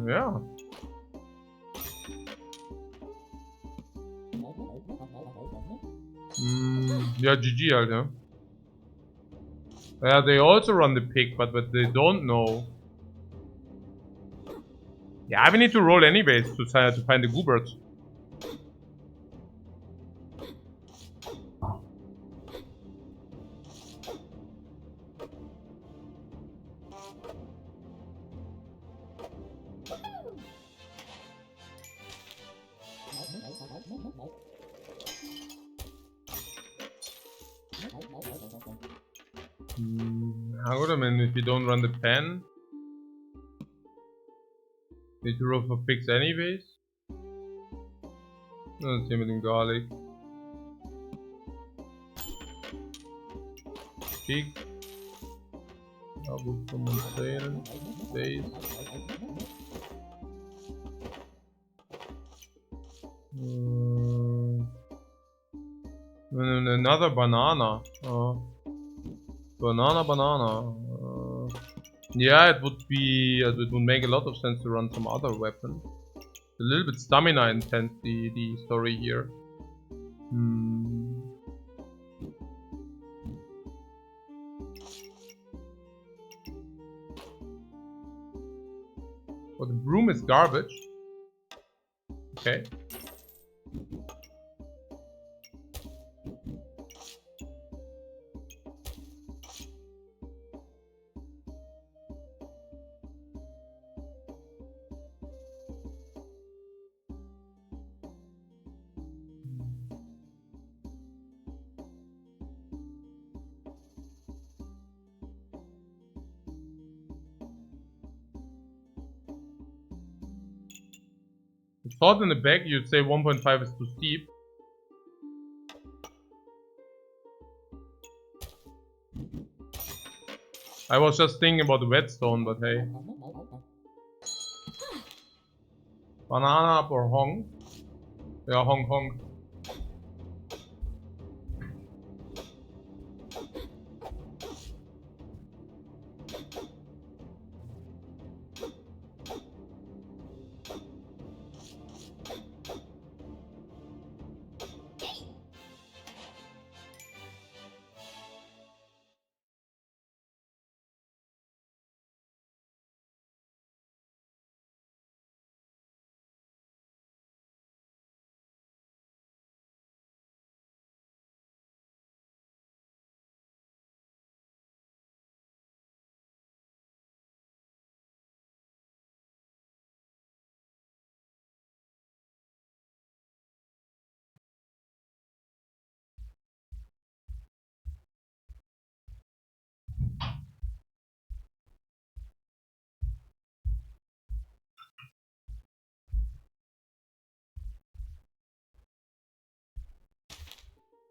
Ja. Ja, GG halt, ja. Yeah, they also run the pick, but they don't know. Yeah, we need to roll anyways to find the Goobert. How would I mean if you don't run the pen? Need to roll for picks anyways? No, same with garlic. Pick. Double from sale. Base. Another banana. Banana. Yeah, it would be. It would make a lot of sense to run some other weapon. A little bit stamina intense, the story here. But the broom is garbage. Okay. I thought in the back you'd say 1.5 is too steep. I was just thinking about the whetstone, but hey. Banana up or Hong? Yeah, Hong.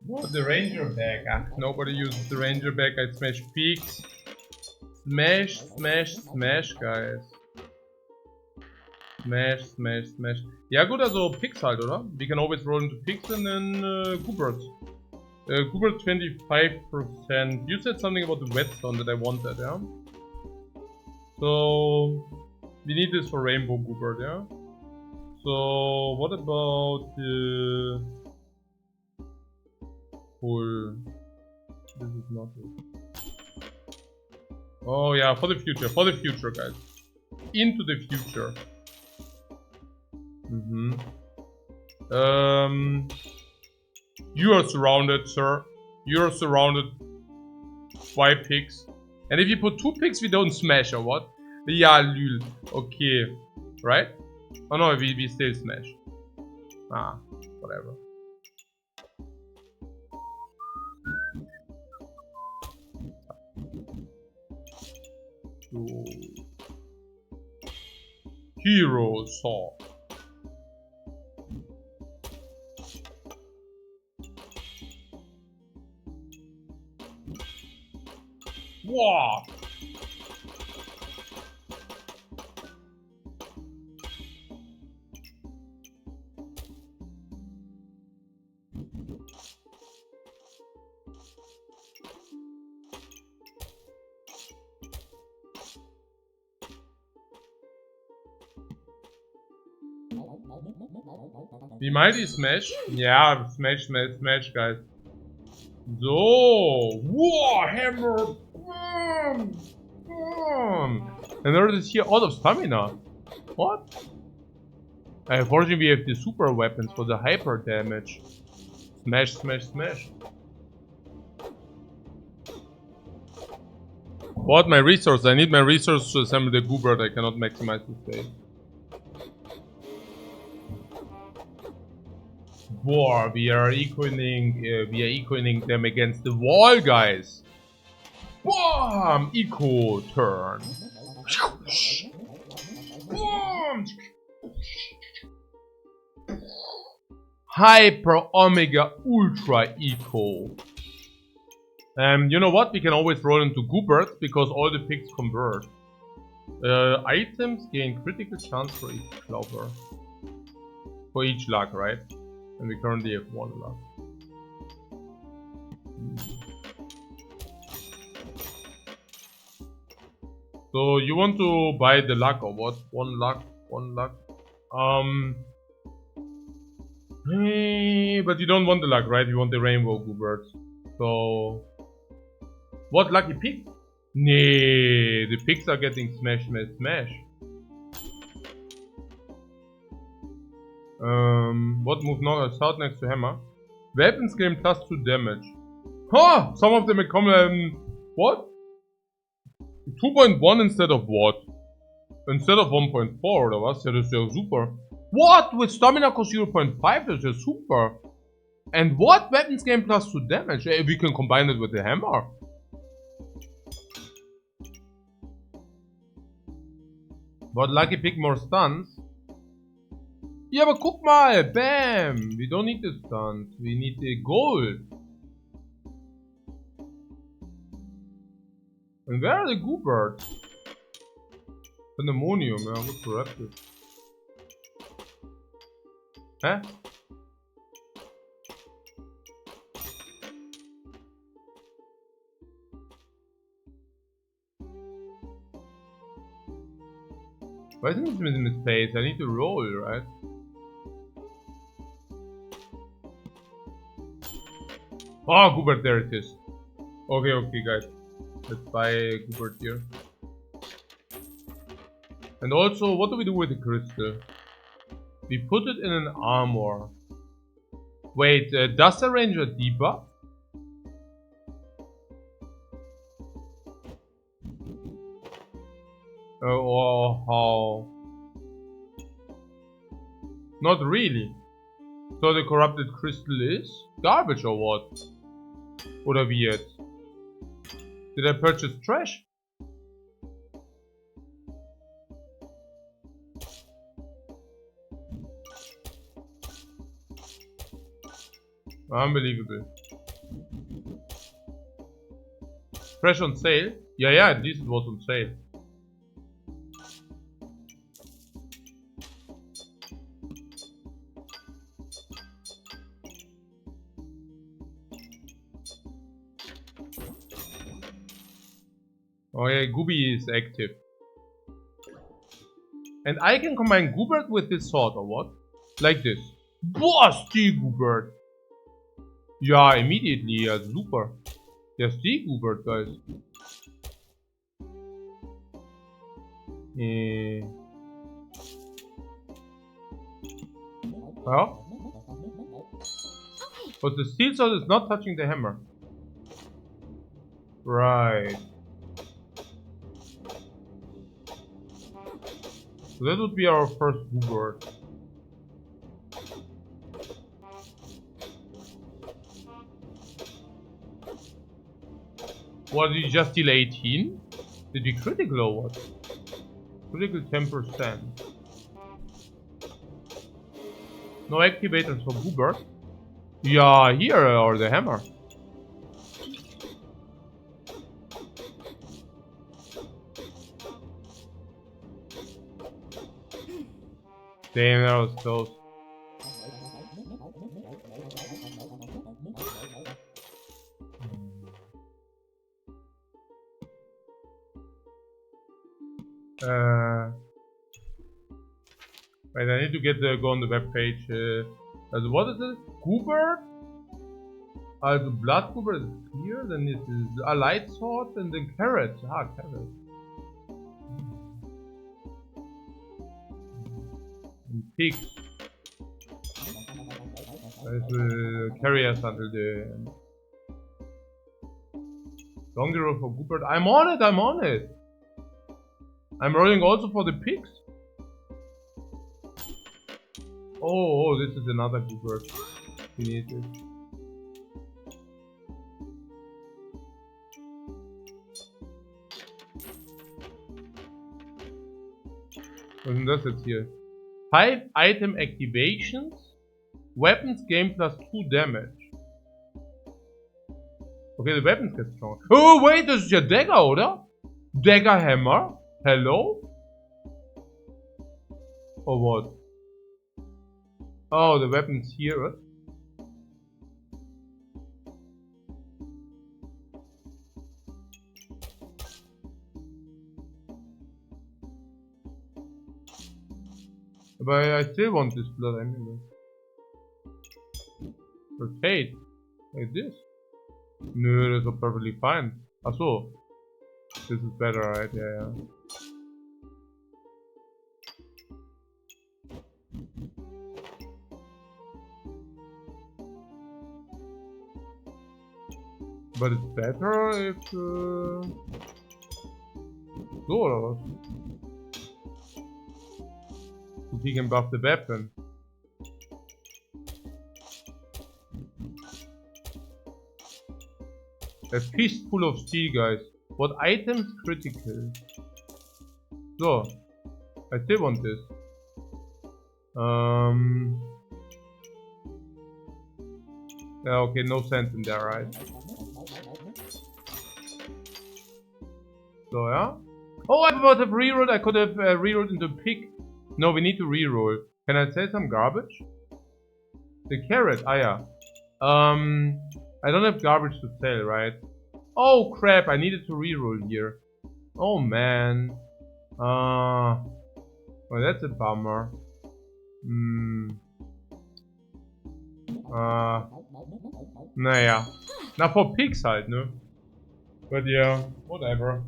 What, the ranger bag? Ah, nobody uses the ranger bag. I smash peaks. Smash, guys. Smash. Ja gut, also Picks halt, oder? We can always roll into Picks and then Goobert. Goobert 25%. You said something about the whetstone that I wanted, yeah? So we need this for Rainbow Goobert, yeah? So what about the pull? This is not it. Oh yeah, for the future, guys. Into the future. You are surrounded, sir. You are surrounded by pigs. And if you put 2 pigs, we don't smash, or what? Yeah, lul. Okay. Right? Oh no, we still smash. Ah, whatever. So. Hero Saw. Wow. Wie meint ihr Smash? Ja, Smash, Smash, Smash, guys. So. Wow, Hammer. And there is here out of stamina. What? Unfortunately, we have the super weapons for the hyper damage. Smash, smash, smash. What? My resource? I need my resource to assemble the Goobert. I cannot maximize the save. War. We are equaling them against the wall, guys. Boom! Eco turn. Boom! Hyper Omega Ultra Eco. You know what? We can always roll into Goobert because all the picks convert. Items gain critical chance for each clover. For each luck, right? And we currently have 1 luck. So you want to buy the luck or what? 1 luck, 1 luck. Hey, but you don't want the luck, right? You want the rainbow Goobert. So what lucky pick? Nee, the picks are getting smash, smash, smash. What move now? Start next to hammer. Weapons gain +2 damage. Ha! Some of them become what? 2.1 instead of what? Instead of 1.4 oder was? Ja, das ist ja super. What? With stamina cost 0.5? Das ist ja super. And what? Weapons gain +2 damage. We can combine it with the hammer. But lucky pick more stuns. Ja, aber guck mal! Bam! We don't need the stuns. We need the gold. And where are the Gooberts? Pandemonium, ja, what's corrupted? Hä? Why isn't it in the space? I need to roll, right? Oh, Goobert, there it is. Okay, okay, guys. Let's buy Goobert here. And also, what do we do with the crystal? We put it in an armor. Wait, does the ranger debuff? Or how? Not really. So the corrupted crystal is garbage or what? Oder wie jetzt? Did I purchase trash? Unbelievable. Trash on sale? Yeah, yeah, at least it was on sale. Oh yeah, Gooby is active. And I can combine Goobert with this sword or what? Like this. Boah, Steel Goobert. Ja, immediately, ja, super. Ja, Steel Goobert, guys. Well. But the steel sword is not touching the hammer. Right. So that would be our first Goobert. What, did you just deal 18? Did we critical or what? Critical 10%. No activators for Goobert. Yeah, here or the hammer. Damn, that was close. Wait, I need to go on the web page. What is it? Goobert? Also Blood Goobert is here, then it is a light sword and then carrot. Ah, carrot. And pig. Will carry us until the end. Donkey roll for Goobert. I'm on it, I'm on it. I'm rolling also for the pigs. Oh, this is another Goobert. We need it. Was denn das jetzt hier? 5 item activations. Weapons gain plus 2 damage. Okay, the weapons get stronger. Oh wait, das ist ja Dagger, oder? Dagger Hammer? Hello? Or what? Oh, the weapons here. What? But I still want this blood anyway. Rotate. Like this. No, that's not perfectly fine. Ach so. This is better, right? Yeah. But it's better if... So oder was? If he can buff the weapon. A fistful of steel, guys. What items critical? So, I still want this. Yeah, okay, no sense in there, right? So, yeah. Oh, I would have rerolled. I could have rerolled into pig. No, we need to reroll. Can I sell some garbage? The carrot, ah yeah. I don't have garbage to sell, right? Oh crap, I needed to reroll here. Oh man. Well, that's a bummer. Naja. Na, for pigs halt, ne? But yeah, whatever.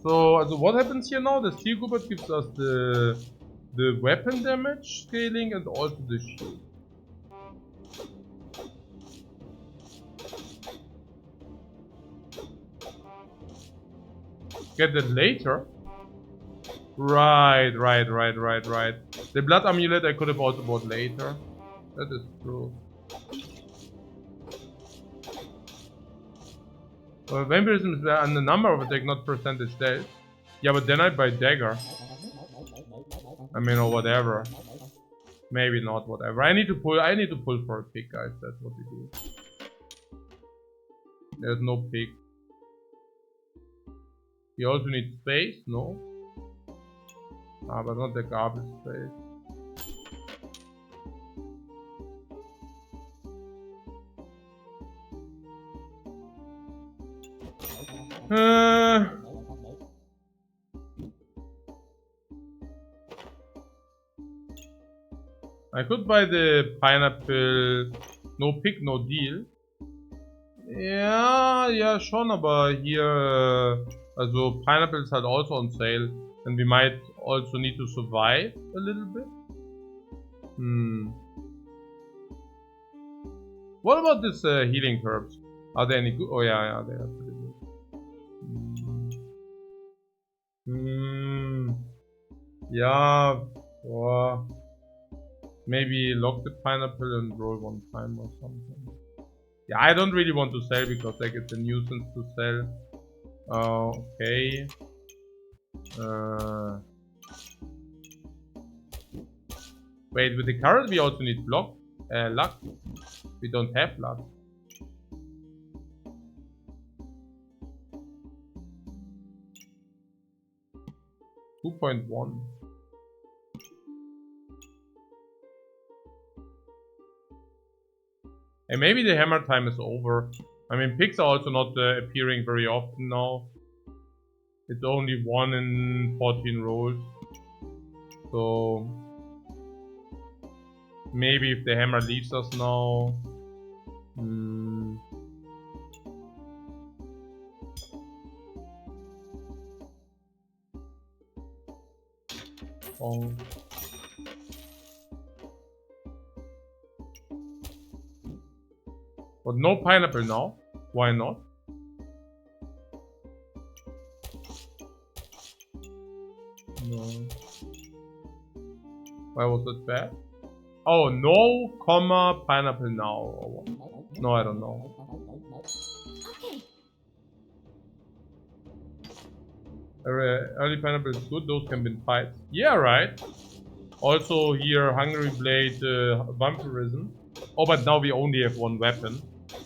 So, what happens here now? The Steel Goobert gives us the weapon damage scaling and also the shield. Get that later? Right. The blood amulet I could have also bought later. That is true. Vampirism is on the number of attack, not percentage death. Yeah, but then I buy dagger. I mean, or whatever. Maybe not, whatever. I need to pull for a pig, guys. That's what we do. There's no pig. You also need space, no? Ah, but not the garbage space. I could buy the pineapple. No pick, no deal. Ja, schon, aber hier, also pineapple is halt also on sale, and we might also need to survive a little bit. What about this healing herbs? Are they any good? Oh yeah, they are pretty good. Yeah, maybe lock the pineapple and roll one time or something. Yeah, I don't really want to sell because like it's a nuisance to sell. Okay. Wait, with the carrot we also need luck. We don't have luck. .1. And maybe the hammer time is over. I mean, pigs are also not appearing very often now. It's only 1 in 14 rolls. So maybe if the hammer leaves us now. Oh. But no pineapple now. Why not? No. Why was that bad? Oh, no, comma, pineapple now. No, I don't know. Early pineapple is good, those can win fights. Yeah, right. Also here, Hungry Blade, Vampirism. Oh, but now we only have one weapon.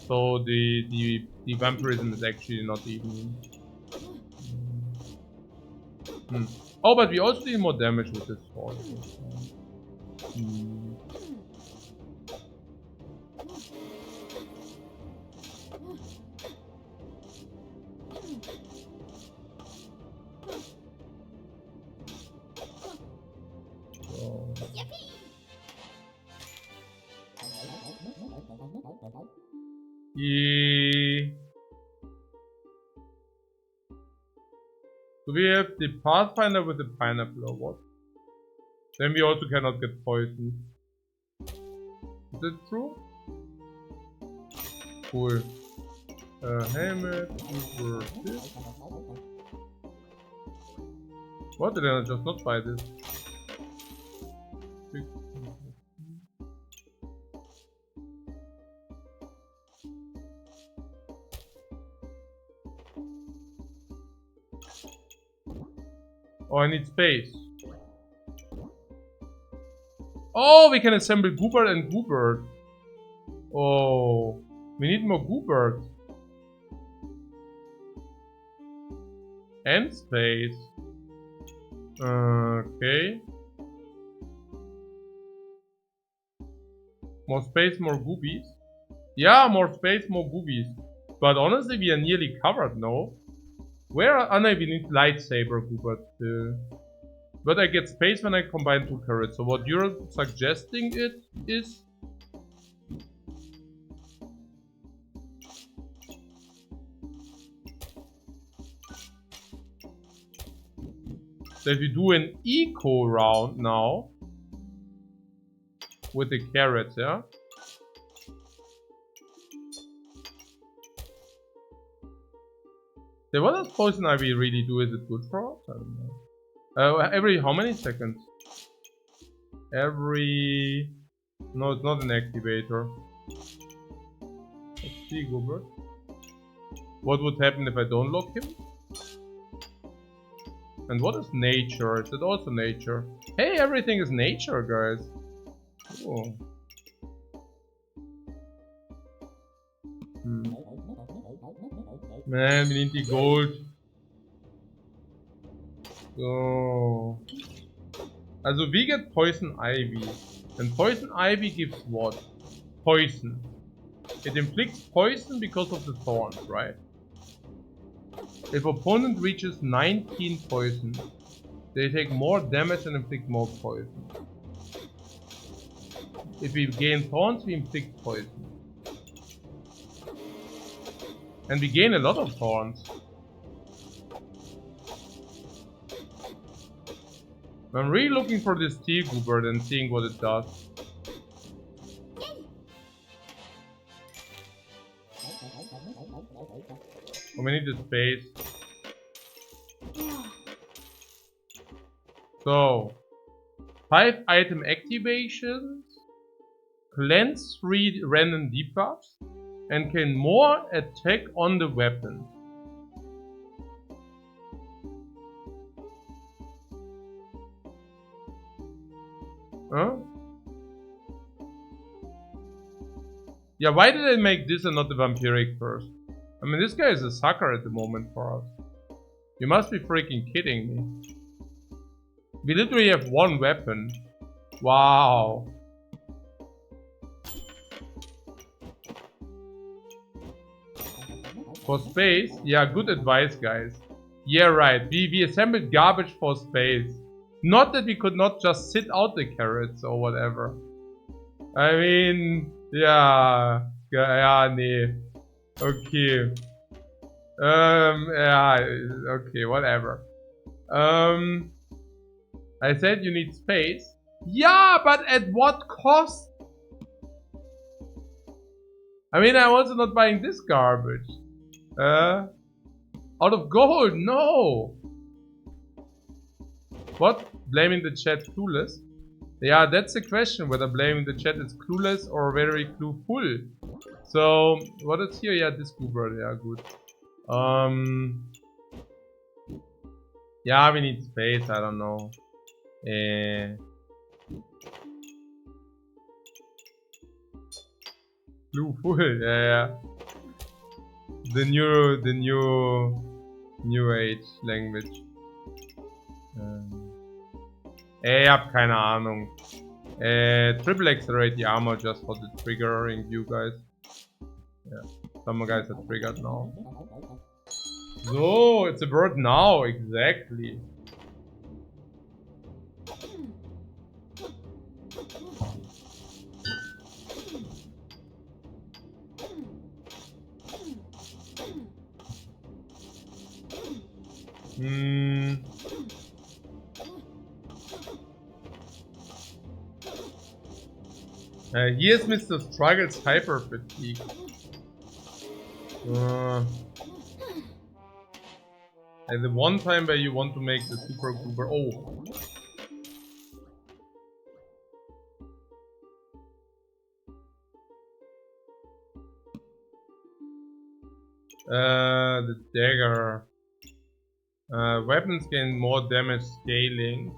So the Vampirism is actually not even... Oh, but we also do more damage with this sword. So we have the Pathfinder with the pineapple or what? Then we also cannot get poisoned. Is that true? Cool. Helmet, over this. What did I just not buy this? Oh, I need space. Oh, we can assemble Goobert and Goobert. Oh, we need more Goobert. And space. Okay. More space, more goobies. Yeah, more space, more goobies. But honestly, we are nearly covered, no? Where are... Oh no, we need lightsaber Goobert still. But I get space when I combine two carrots. So what you're suggesting it is... that we do an eco round now. With the carrots, yeah? So what does poison ivy really do? Is it good for us? I don't know. Every how many seconds? Every... No, it's not an activator. Let's see, Goobert. What would happen if I don't lock him? And what is nature? Is it also nature? Hey, everything is nature, guys. Oh. Man, we need the gold. So. Also, we get poison ivy. And poison ivy gives what? Poison. It inflicts poison because of the thorns, right? If opponent reaches 19 poison, they take more damage and inflict more poison. If we gain thorns, we inflict poison. And we gain a lot of thorns. I'm really looking for this tea Goobert and seeing what it does. Oh, we need the space. So, 5 item activations, cleanse 3 random debuffs, and can more attack on the weapon. Huh? Yeah, why did I make this and not the vampiric first? I mean, this guy is a sucker at the moment for us. You must be freaking kidding me. We literally have one weapon. Wow. For space? Yeah, good advice, guys. Yeah, right. We assembled garbage for space. Not that we could not just sit out the carrots or whatever. I mean, yeah, nee. Okay. Yeah, okay, whatever. I said you need space. Yeah, but at what cost? I mean, I'm also not buying this garbage. Out of gold, no. What? Blaming the chat clueless? Yeah, that's the question, whether blaming the chat is clueless or very clueful. So, what is here? Yeah, this goober, yeah, good. Yeah, we need space, I don't know. Clueful, yeah. The new age language. Ich hab keine Ahnung. Triple accelerate the armor just for the triggering you guys. Yeah, some guys are triggered now. So, it's a bird now, exactly. Here's Mr. Struggles hyper fatigue. And the one time where you want to make the super goober. Oh. The dagger. Weapons gain more damage scaling.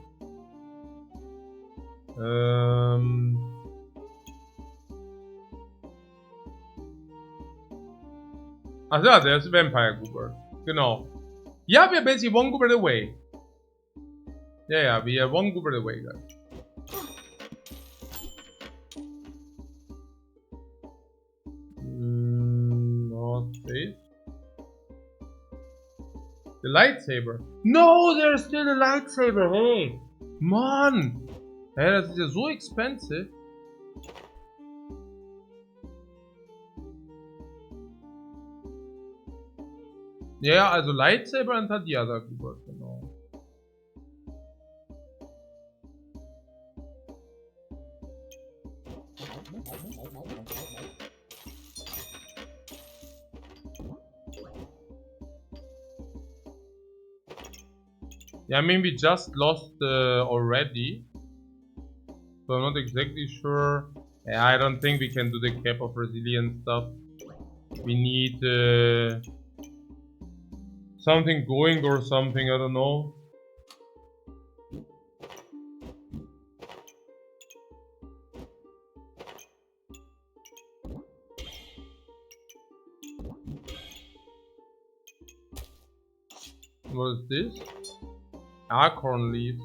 Ach ja, there's Vampire Goober. Genau. Yeah, we are basically one goober away. Yeah, we are one goober away, guys. More space. The lightsaber. No, there's still a lightsaber. Hey, man. Hey, das ist ja so expensive. Ja, also Lightsaber und hat die other goober, genau. Yeah, I mean, we just lost already. So I'm not exactly sure. Yeah, I don't think we can do the cap of resilience stuff. We need something going or something, I don't know. What is this? Acorn leaves.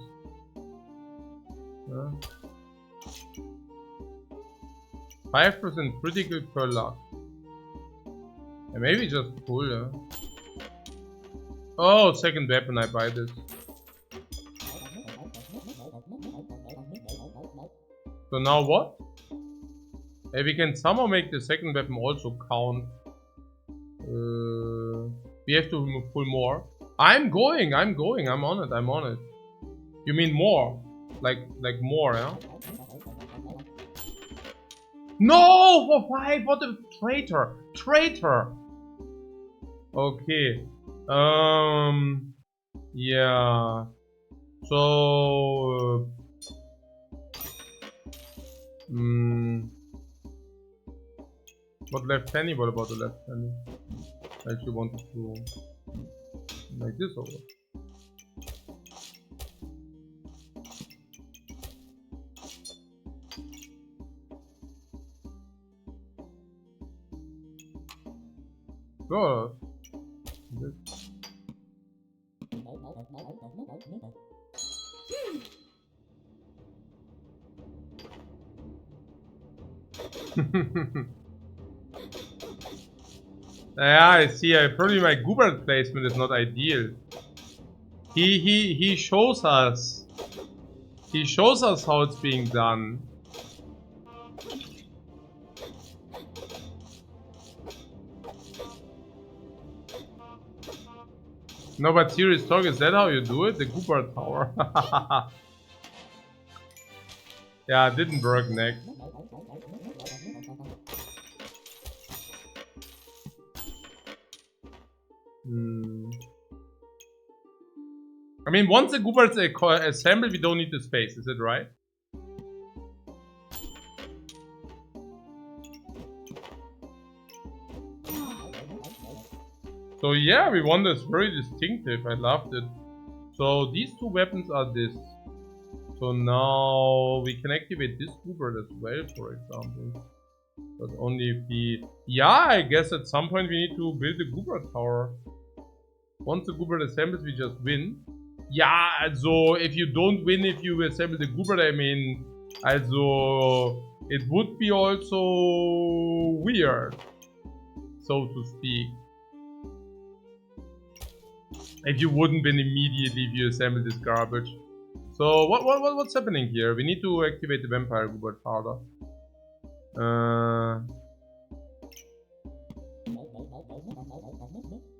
5% critical per luck. Yeah, maybe just pull, yeah. Oh, second weapon, I buy this. So now what? Hey, we can somehow make the second weapon also count. We have to pull more. I'm on it. You mean more? Like more, yeah? No! For 5! What a traitor! Traitor! Okay. Yeah. So... What left penny? What about the left penny? I actually wanted to... like this over. Good. Yeah, I see. Probably my goober placement is not ideal. He shows us He shows us how it's being done. No, but serious talk, is that how you do it? The Cooper Tower. Yeah, it didn't work next. I mean, once the Gooberts assemble, we don't need the space, is it right? So yeah, we won this very distinctive, I loved it. So these two weapons are this. So now we can activate this Goobert as well, for example. But only if the... Yeah, I guess at some point we need to build a Goobert tower. Once the Goobert assembles, we just win. Yeah, also, if you don't win if you assemble the Goobert, I mean, also, it would be also weird, so to speak. If you wouldn't win immediately if you assemble this garbage. So, what's happening here? We need to activate the Vampire Goobert harder.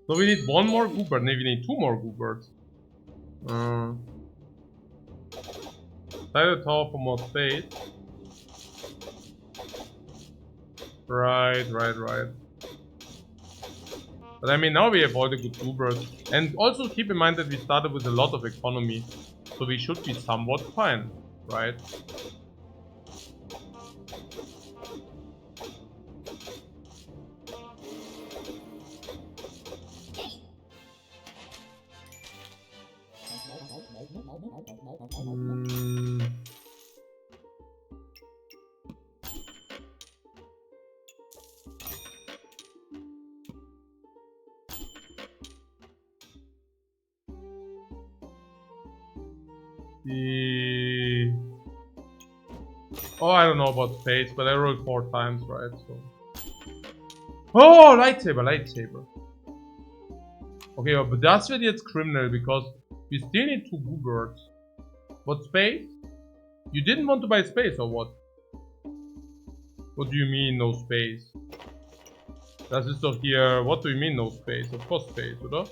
So we need one more Goobert, maybe we need two more Gooberts. Side tower for more space. Right. But I mean, now we have all the good Gooberts. And also keep in mind that we started with a lot of economy. So we should be somewhat fine, right? Oh, I don't know about space, but I rolled 4 times, right? So. Oh, lightsaber. Okay, but that's really it's criminal because we still need 2 Gooberts. What space? You didn't want to buy space or what? What do you mean no space? Das ist doch hier. What do you mean no space? Of course space, oder?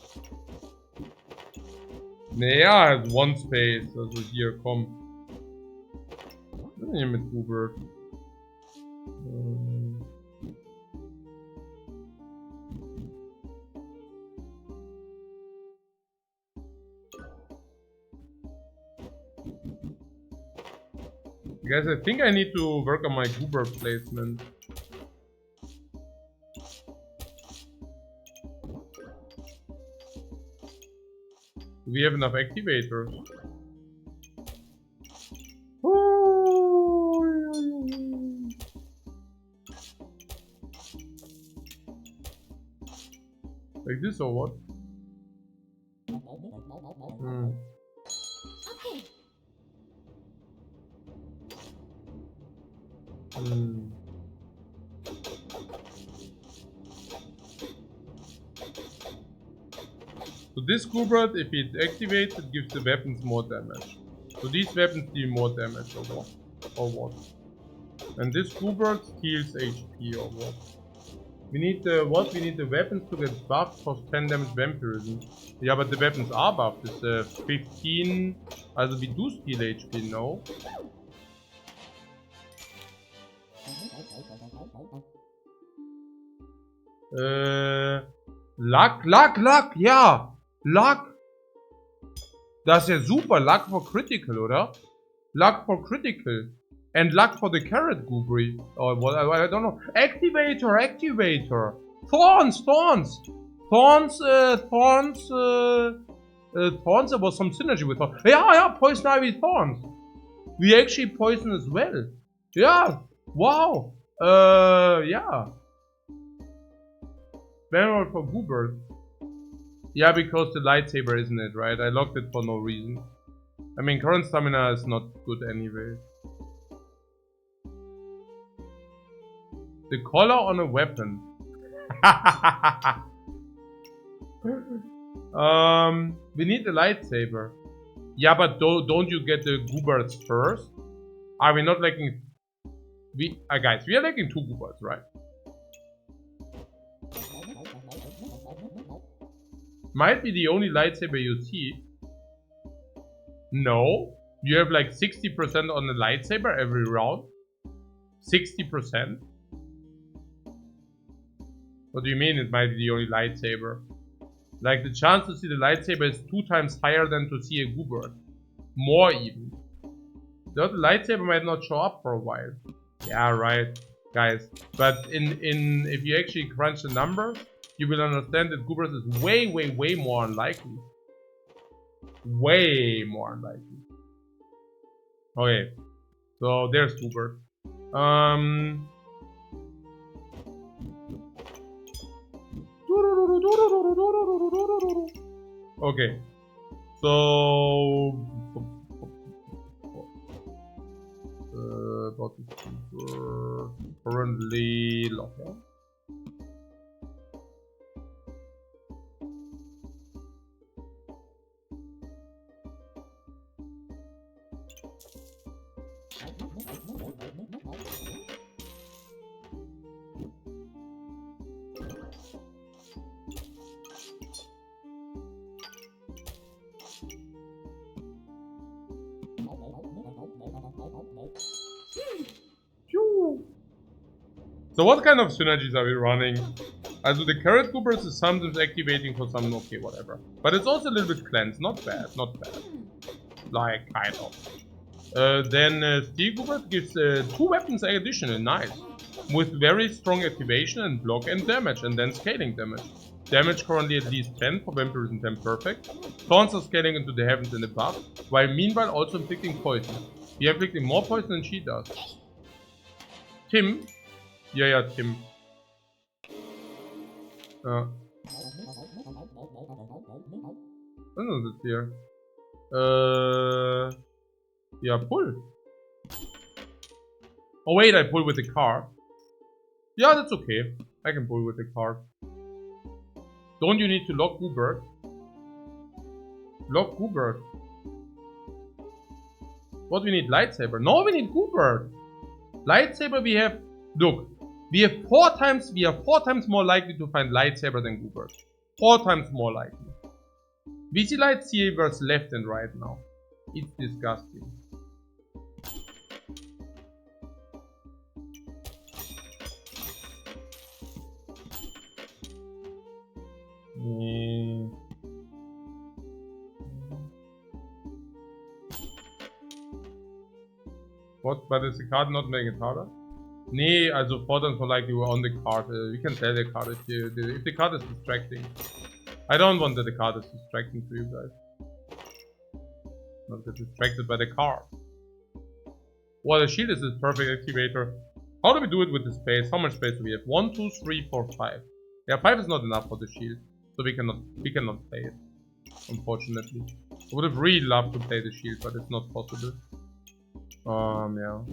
Naja, one space. Also hier, komm. Was ist denn hier mit Goobert? Guys, I think I need to work on my Goobert placement. Do we have enough activators? Like this or what? So this Goobert, if it activates, it gives the weapons more damage. So these weapons deal more damage or what? And this Goobert steals HP or what? We need the what? We need the weapons to get buffed for 10 damage vampirism. Yeah, but the weapons are buffed. It's 15. Also we do steal HP, no? Luck, ja! Luck! Das ist ja super. Luck for critical, oder? Luck for critical. And luck for the carrot goobery. Or what? I don't know. Activator. Thorns. Thorns. There was some synergy with thorns. Yeah, poison ivy thorns. We actually poison as well. Yeah. Wow. Yeah. Barrel for Goobert. Yeah, because the lightsaber, isn't it, right? I locked it for no reason. I mean, current stamina is not good anyway. The collar on a weapon. We need a lightsaber. Yeah, but don't you get the Goobers first? Are we not lacking... guys, we are lacking 2 Goobers, right? Might be the only lightsaber you see. No. You have like 60% on the lightsaber every round. 60%? What do you mean it might be the only lightsaber? Like the chance to see the lightsaber is 2 times higher than to see a Goober. More even. The other lightsaber might not show up for a while. Yeah, right, guys. But if you actually crunch the numbers, you will understand that Goobers is way, way, way more unlikely. Way more unlikely. Okay. So there's Goober. Okay. So currently lockdown. So what kind of synergies are we running? Also the carrot goobers is sometimes activating for some, okay, whatever. But it's also a little bit cleansed, not bad, not bad. Like, kind of. Then steel goobers gives 2 weapons additional, nice. With very strong activation and block and damage, and then scaling damage. Damage currently at least 10 for vampires and 10 perfect. Taunts are scaling into the heavens and above, while meanwhile also inflicting poison. We are inflicting more poison than she does. Tim? Yeah, Tim. What is it here? Yeah, pull. Oh wait, I pull with the car. Yeah, that's okay. I can pull with the car. Don't you need to lock Goobert? Lock Goobert. What we need? Lightsaber. No, we need Goobert. Lightsaber we have... Look. We are 4 times more likely to find lightsaber than Goobert. 4 times more likely. We see lightsabers left and right now. It's disgusting. What? But is the card not making it harder? Nee, also 4 times more likely we're on the card. We can sell the card if the card is distracting. I don't want that the card is distracting to you guys. Not get distracted by the card. Well, the shield is a perfect activator. How do we do it with the space? How much space do we have? 1, 2, 3, 4, 5. Yeah, 5 is not enough for the shield. So we cannot play it. Unfortunately. I would have really loved to play the shield, but it's not possible. Yeah.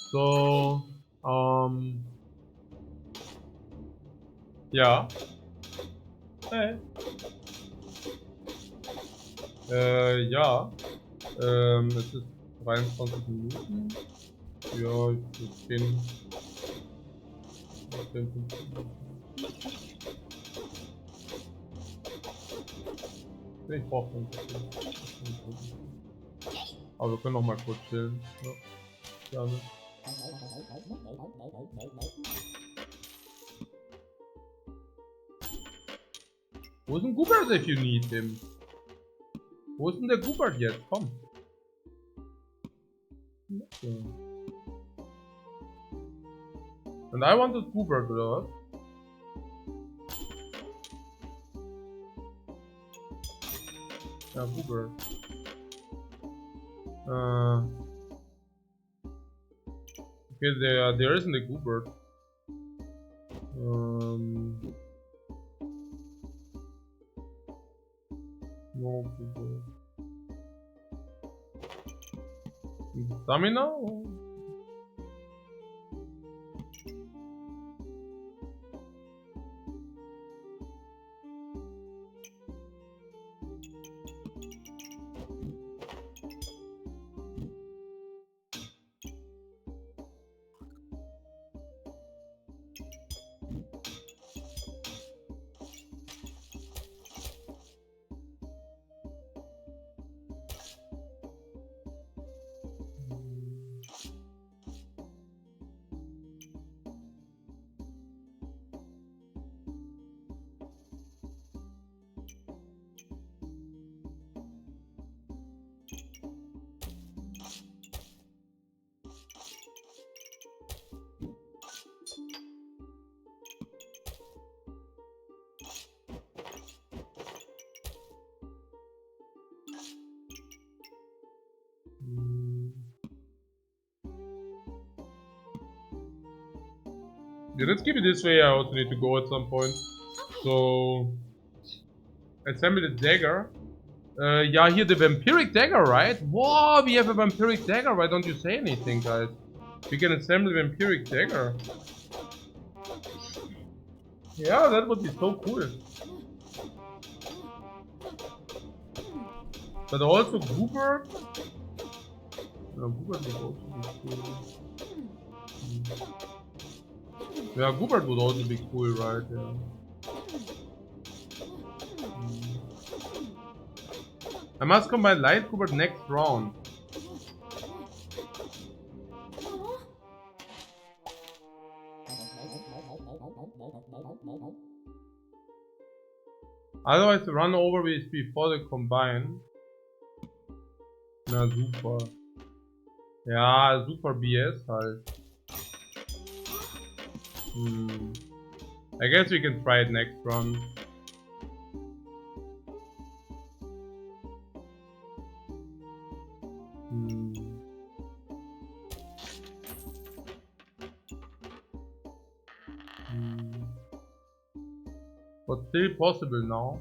So, ja. Hey. Ja. Es ist 23 Minuten. Ja, ich bin 10, 15 Minuten. Ich brauche 5 Minuten. Aber wir können noch mal kurz chillen. Ja. Gerne. Wo ist ein Goobert if you need him? Wo ist denn der Goobert jetzt? Komm. Okay. And I want this Goobert, oder was? Ja, Goobert. Okay, there isn't a Goobert. No Goobert. Stamina? Yeah, let's keep it this way. I also need to go at some point. So, assemble the dagger. Yeah, here the vampiric dagger, right? Whoa, we have a vampiric dagger. Why don't you say anything, guys? We can assemble the vampiric dagger. Yeah, that would be so cool. But also Goober. Goober would also be cool. Yeah, Goober would also be cool, right? Yeah. I must combine Light Goober next round. Otherwise, the run over is before they combine. Na super. Ja, super BS halt. I guess we can try it next run. But still possible now.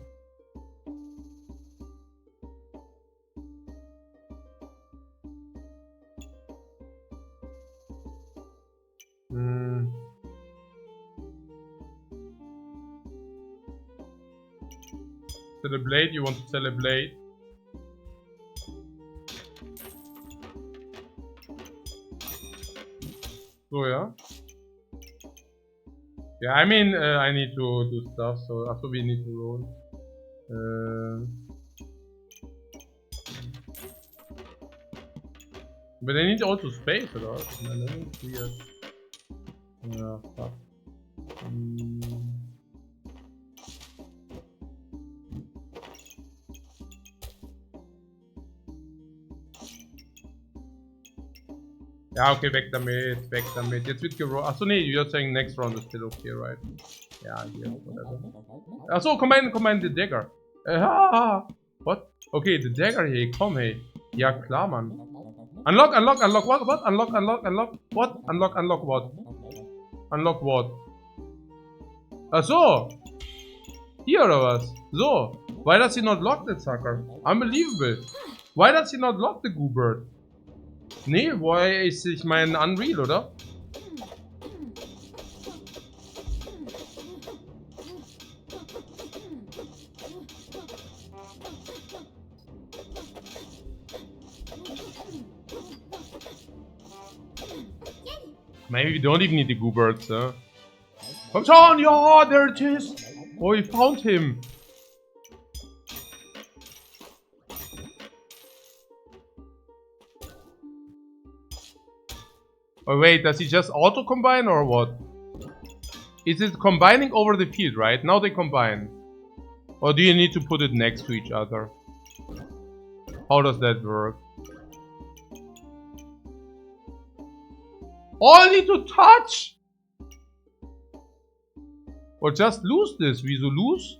Sell a blade, you want to sell a blade? So yeah. Yeah, I mean, I need to do stuff, so after we need to roll. But I need also space, oder? Nein, das ist weird. Ja, fuck. Ja, okay, weg damit, weg damit. Jetzt wird gerollt. Achso, nee, you're saying next round is still okay, right? Ja, hier, whatever. Achso, combine the dagger. What? Okay, the dagger hier, komm, hey. Ja, klar, Mann. Unlock, what? Unlock, what? Unlock, what? Unlock, what? Achso. Hier, oder was? So. Why does he not lock the sucker? Unbelievable. Why does he not lock the Goobird? Nee, why ist, ich meine, Unreal, oder? Maybe we don't even need the Goobirds, huh? Komm schon, ja, there it is! Oh, we found him! Oh wait, does he just auto-combine or what? Is it combining over the field, right? Now they combine. Or do you need to put it next to each other? How does that work? All need to touch! Or just lose this? Wieso lose?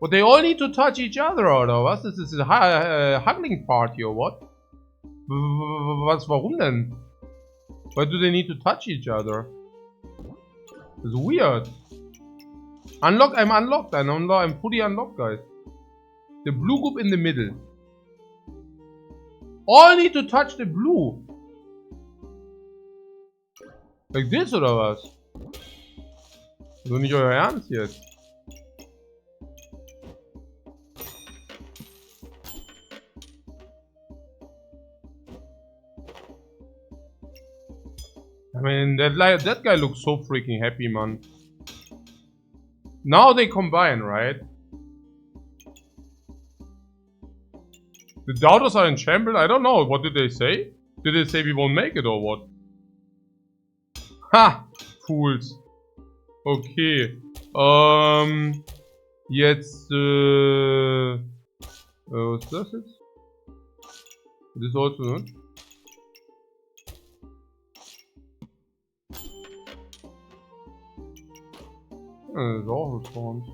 But they all need to touch each other, oder was? This is a hugging party, or what? Warum denn? Why do they need to touch each other? It's weird. Unlock, I'm unlocked. I'm fully unlocked, guys. The blue group in the middle. All need to touch the blue. Like this, oder was? So nicht euer Ernst jetzt. I mean, that guy looks so freaking happy, man. Now they combine, right? The doubters are in shambles? I don't know. What did they say? Did they say we won't make it or what? Ha! Fools. Okay. Jetzt, what's das jetzt? This also, ne? Das ist auch respawned.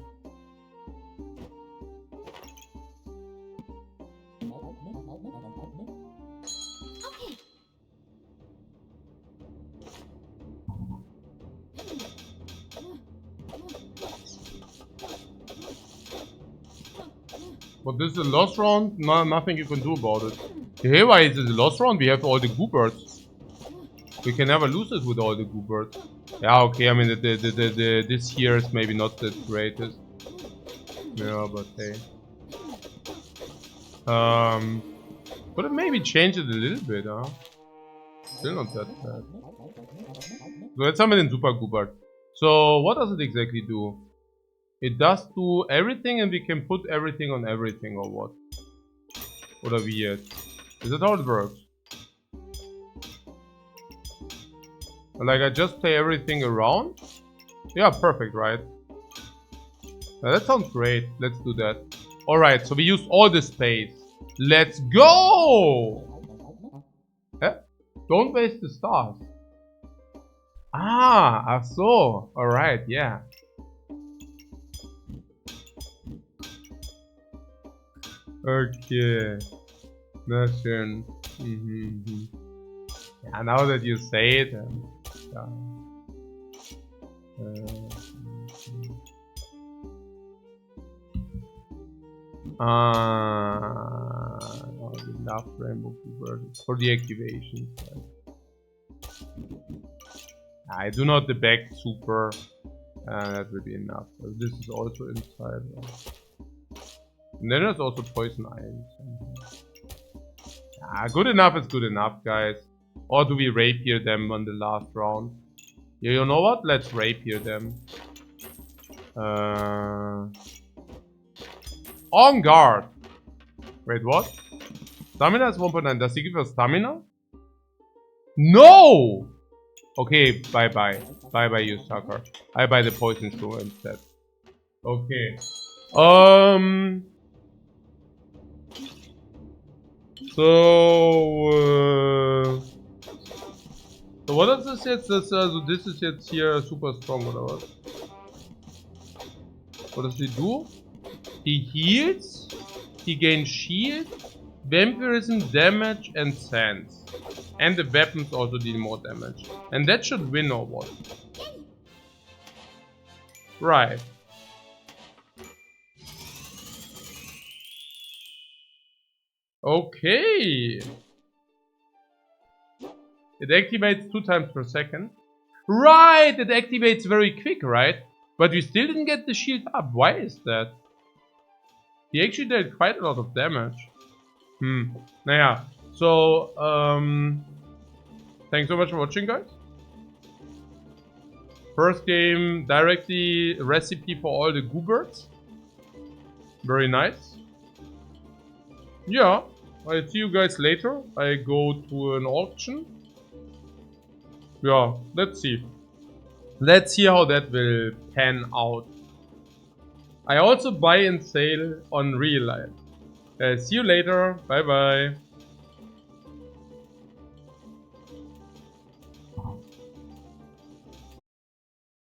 But this is a lost round? No, nothing you can do about it. Hey, why is it a lost round? We have all the goobirds. We can never lose it with all the goobirds. Yeah, okay, I mean, this here is maybe not the greatest. Yeah, but hey. Could have maybe changed it a little bit, huh? Still not that bad. So let's summon in Super Goobert. So what does it exactly do? It does do everything and we can put everything on everything or what? Or weird. Is that how it works? Like I just play everything around? Yeah, perfect, right? Now that sounds great. Let's do that. Alright, so we use all the space. Let's go! Eh? Don't waste the stars. Ah, so. Alright, yeah. Okay. Na schön. Yeah, now that you say it. Yeah. Oh, we love Rainbow Converters for the activation. I do not the back super. That will be enough. This is also inside. And then there's also poison irons. Good enough is good enough, guys. Or do we rapier them on the last round? Yeah, you know what? Let's rapier them. On guard. Wait, what? Stamina is 1.9. Does he give us stamina? No! Okay, bye bye. Bye bye, you sucker. I buy the poison through instead. Okay. So what is this yet? This is yet here super strong or what? What does he do? He heals, he gains shield, vampirism, damage, and sense. And the weapons also deal more damage. And that should win or what? Right. Okay. It activates 2 times per second. Right, it activates very quick, right? But we still didn't get the shield up. Why is that? He actually did quite a lot of damage. Naja, so, thanks so much for watching, guys. First game, directly recipe for all the goobirds. Very nice. Yeah, I'll see you guys later. I go to an auction. Yeah, let's see. Let's see how that will pan out. I also buy and sell on real life. See you later. Bye bye.